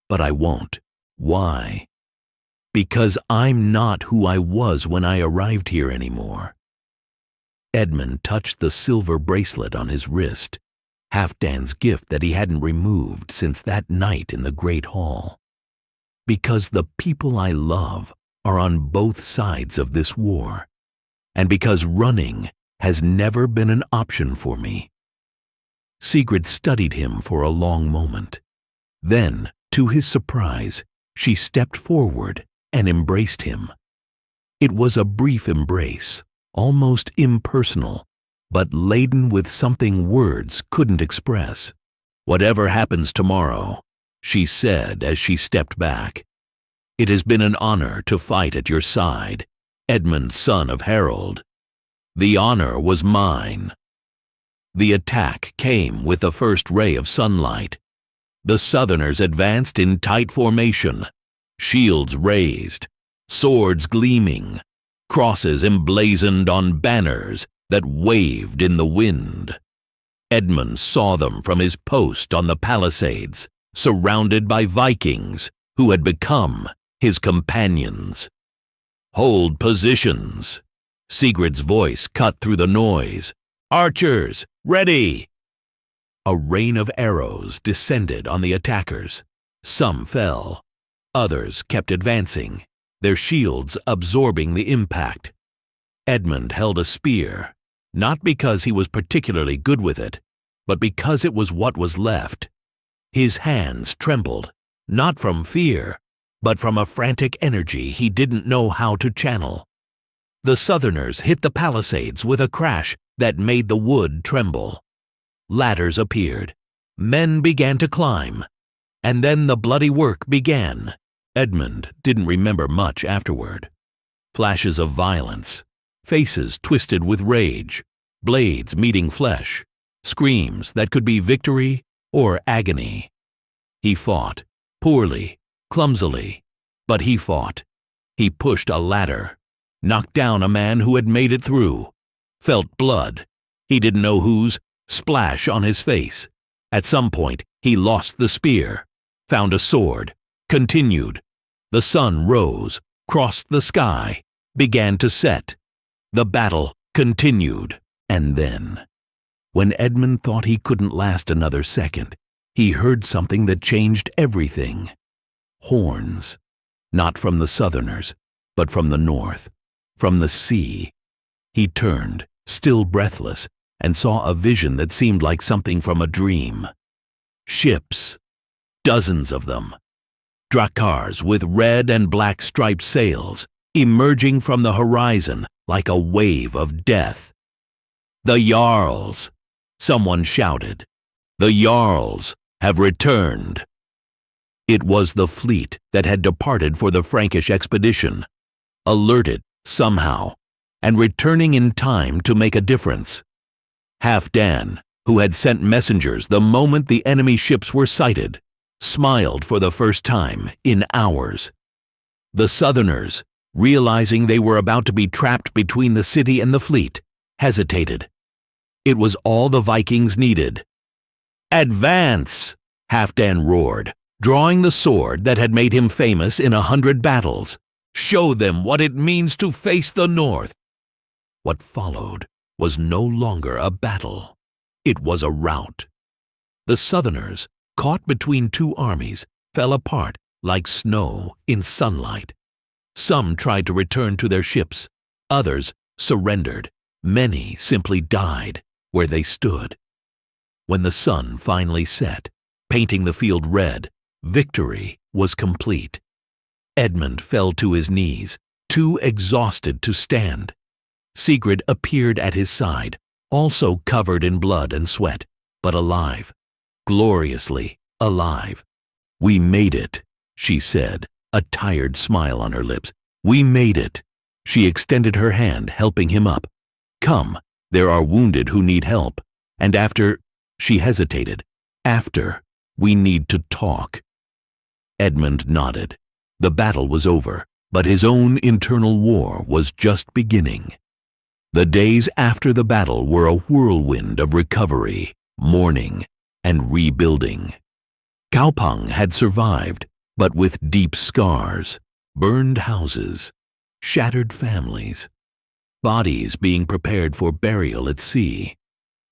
A: but I won't. Why? Because I'm not who I was when I arrived here anymore. Edmund touched the silver bracelet on his wrist, Halfdan's gift that he hadn't removed since that night in the Great Hall. Because the people I love are on both sides of this war, and because running has never been an option for me. Sigrid studied him for a long moment. Then, to his surprise, she stepped forward and embraced him. It was a brief embrace, almost impersonal, but laden with something words couldn't express. Whatever happens tomorrow, she said as she stepped back. It has been an honor to fight at your side, Edmund, son of Harold. The honor was mine. The attack came with the first ray of sunlight. The Southerners advanced in tight formation, shields raised, swords gleaming, crosses emblazoned on banners that waved in the wind. Edmund saw them from his post on the palisades, surrounded by Vikings who had become his companions. Hold positions. Sigrid's voice cut through the noise. Archers, Ready! A rain of arrows descended on the attackers. Some fell. Others kept advancing, their shields absorbing the impact. Edmund held a spear, not because he was particularly good with it, but because it was what was left. His hands trembled, not from fear, but from a frantic energy he didn't know how to channel. The Southerners hit the palisades with a crash that made the wood tremble. Ladders appeared. Men began to climb. And then the bloody work began. Edmund didn't remember much afterward. Flashes of violence, faces twisted with rage, blades meeting flesh, screams that could be victory or agony. He fought, poorly, clumsily, but he fought. He pushed a ladder, knocked down a man who had made it through, felt blood, he didn't know whose, splash on his face. At some point, he lost the spear, found a sword, continued. The sun rose, crossed the sky, began to set. The battle continued, and then, when Edmund thought he couldn't last another second, he heard something that changed everything. Horns, not from the Southerners, but from the north, from the sea. He turned, still breathless, and saw a vision that seemed like something from a dream. Ships, dozens of them. Drakars with red and black striped sails, emerging from the horizon like a wave of death. The jarls! Someone shouted. The jarls have returned. It was the fleet that had departed for the Frankish expedition, alerted somehow, and returning in time to make a difference. Halfdan, who had sent messengers the moment the enemy ships were sighted, smiled for the first time in hours. The Southerners, realizing they were about to be trapped between the city and the fleet, hesitated. It was all the Vikings needed. "Advance!" Halfdan roared, drawing the sword that had made him famous in 100 battles. "Show them what it means to face the North." What followed was no longer a battle. It was a rout. The Southerners, caught between two armies, fell apart like snow in sunlight. Some tried to return to their ships. Others surrendered. Many simply died where they stood. When the sun finally set, painting the field red, victory was complete. Edmund fell to his knees, too exhausted to stand. Sigrid appeared at his side, also covered in blood and sweat, but alive, gloriously alive. "We made it," she said, a tired smile on her lips. "We made it." She extended her hand, helping him up. "Come, there are wounded who need help. And after," she hesitated, "after, we need to talk." Edmund nodded. The battle was over, but his own internal war was just beginning. The days after the battle were a whirlwind of recovery, mourning, and rebuilding. Kaupang had survived, but with deep scars, burned houses, shattered families, bodies being prepared for burial at sea.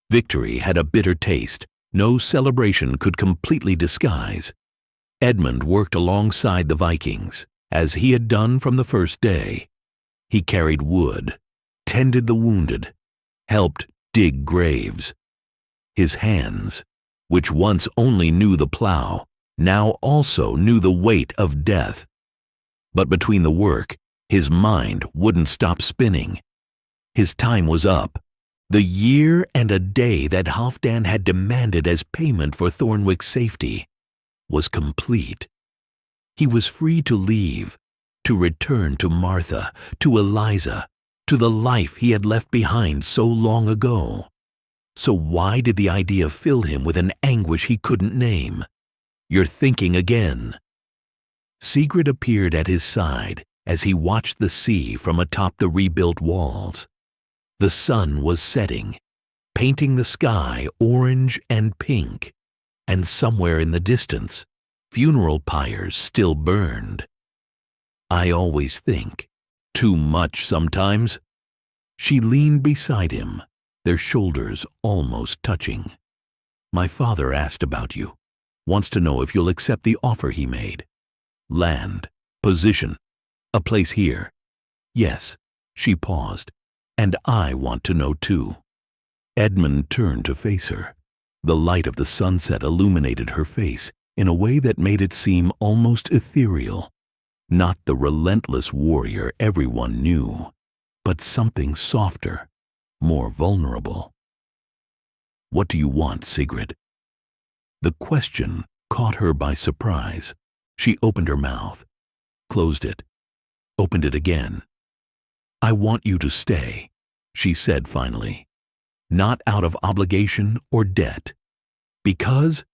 A: Victory had a bitter taste no celebration could completely disguise. Edmund worked alongside the Vikings, as he had done from the first day. He carried wood, tended the wounded, helped dig graves. His hands, which once only knew the plow, now also knew the weight of death. But between the work, his mind wouldn't stop spinning. His time was up. The year and a day that Halfdan had demanded as payment for Thornwick's safety was complete. He was free to leave, to return to Martha, to Eliza, to the life he had left behind so long ago. So why did the idea fill him with an anguish he couldn't name? "You're thinking again." Sigrid appeared at his side as he watched the sea from atop the rebuilt walls. The sun was setting, painting the sky orange and pink, and somewhere in the distance, funeral pyres still burned. "I always think, too much sometimes." She leaned beside him, their shoulders almost touching. "My father asked about you. Wants to know if you'll accept the offer he made. Land, position, a place here." "Yes," she paused. "And I want to know too." Edmund turned to face her. The light of the sunset illuminated her face in a way that made it seem almost ethereal. Not the relentless warrior everyone knew, but something softer, more vulnerable. "What do you want, Sigrid?" The question caught her by surprise. She opened her mouth, closed it, opened it again. "I want you to stay," she said finally. "Not out of obligation or debt. Because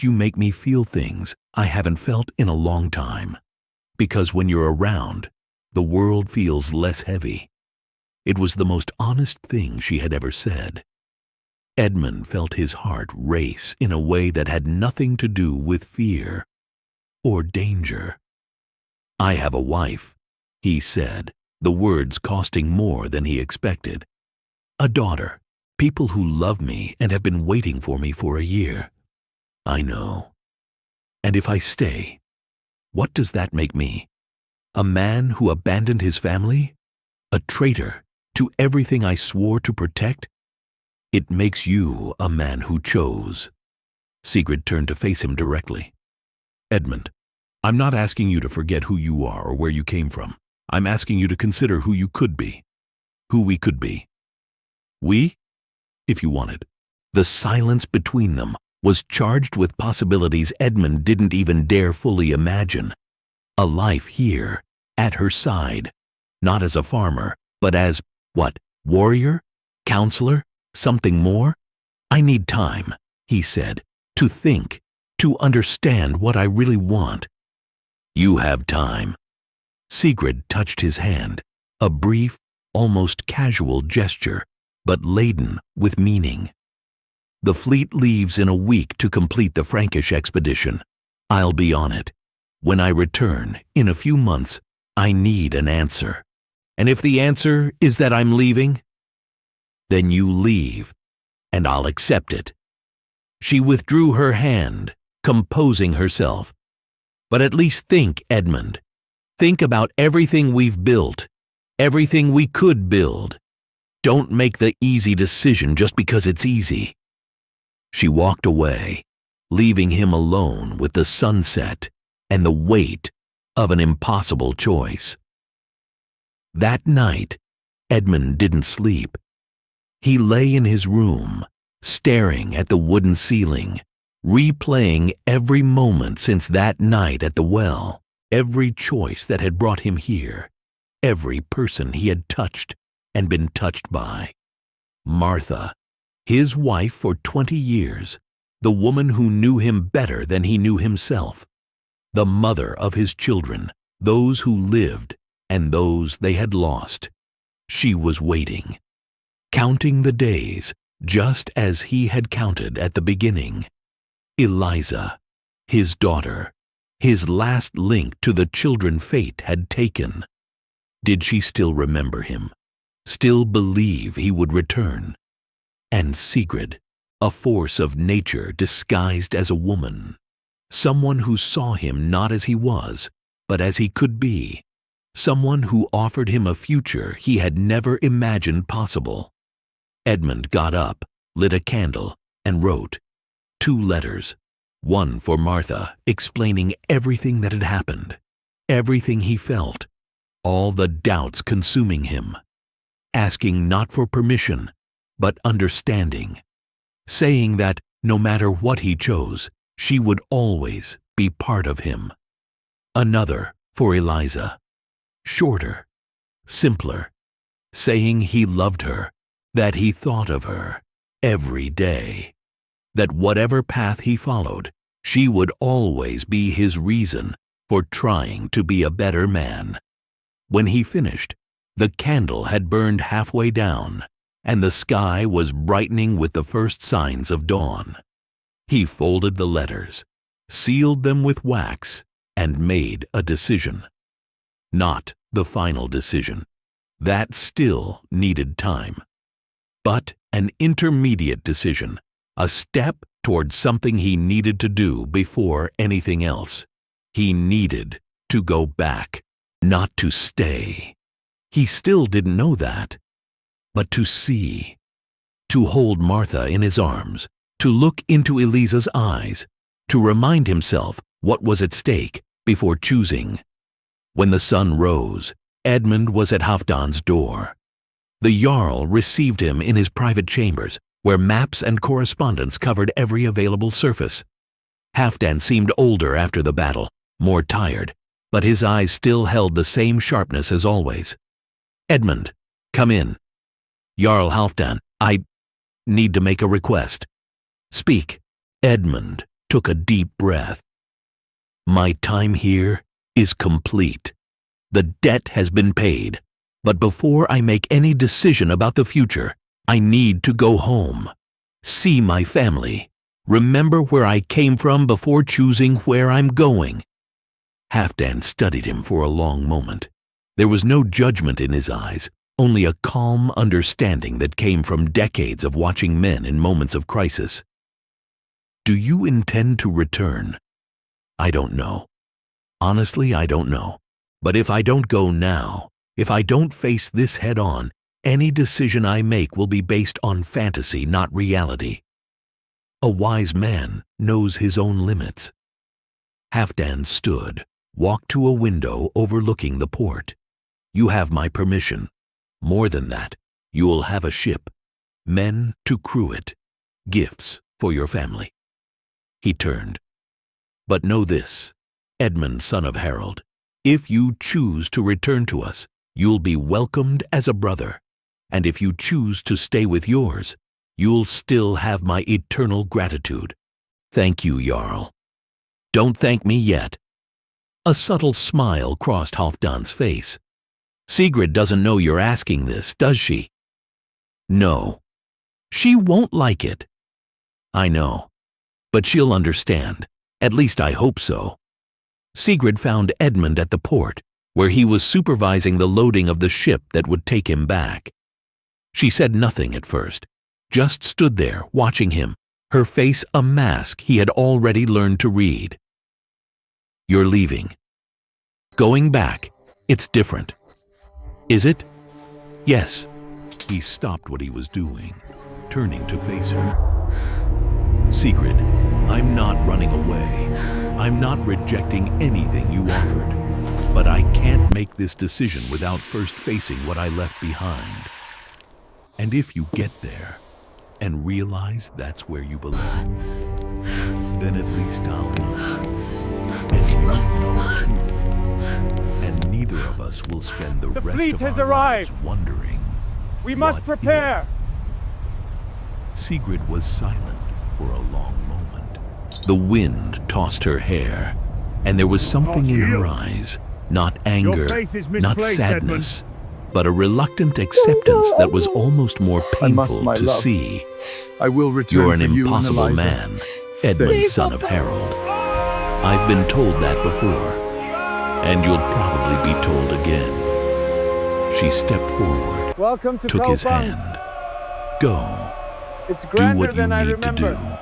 A: you make me feel things I haven't felt in a long time. Because when you're around, the world feels less heavy." It was the most honest thing she had ever said. Edmund felt his heart race in a way that had nothing to do with fear or danger. "I have a wife," he said, the words costing more than he expected. "A daughter, people who love me and have been waiting for me for a year." "I know. And if I stay, what does that make me? A man who abandoned his family? A traitor to everything I swore to protect? It makes you a man who chose." Sigrid turned to face him directly. "Edmund, I'm not asking you to forget who you are or where you came from. I'm asking you to consider who you could be. Who we could be. We? If you wanted." The silence between them was charged with possibilities Edmund didn't even dare fully imagine. A life here, at her side, not as a farmer, but as, what, warrior? Counselor? Something more? "I need time," he said, "to think, to understand what I really want." "You have time." Sigrid touched his hand, a brief, almost casual gesture, but laden with meaning. "The fleet leaves in a week to complete the Frankish expedition. I'll be on it. When I return, in a few months, I need an answer. And if the answer is that I'm leaving, then you leave, and I'll accept it." She withdrew her hand, composing herself. "But at least think, Edmund. Think about everything we've built, everything we could build. Don't make the easy decision just because it's easy." She walked away, leaving him alone with the sunset and the weight of an impossible choice. That night, Edmund didn't sleep. He lay in his room, staring at the wooden ceiling, replaying every moment since that night at the well, every choice that had brought him here, every person he had touched and been touched by. Martha, his wife for 20 years, the woman who knew him better than he knew himself, the mother of his children, those who lived and those they had lost. She was waiting, counting the days just as he had counted at the beginning. Eliza, his daughter, his last link to the children fate had taken. Did she still remember him? Still believe he would return? And Sigrid, a force of nature disguised as a woman, someone who saw him not as he was, but as he could be, someone who offered him a future he had never imagined possible. Edmund got up, lit a candle, and wrote 2 letters, one for Martha explaining everything that had happened, everything he felt, all the doubts consuming him, asking not for permission, but understanding, saying that no matter what he chose, she would always be part of him. Another for Eliza, shorter, simpler, saying he loved her, that he thought of her every day, that whatever path he followed, she would always be his reason for trying to be a better man. When he finished, the candle had burned halfway down, and the sky was brightening with the first signs of dawn. He folded the letters, sealed them with wax, and made a decision. Not the final decision. That still needed time. but an intermediate decision, a step towards something he needed to do before anything else. He needed to go back, not to stay. He still didn't know that, but to see, to hold Martha in his arms, to look into Elisa's eyes, to remind himself what was at stake before choosing. When the sun rose, Edmund was at Halfdan's door. The jarl received him in his private chambers, where maps and correspondence covered every available surface. Halfdan seemed older after the battle, more tired, but his eyes still held the same sharpness as always. "Edmund, come in." "Jarl Halfdan, I need to make a request." "Speak." Edmund took a deep breath. "My time here is complete. The debt has been paid, but before I make any decision about the future, I need to go home, see my family, remember where I came from before choosing where I'm going." Halfdan studied him for a long moment. There was no judgment in his eyes, only a calm understanding that came from decades of watching men in moments of crisis. "Do you intend to return?" "I don't know. Honestly, I don't know. But if I don't go now, if I don't face this head-on, any decision I make will be based on fantasy, not reality. A wise man knows his own limits." Halfdan stood, walked to a window overlooking the port. "You have my permission. More than that, you'll have a ship, men to crew it, gifts for your family." He turned. "But know this, Edmund, son of Harold, if you choose to return to us, you'll be welcomed as a brother, and if you choose to stay with yours, you'll still have my eternal gratitude. Thank you, Jarl." "Don't thank me yet." A subtle smile crossed Halfdan's face. "Sigrid doesn't know you're asking this, does she?" "No. She won't like it." "I know, but she'll understand. At least I hope so." Sigrid found Edmund at the port, where he was supervising the loading of the ship that would take him back. She said nothing at first, just stood there watching him, her face a mask he had already learned to read. "You're leaving. Going back, it's different." "Is it?" "Yes." He stopped what he was doing, turning to face her. "Sigrid, I'm not running away. I'm not rejecting anything you offered. But I can't make this decision without first facing what I left behind. And if you get there and realize that's where you belong, then at least I'll know. And you know too. And neither of us will spend the rest
B: fleet
A: of
B: has
A: our
B: arrived.
A: lives wondering.
B: We must
A: what
B: prepare.
A: if. Sigrid was silent for a long moment. The wind tossed her hair, and there was something in her eyes, not anger,
B: faith is
A: not
B: misplaced,
A: sadness, but a reluctant acceptance that was almost more painful
C: my
A: to
C: love.
A: see.
C: I will return
A: You're an
C: for you and
A: impossible
C: Eliza.
A: man, Edmund, son of Harold. I've been told that before, and you'll probably be told again. She stepped forward,
B: Welcome to
A: took his
B: Kalpang.
A: hand. Go,
B: It's
A: do
B: grander
A: what you
B: than I
A: need
B: remember.
A: to do.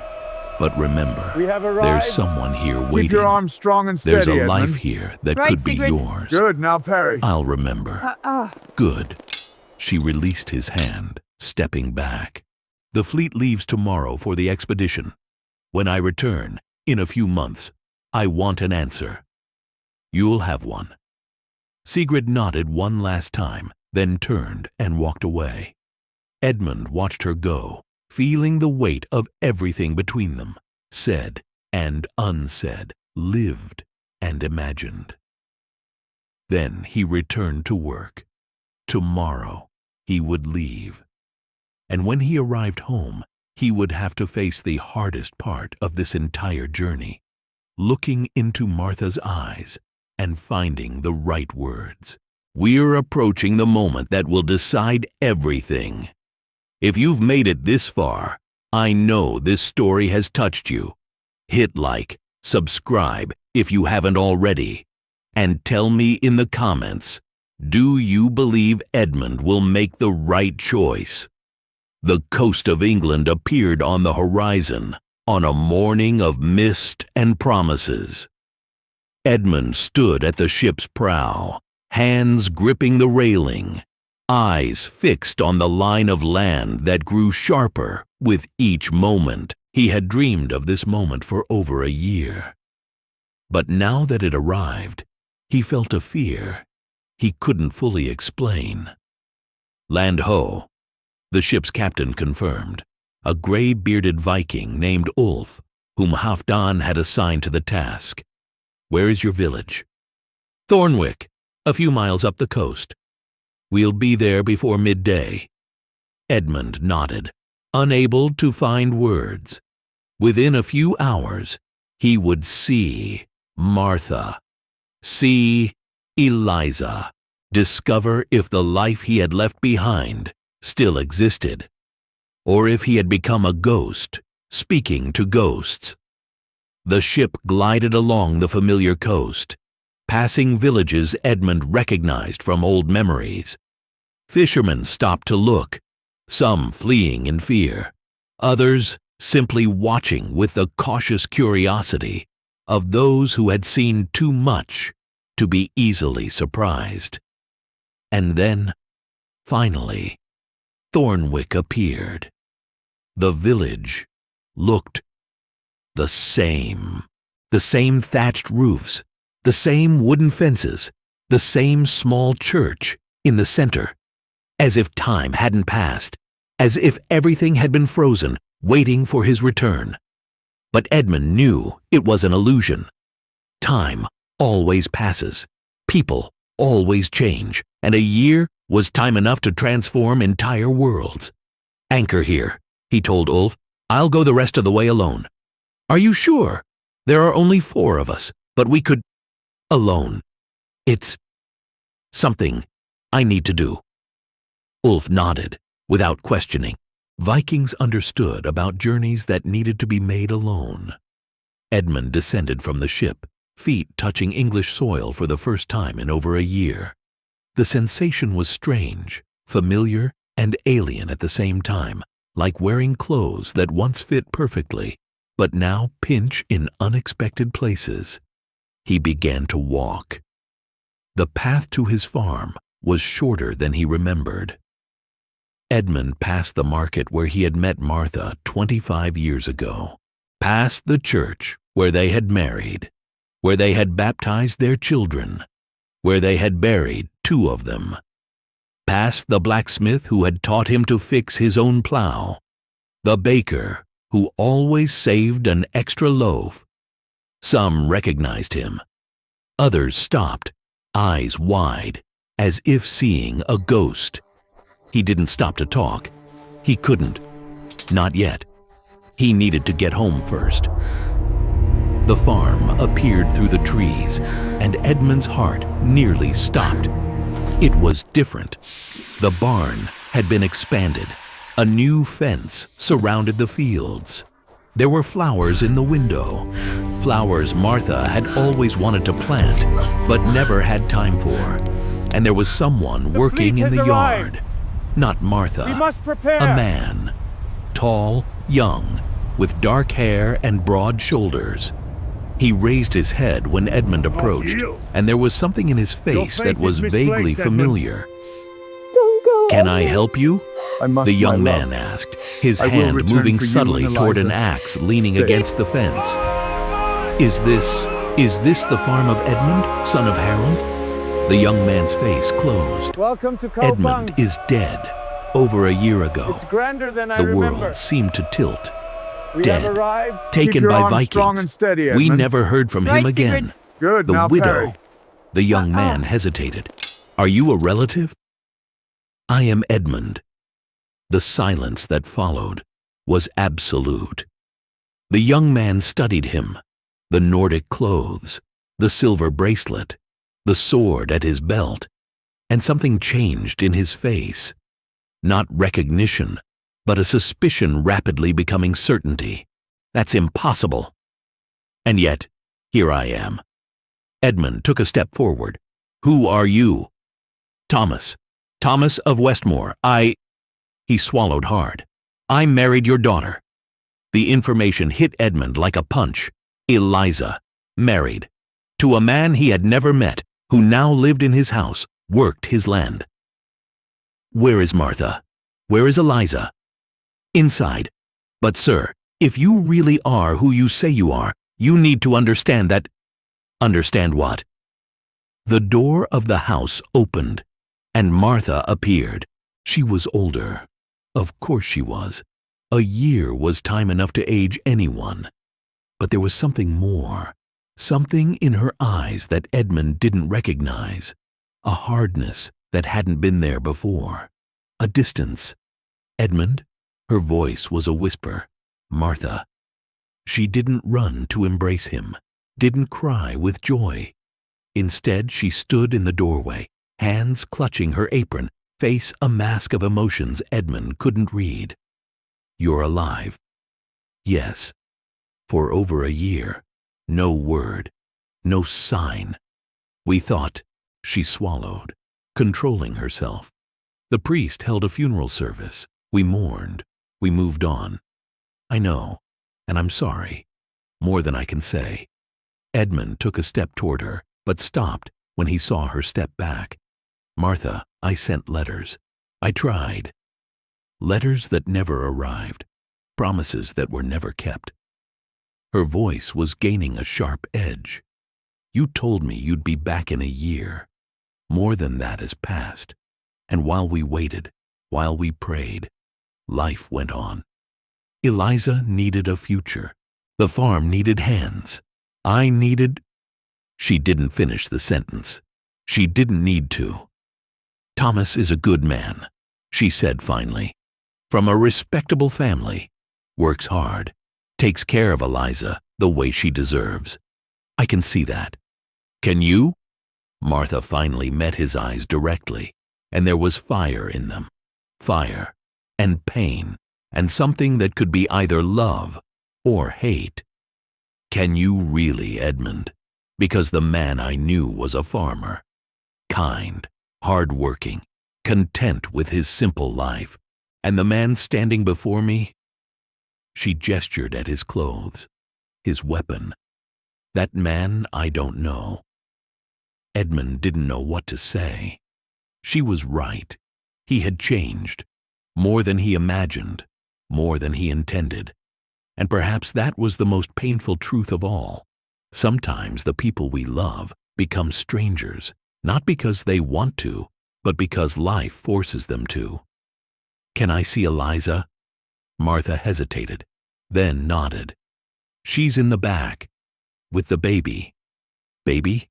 A: But remember,
B: We have arrived.
A: there's someone here
B: Keep
A: waiting.
B: your arms strong and steady,
A: There's a
B: Edmund.
A: life here that
D: Right,
A: could be
D: Sigrid?
A: yours.
B: Good, now parry.
A: I'll remember. Good. She released his hand, stepping back. The fleet leaves tomorrow for the expedition. When I return, in a few months, I want an answer. You'll have one. Sigrid nodded one last time, then turned and walked away. Edmund watched her go, feeling the weight of everything between them, said and unsaid, lived and imagined. Then he returned to work. Tomorrow he would leave. And when he arrived home, he would have to face the hardest part of this entire journey, looking into Martha's eyes and finding the right words. We're approaching the moment that will decide everything. If you've made it this far, I know this story has touched you. Hit like, subscribe if you haven't already, and tell me in the comments, do you believe Edmund will make the right choice? The coast of England appeared on the horizon on a morning of mist and promises. Edmund stood at the ship's prow, hands gripping the railing, eyes fixed on the line of land that grew sharper with each moment. He had dreamed of this moment for over a year. But now that it arrived, he felt a fear he couldn't fully explain. "Land ho," the ship's captain confirmed, a gray-bearded Viking named Ulf, whom Halfdan had assigned to the task. "Where is your village?" "Thornwick, a few miles up the coast. We'll be there before midday." Edmund nodded, unable to find words. Within a few hours, he would see Martha, see Eliza, discover if the life he had left behind still existed, or if he had become a ghost, speaking to ghosts. The ship glided along the familiar coast, passing villages Edmund recognized from old memories. Fishermen stopped to look, some fleeing in fear, others simply watching with the cautious curiosity of those who had seen too much to be easily surprised. And then, finally, Thornwick appeared. The village looked the same thatched roofs, the same wooden fences, the same small church in the center, as if time hadn't passed, as if everything had been frozen, waiting for his return. But Edmund knew it was an illusion. Time always passes, people always change, and a year was time enough to transform entire worlds. "Anchor here," he told Ulf. "I'll go the rest of the way alone." "Are you sure? There are only 4 of us, but we could—" "Alone. It's something I need to do." Ulf nodded, without questioning. Vikings understood about journeys that needed to be made alone. Edmund descended from the ship, feet touching English soil for the first time in over a year. The sensation was strange, familiar, and alien at the same time, like wearing clothes that once fit perfectly, but now pinch in unexpected places. He began to walk. The path to his farm was shorter than he remembered. Edmund passed the market where he had met Martha 25 years ago, past the church where they had married, where they had baptized their children, where they had buried 2 of them, past the blacksmith who had taught him to fix his own plow, the baker who always saved an extra loaf. Some recognized him. Others stopped, eyes wide, as if seeing a ghost. He didn't stop to talk. He couldn't. Not yet. He needed to get home first. The farm appeared through the trees, and Edmund's heart nearly stopped. It was different. The barn had been expanded. A new fence surrounded the fields. There were flowers in the window, flowers Martha had always wanted to plant, but never had time for. And there was someone working in the yard. Not Martha,
B: We must prepare.
A: a man, tall, young, with dark hair and broad shoulders. He raised his head when Edmund approached, and there was something in his face that was vaguely familiar. "Can I help you?"
B: I must,
A: the young
B: my
A: man
B: love.
A: asked, his
B: I will
A: hand
B: return
A: moving
B: for you
A: subtly
B: and
A: toward an
B: Eliza.
A: axe leaning
B: Stay.
A: against the fence. Is this the farm of Edmund, son of Harold?" The young man's face closed.
B: Welcome to
A: Edmund is dead. Over a year ago,
B: It's grander than I
A: the
B: remember.
A: world seemed to tilt.
B: We
A: dead.
B: have arrived.
A: Taken
B: Keep your
A: by
B: arms strong
A: Vikings.
B: and steady,
A: We
B: Edmund.
A: never heard from him
C: Right,
A: again.
C: Sigrid.
B: Good.
A: The
B: now
A: widow.
B: parry.
A: The young man hesitated. "Are you a relative?" "I am Edmund." The silence that followed was absolute. The young man studied him, the Nordic clothes, the silver bracelet, the sword at his belt, and something changed in his face. Not recognition, but a suspicion rapidly becoming certainty. That's impossible. And yet, here I am. Edmund took a step forward. "Who are you?" "Thomas. Thomas of Westmore. He swallowed hard. I married your daughter." The information hit Edmund like a punch. Eliza, married, to a man he had never met, who now lived in his house, worked his land. "Where is Martha? Where is Eliza?" "Inside. But sir, if you really are who you say you are, you need to understand that—" "Understand what?" The door of the house opened, and Martha appeared. She was older. Of course she was. A year was time enough to age anyone. But there was something more, something in her eyes that Edmund didn't recognize, a hardness that hadn't been there before, a distance. "Edmund?" Her voice was a whisper. "Martha." She didn't run to embrace him, didn't cry with joy. Instead, she stood in the doorway, hands clutching her apron, face a mask of emotions Edmund couldn't read. "You're alive." "Yes." For over a year, no word, no sign. "We thought—" She swallowed, controlling herself. "The priest held a funeral service. We mourned. We moved on. I know, and I'm sorry. More than I can say." Edmund took a step toward her, but stopped when he saw her step back. "Martha, I sent letters. I tried. Letters that never arrived. Promises that were never kept." Her voice was gaining a sharp edge. "You told me you'd be back in a year. More than that has passed. And while we waited, while we prayed, life went on. Eliza needed a future. The farm needed hands. I needed—" She didn't finish the sentence. She didn't need to. "Thomas is a good man," she said finally. "From a respectable family. Works hard. Takes care of Eliza the way she deserves. I can see that. Can you?" Martha finally met his eyes directly, and there was fire in them. Fire and pain and something that could be either love or hate. "Can you really, Edmund? Because the man I knew was a farmer. Kind, hard-working, content with his simple life. And the man standing before me—" She gestured at his clothes, his weapon. "That man I don't know." Edmund didn't know what to say. She was right. He had changed. More than he imagined, more than he intended. And perhaps that was the most painful truth of all. Sometimes the people we love become strangers, not because they want to, but because life forces them to. "Can I see Eliza?" Martha hesitated, then nodded. "She's in the back, with the baby." "Baby?"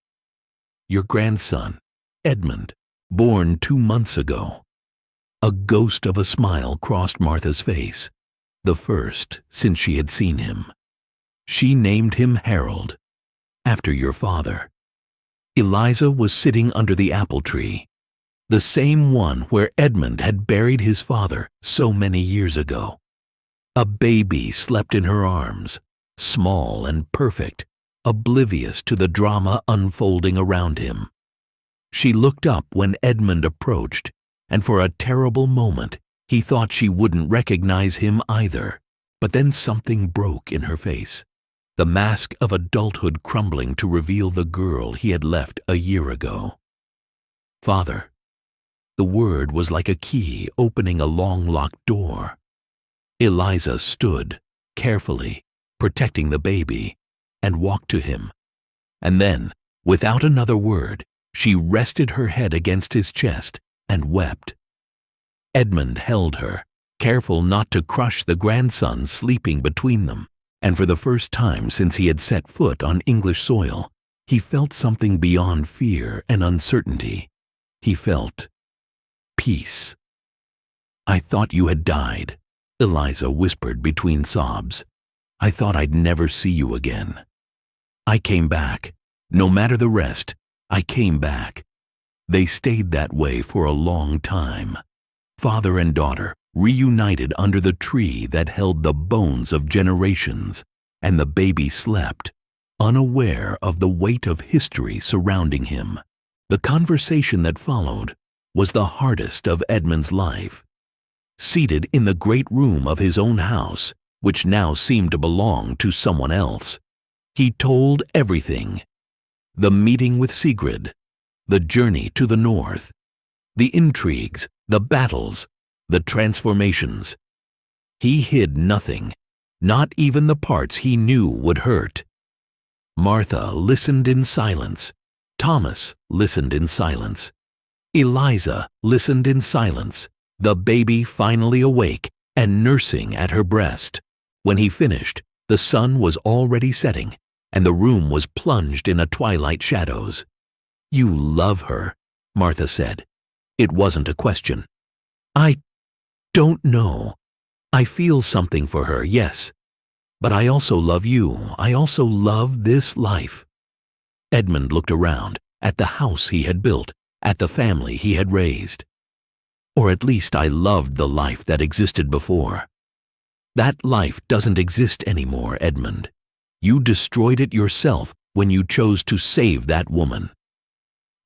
A: "Your grandson, Edmund, born 2 months ago." A ghost of a smile crossed Martha's face, the first since she had seen him. "She named him Harold, after your father." Eliza was sitting under the apple tree, the same one where Edmund had buried his father so many years ago. A baby slept in her arms, small and perfect, oblivious to the drama unfolding around him. She looked up when Edmund approached, and for a terrible moment he thought she wouldn't recognize him either. But then something broke in her face, the mask of adulthood crumbling to reveal the girl he had left a year ago. "Father." The word was like a key opening a long-locked door. Eliza stood, carefully, protecting the baby, and walked to him. And then, without another word, she rested her head against his chest and wept. Edmund held her, careful not to crush the grandson sleeping between them, and for the first time since he had set foot on English soil, he felt something beyond fear and uncertainty. He felt peace. "I thought you had died," Eliza whispered between sobs. "I thought I'd never see you again. I came back. No matter the rest, I came back." They stayed that way for a long time. Father and daughter reunited under the tree that held the bones of generations, and the baby slept, unaware of the weight of history surrounding him. The conversation that followed was the hardest of Edmund's life. seated in the great room of his own house, which now seemed to belong to someone else. He told everything. The meeting with Sigrid, the journey to the north, the intrigues, the battles, the transformations. He hid nothing, not even the parts he knew would hurt. Martha listened in silence. Thomas listened in silence. Eliza listened in silence, the baby finally awake and nursing at her breast. When he finished, the sun was already setting, and the room was plunged in a twilight shadows. "You love her," Martha said. It wasn't a question. "I don't know. I feel something for her, yes. But I also love you. I also love this life." Edmund looked around at the house he had built, at the family he had raised. "Or at least I loved the life that existed before. That life doesn't exist anymore, Edmund. You destroyed it yourself when you chose to save that woman."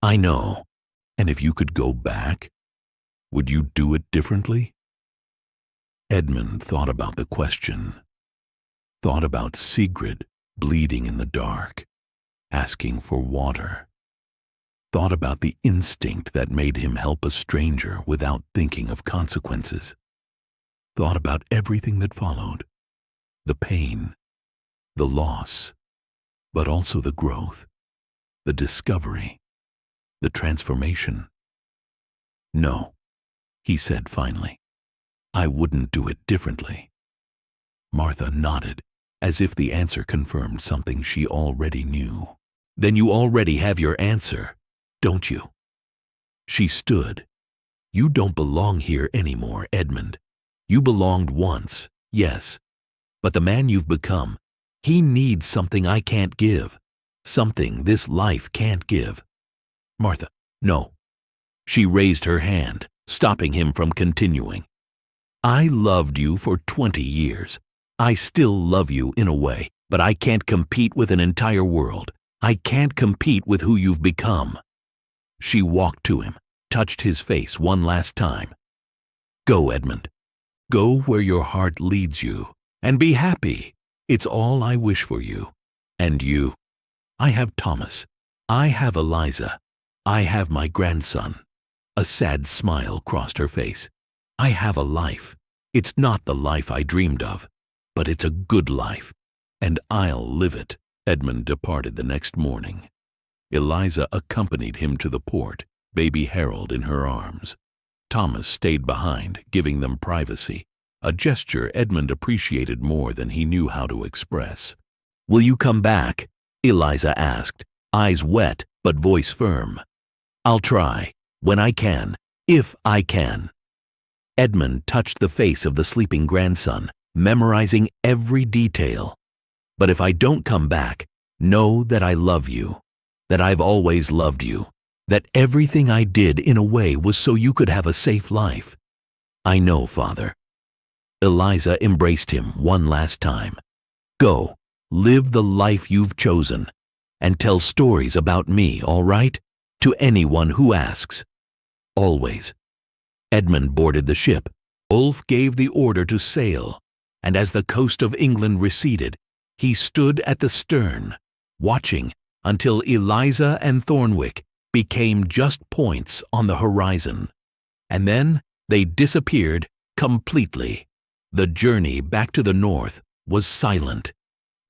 A: "I know. And if you could go back, would you do it differently?" Edmund thought about the question, thought about Sigrid bleeding in the dark, asking for water, thought about the instinct that made him help a stranger without thinking of consequences, thought about everything that followed, the pain, the loss, but also the growth, the discovery, the transformation. "No," he said finally. "I wouldn't do it differently." Martha nodded, as if the answer confirmed something she already knew. "Then you already have your answer, don't you?" She stood. "You don't belong here anymore, Edmund. You belonged once, yes. But the man you've become, he needs something I can't give, something this life can't give." "Martha, no." She raised her hand, stopping him from continuing. "I loved you for 20 years. I still love you in a way, but I can't compete with an entire world. I can't compete with who you've become." She walked to him, touched his face one last time. "Go, Edmund. Go where your heart leads you, and be happy. It's all I wish for you. And you. I have Thomas. I have Eliza. I have my grandson." A sad smile crossed her face. "I have a life. It's not the life I dreamed of, but it's a good life, and I'll live it." Edmund departed the next morning. Eliza accompanied him to the port, baby Harold in her arms. Thomas stayed behind, giving them privacy, a gesture Edmund appreciated more than he knew how to express. "Will you come back?" Eliza asked, eyes wet but voice firm. "I'll try, when I can, if I can." Edmund touched the face of the sleeping grandson, memorizing every detail. "But if I don't come back, know that I love you, that I've always loved you, that everything I did in a way was so you could have a safe life." "I know, Father." Eliza embraced him one last time. "Go, live the life you've chosen, and tell stories about me, all right? To anyone who asks. Always." Edmund boarded the ship. Ulf gave the order to sail, and as the coast of England receded, he stood at the stern, watching until Eliza and Thornwick became just points on the horizon. And then they disappeared completely. The journey back to the north was silent.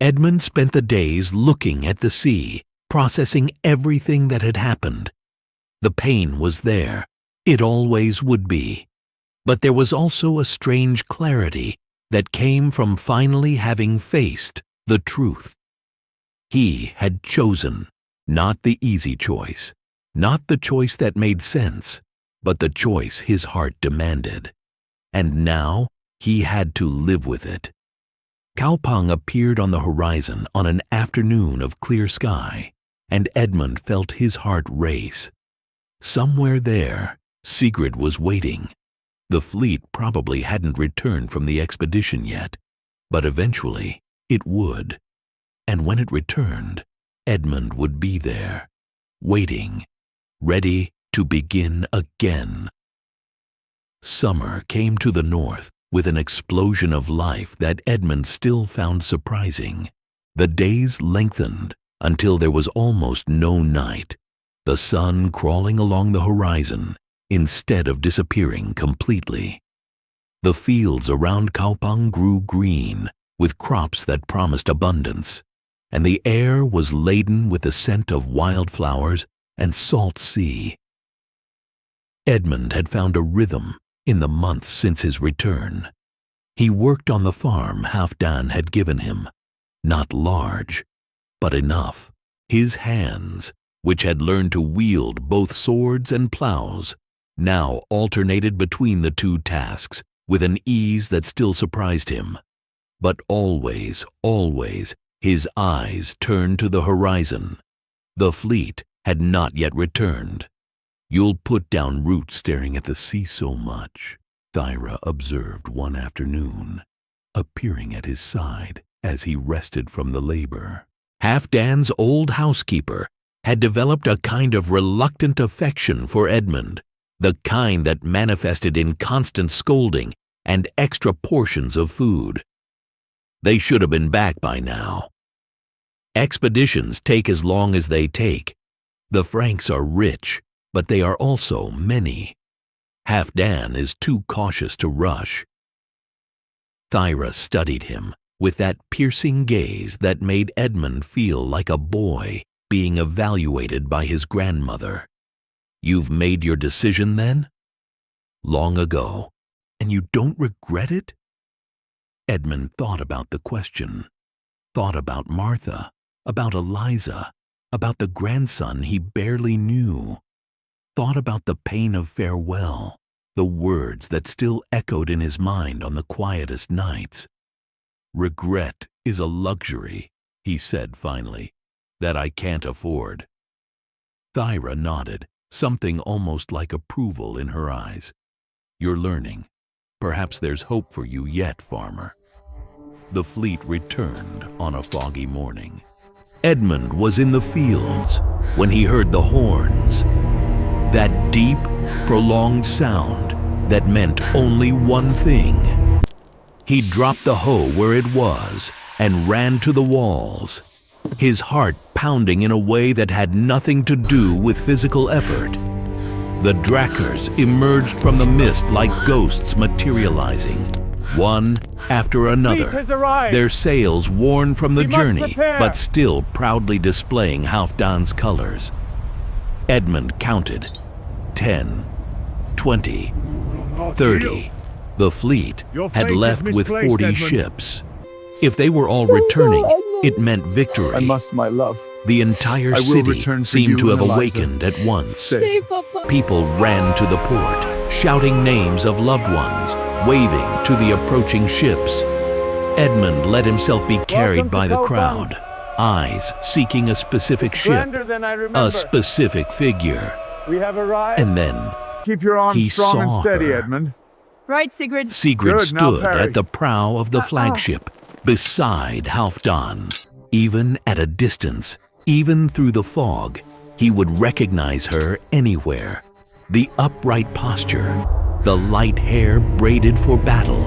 A: Edmund spent the days looking at the sea, processing everything that had happened. The pain was there. It always would be. But there was also a strange clarity that came from finally having faced the truth. He had chosen, not the easy choice, not the choice that made sense, but the choice his heart demanded. And now he had to live with it. Kaupang appeared on the horizon on an afternoon of clear sky, and Edmund felt his heart race. Somewhere there, Sigrid was waiting. The fleet probably hadn't returned from the expedition yet, but eventually it would. And when it returned, Edmund would be there, waiting, ready to begin again. Summer came to the north with an explosion of life that Edmund still found surprising. The days lengthened until there was almost no night, the sun crawling along the horizon instead of disappearing completely. The fields around Kaupang grew green with crops that promised abundance, and the air was laden with the scent of wildflowers and salt sea. Edmund had found a rhythm in the months since his return. He worked on the farm Halfdan had given him, not large, but enough. His hands, which had learned to wield both swords and plows, now alternated between the two tasks with an ease that still surprised him. But always, always, his eyes turned to the horizon. The fleet had not yet returned. "You'll put down roots staring at the sea so much," Thyra observed one afternoon, appearing at his side as he rested from the labor. Halfdan's old housekeeper had developed a kind of reluctant affection for Edmund, the kind that manifested in constant scolding and extra portions of food. They should have been back by now. Expeditions take as long as they take. The Franks are rich, but they are also many. Halfdan is too cautious to rush. Thyra studied him with that piercing gaze that made Edmund feel like a boy being evaluated by his grandmother. "You've made your decision then?" "Long ago. And you don't regret it?" Edmund thought about the question, thought about Martha, about Eliza, about the grandson he barely knew, thought about the pain of farewell, the words that still echoed in his mind on the quietest nights. "Regret is a luxury," he said finally, "that I can't afford." Thyra nodded, something almost like approval in her eyes. "You're learning. Perhaps there's hope for you yet, farmer." The fleet returned on a foggy morning. Edmund was in the fields when he heard the horns. That deep, prolonged sound that meant only one thing. He dropped the hoe where it was and ran to the walls, his heart pounding in a way that had nothing to do with physical effort. The Drakkars emerged from the mist like ghosts materializing, one after another, their sails worn from the journey, but still proudly displaying Halfdan's colors. Edmund counted 10, 20, 30. The fleet had left with 40 ships. If they were all returning, it meant victory.
B: I must, my love.
A: The entire city seemed to have awakened at once. People ran to the port, shouting names of loved ones, waving to the approaching ships. Edmund let himself be carried by the crowd, eyes seeking a specific ship, a specific figure.
B: We have arrived.
A: And then
B: Keep your arms
A: he
B: strong and
A: saw
B: steady,
A: her.
B: Edmund.
C: Right, Sigrid.
A: Sigrid
B: Good, now
A: stood
B: parry.
A: at the prow of the flagship, beside Halfdan. Even at a distance, even through the fog, he would recognize her anywhere. The upright posture, the light hair braided for battle,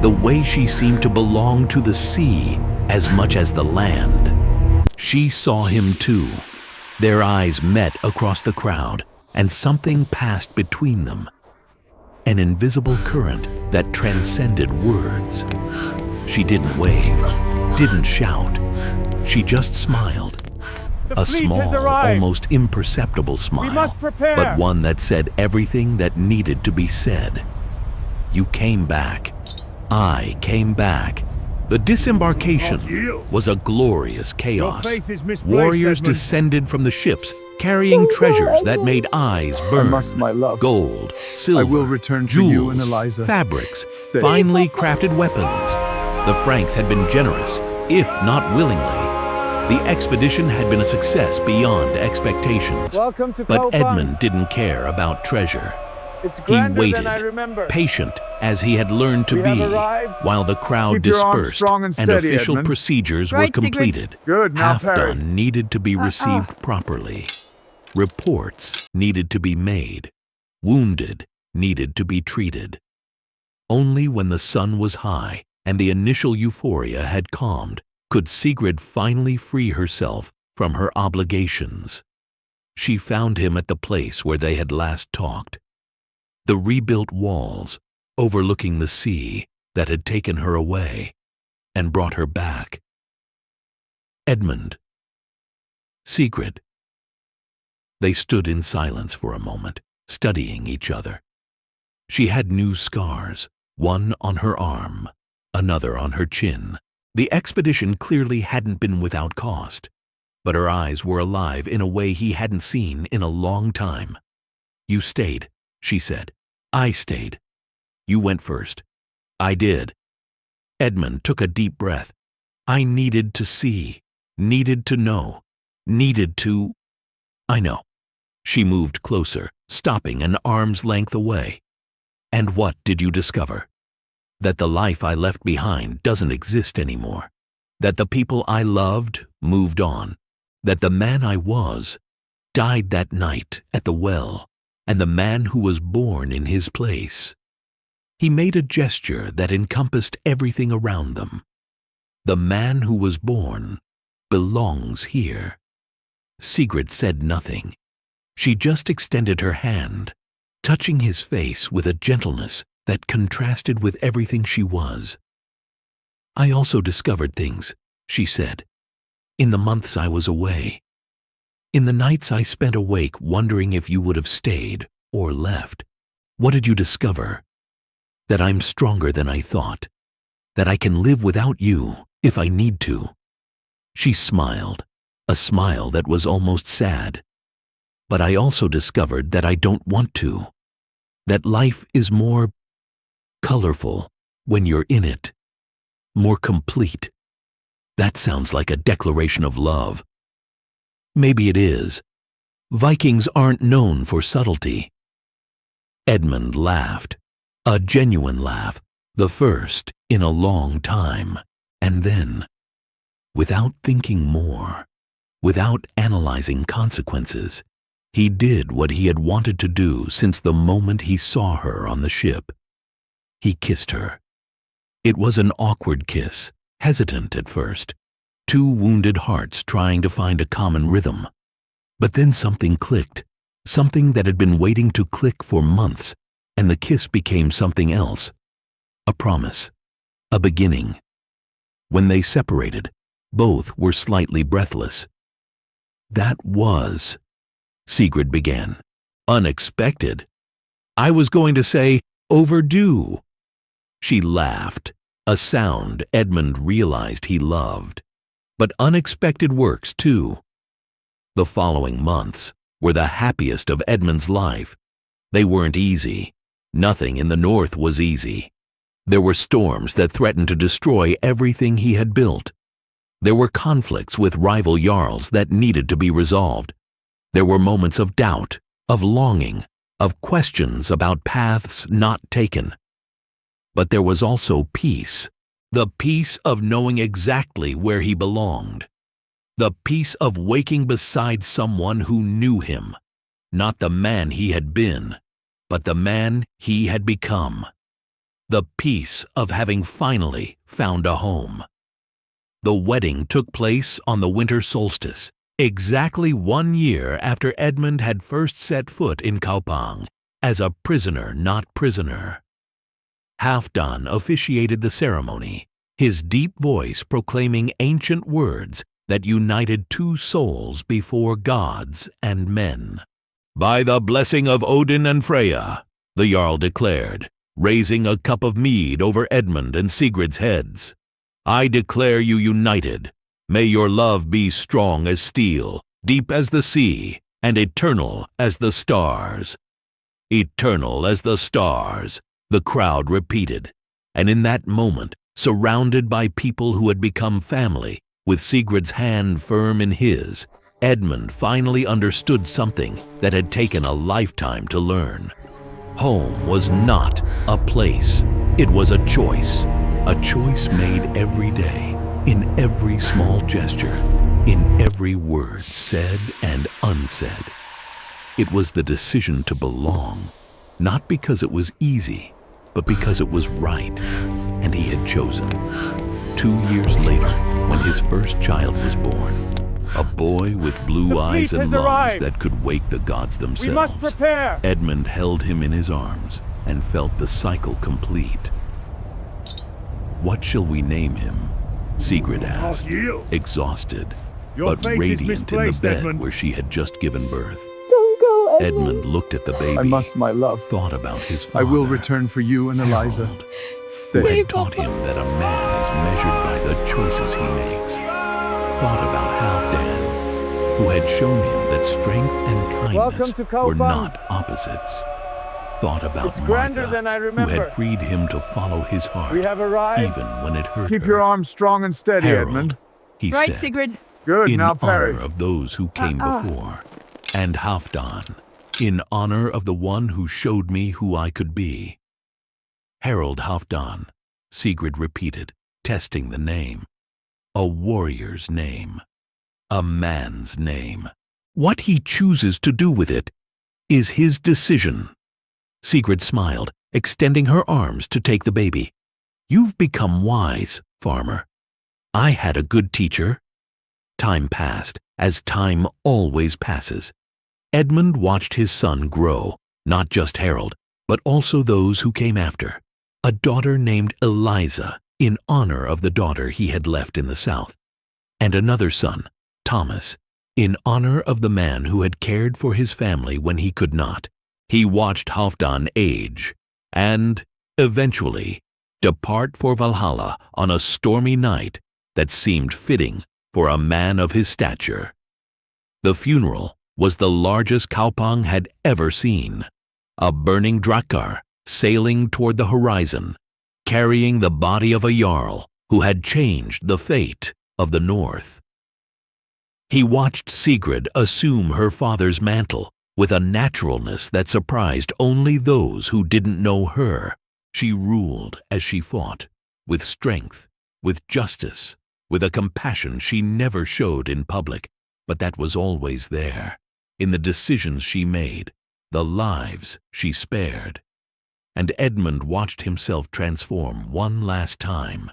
A: the way she seemed to belong to the sea as much as the land. She saw him too. Their eyes met across the crowd, and something passed between them. An invisible current that transcended words. She didn't wave, didn't shout. She just smiled. A small, almost imperceptible smile,
B: must prepare.
A: but one that said everything that needed to be said. "You came back. I came back." The disembarkation was a glorious chaos.
B: Your faith is misplaced,
A: Warriors
B: Edmund.
A: descended from the ships, carrying treasures that made eyes burn.
B: must, my love.
A: Gold, silver,
B: I will return to
A: jewels,
B: you and Eliza.
A: fabrics,
B: Stay.
A: finely crafted weapons. The Franks had been generous, if not willingly. The expedition had been a success beyond expectations.
B: Welcome to
A: But
B: Kaupang.
A: Edmund didn't care about treasure.
B: It's
A: He
B: grander
A: waited,
B: than I remember.
A: patient as he had learned to
B: We have
A: be,
B: arrived.
A: while the crowd
B: Keep your arms
A: dispersed
B: strong and
A: and
B: steady,
A: official
B: Edmund.
A: procedures were
C: Right, Sigrid.
A: completed.
B: Good, now parry.
A: Halfdan needed to be received properly. Reports needed to be made. Wounded needed to be treated. Only when the sun was high and the initial euphoria had calmed could Sigrid finally free herself from her obligations. She found him at the place where they had last talked. The rebuilt walls overlooking the sea that had taken her away and brought her back. Edmund. Sigrid. They stood in silence for a moment, studying each other. She had new scars, one on her arm, another on her chin. The expedition clearly hadn't been without cost, but her eyes were alive in a way he hadn't seen in a long time. "You stayed," she said. "I stayed. You went first." "I did." Edmund took a deep breath. "I needed to see, needed to know, needed to—" "I know." She moved closer, stopping an arm's length away. "And what did you discover?" "That the life I left behind doesn't exist anymore. That the people I loved moved on. That the man I was died that night at the well, and the man who was born in his place." He made a gesture that encompassed everything around them. "The man who was born belongs here." Sigrid said nothing. She just extended her hand, touching his face with a gentleness that contrasted with everything she was. "I also discovered things," she said, "in the months I was away. In the nights I spent awake wondering if you would have stayed or left. What did you discover?" "That I'm stronger than I thought. That I can live without you if I need to." She smiled, a smile that was almost sad. "But I also discovered that I don't want to. That life is more colorful when you're in it. More complete." "That sounds like a declaration of love." "Maybe it is. Vikings aren't known for subtlety." Edmund laughed, a genuine laugh, the first in a long time, and then, without thinking more, without analyzing consequences, he did what he had wanted to do since the moment he saw her on the ship. He kissed her. It was an awkward kiss, hesitant at first, two wounded hearts trying to find a common rhythm. But then something clicked, something that had been waiting to click for months, and the kiss became something else. A promise, a beginning. When they separated, both were slightly breathless. "That was," Sigrid began, "unexpected. I was going to say overdue." She laughed, a sound Edmund realized he loved. But unexpected works too. The following months were the happiest of Edmund's life. They weren't easy. Nothing in the north was easy. There were storms that threatened to destroy everything he had built. There were conflicts with rival jarls that needed to be resolved. There were moments of doubt, of longing, of questions about paths not taken. But there was also peace, the peace of knowing exactly where he belonged. The peace of waking beside someone who knew him, not the man he had been, but the man he had become. The peace of having finally found a home. The wedding took place on the winter solstice, exactly 1 year after Edmund had first set foot in Kaupang, as a prisoner not prisoner. Halfdan officiated the ceremony, his deep voice proclaiming ancient words that united two souls before gods and men. "By the blessing of Odin and Freya," the jarl declared, raising a cup of mead over Edmund and Sigrid's heads. "I declare you united. May your love be strong as steel, deep as the sea, and eternal as the stars." "Eternal as the stars," the crowd repeated, and in that moment, surrounded by people who had become family, with Sigrid's hand firm in his, Edmund finally understood something that had taken a lifetime to learn. Home was not a place. It was a choice made every day, in every small gesture, in every word said and unsaid. It was the decision to belong, not because it was easy, but because it was right, and he had chosen. 2 years later, when his first child was born, a boy with blue eyes and lungs that could wake the gods themselves.
B: We must prepare!
A: Edmund held him in his arms and felt the cycle complete. What shall we name him? Sigrid asked, exhausted, but radiant in the bed
B: Edmund.
A: where she had just given birth.
C: Don't go,
A: Edmund looked at the baby,
B: I must, my love.
A: thought about his father.
B: I will return for you and Eliza.
A: Harold, who had taught him that a man is measured by the choices he makes. Thought about Halfdan, who had shown him that strength and kindness were not opposites. Thought about
B: grander
A: Martha,
B: than I
A: who
B: remember.
A: had freed him to follow his heart,
B: We have arrived.
A: even when it hurt
B: Keep
A: her.
B: your arms strong and steady,
A: Harold,
B: Edmund.
A: he
C: Right,
A: said,
C: Sigrid.
B: Good,
A: in
B: now parry.
A: honor of those who came before, and Halfdan, in honor of the one who showed me who I could be. Harold Halfdan, Sigrid repeated, testing the name. A warrior's name. A man's name. What he chooses to do with it is his decision. Sigrid smiled, extending her arms to take the baby. You've become wise, farmer. I had a good teacher. Time passed, as time always passes. Edmund watched his son grow, not just Harold, but also those who came after. A daughter named Eliza, in honor of the daughter he had left in the south, and another son, Thomas, in honor of the man who had cared for his family when he could not. He watched Halfdan age, and, eventually, depart for Valhalla on a stormy night that seemed fitting for a man of his stature. The funeral was the largest Kaupang had ever seen, a burning drakkar sailing toward the horizon, carrying the body of a jarl who had changed the fate of the North. He watched Sigrid assume her father's mantle with a naturalness that surprised only those who didn't know her. She ruled as she fought, with strength, with justice, with a compassion she never showed in public, but that was always there, in the decisions she made, the lives she spared. And Edmund watched himself transform one last time,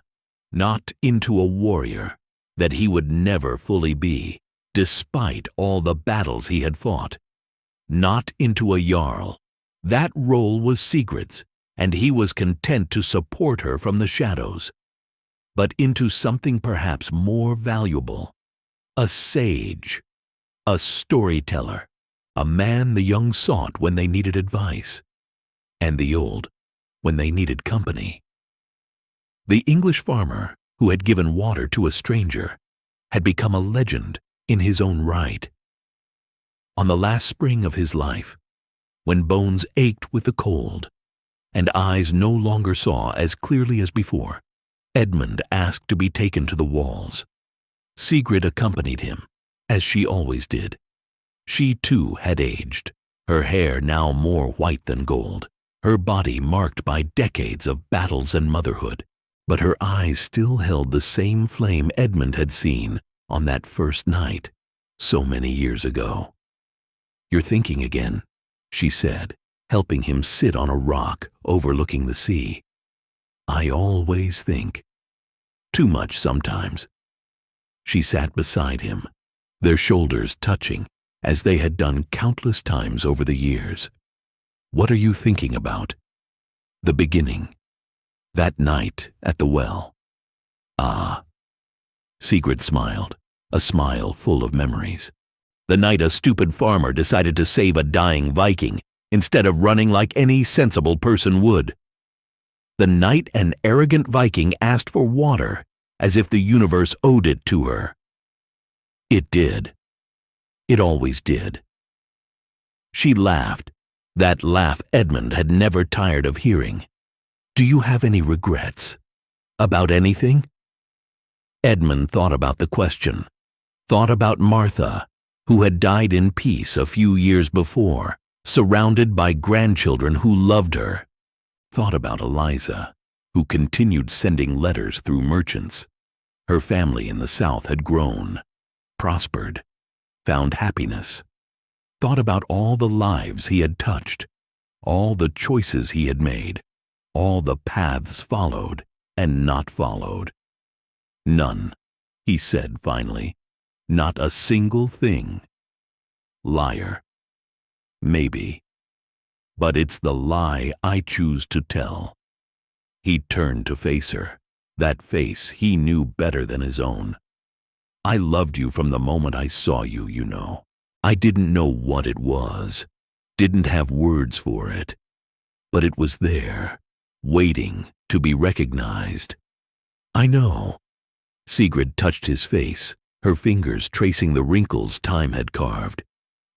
A: not into a warrior that he would never fully be, despite all the battles he had fought, not into a jarl. That role was Sigrid's, and he was content to support her from the shadows, but into something perhaps more valuable, a sage, a storyteller, a man the young sought when they needed advice, and the old when they needed company. The English farmer who had given water to a stranger had become a legend in his own right. On the last spring of his life, when bones ached with the cold and eyes no longer saw as clearly as before, Edmund asked to be taken to the walls. Sigrid accompanied him, as she always did. She too had aged, her hair now more white than gold, her body marked by decades of battles and motherhood, but her eyes still held the same flame Edmund had seen on that first night, so many years ago. "You're thinking again," she said, helping him sit on a rock overlooking the sea. "I always think. Too much sometimes." She sat beside him, their shoulders touching as they had done countless times over the years. "What are you thinking about?" "The beginning. That night at the well." "Ah." Sigrid smiled, a smile full of memories. "The night a stupid farmer decided to save a dying Viking instead of running like any sensible person would. The night an arrogant Viking asked for water as if the universe owed it to her. It did. It always did." She laughed, that laugh Edmund had never tired of hearing. "Do you have any regrets? About anything?" Edmund thought about the question, thought about Martha, who had died in peace a few years before, surrounded by grandchildren who loved her. Thought about Eliza, who continued sending letters through merchants. Her family in the south had grown, prospered, found happiness. Thought about all the lives he had touched, all the choices he had made, all the paths followed and not followed. None, he said finally, not a single thing. Liar. Maybe. But it's the lie I choose to tell. He turned to face her, that face he knew better than his own. I loved you from the moment I saw you, you know. I didn't know what it was, didn't have words for it, but it was there, waiting to be recognized. I know. Sigrid touched his face, her fingers tracing the wrinkles time had carved.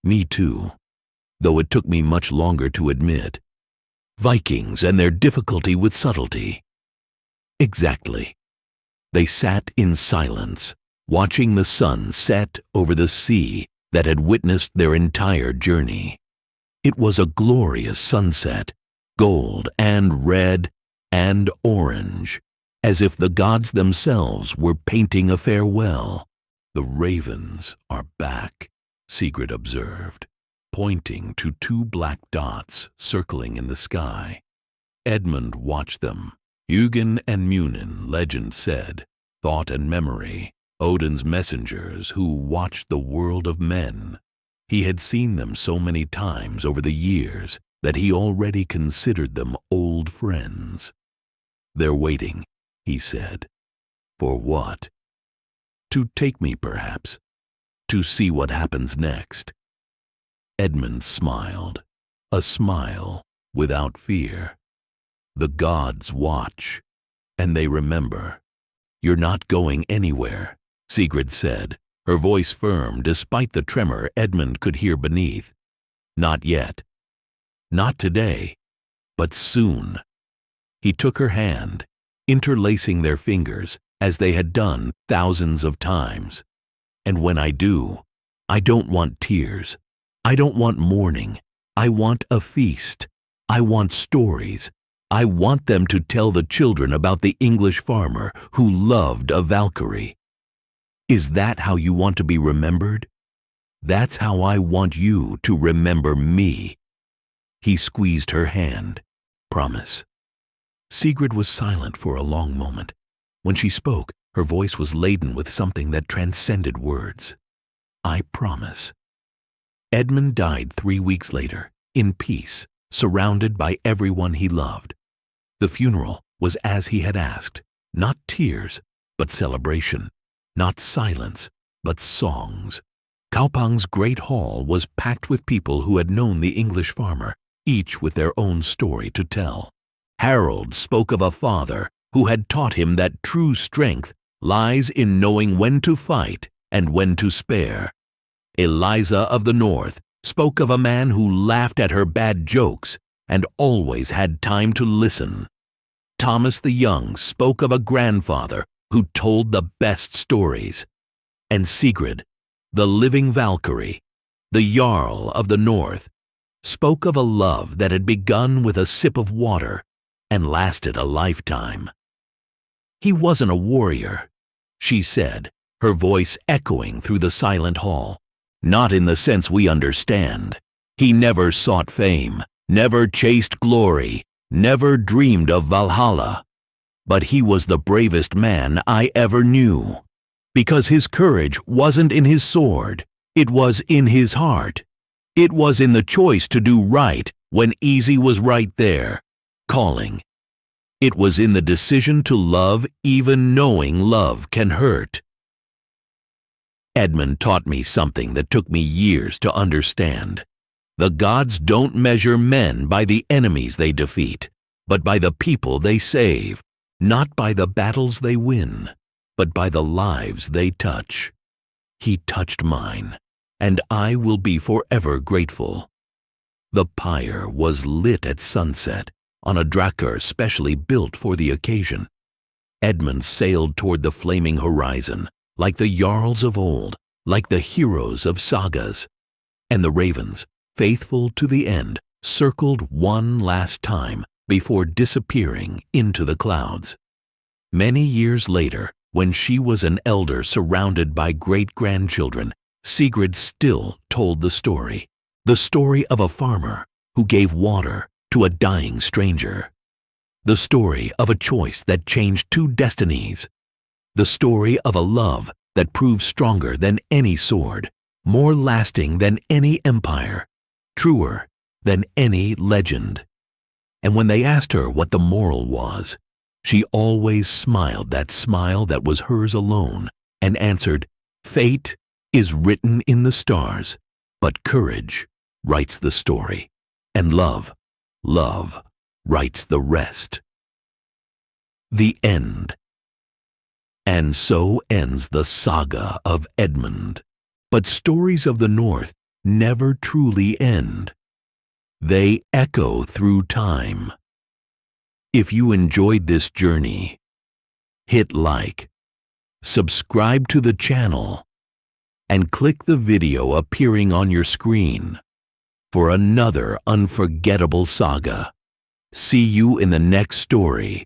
A: Me too, though it took me much longer to admit. Vikings and their difficulty with subtlety. Exactly. They sat in silence, watching the sun set over the sea that had witnessed their entire journey. It was a glorious sunset, gold and red and orange, as if the gods themselves were painting a farewell. The ravens are back, Sigrid observed, pointing to two black dots circling in the sky. Edmund watched them. Hugin and Munin, legend said, thought and memory, Odin's messengers who watched the world of men. He had seen them so many times over the years that he already considered them old friends. They're waiting, he said. For what? To take me, perhaps. To see what happens next. Edmund smiled, a smile without fear. The gods watch, and they remember. You're not going anywhere, Sigrid said, her voice firm despite the tremor Edmund could hear beneath. Not yet. Not today, but soon. He took her hand, interlacing their fingers as they had done thousands of times. And when I do, I don't want tears. I don't want mourning. I want a feast. I want stories. I want them to tell the children about the English farmer who loved a Valkyrie. Is that how you want to be remembered? That's how I want you to remember me. He squeezed her hand. Promise. Sigrid was silent for a long moment. When she spoke, her voice was laden with something that transcended words. I promise. Edmund died 3 weeks later, in peace, surrounded by everyone he loved. The funeral was as he had asked, not tears, but celebration, not silence, but songs. Kaupang's great hall was packed with people who had known the English farmer, each with their own story to tell. Harold spoke of a father who had taught him that true strength lies in knowing when to fight and when to spare. Eliza of the North spoke of a man who laughed at her bad jokes and always had time to listen. Thomas the Young spoke of a grandfather who told the best stories. And Sigrid, the living Valkyrie, the jarl of the North, spoke of a love that had begun with a sip of water and lasted a lifetime. He wasn't a warrior, she said, her voice echoing through the silent hall. Not in the sense we understand. He never sought fame, never chased glory, never dreamed of Valhalla. But he was the bravest man I ever knew. Because his courage wasn't in his sword, it was in his heart. It was in the choice to do right when easy was right there, calling. It was in the decision to love even knowing love can hurt. Edmund taught me something that took me years to understand. The gods don't measure men by the enemies they defeat, but by the people they save, not by the battles they win, but by the lives they touch. He touched mine, and I will be forever grateful. The pyre was lit at sunset, on a drakkar specially built for the occasion. Edmund sailed toward the flaming horizon, like the jarls of old, like the heroes of sagas. And the ravens, faithful to the end, circled one last time before disappearing into the clouds. Many years later, when she was an elder surrounded by great-grandchildren, Sigrid still told the story of a farmer who gave water to a dying stranger. The story of a choice that changed two destinies. The story of a love that proved stronger than any sword, more lasting than any empire, truer than any legend. And when they asked her what the moral was, she always smiled that smile that was hers alone and answered, "Fate is written in the stars, but courage writes the story, and love writes the rest." The end. And so ends the saga of Edmund. But stories of the North never truly end. They echo through time. If you enjoyed this journey, hit like, subscribe to the channel, and click the video appearing on your screen for another unforgettable saga. See you in the next story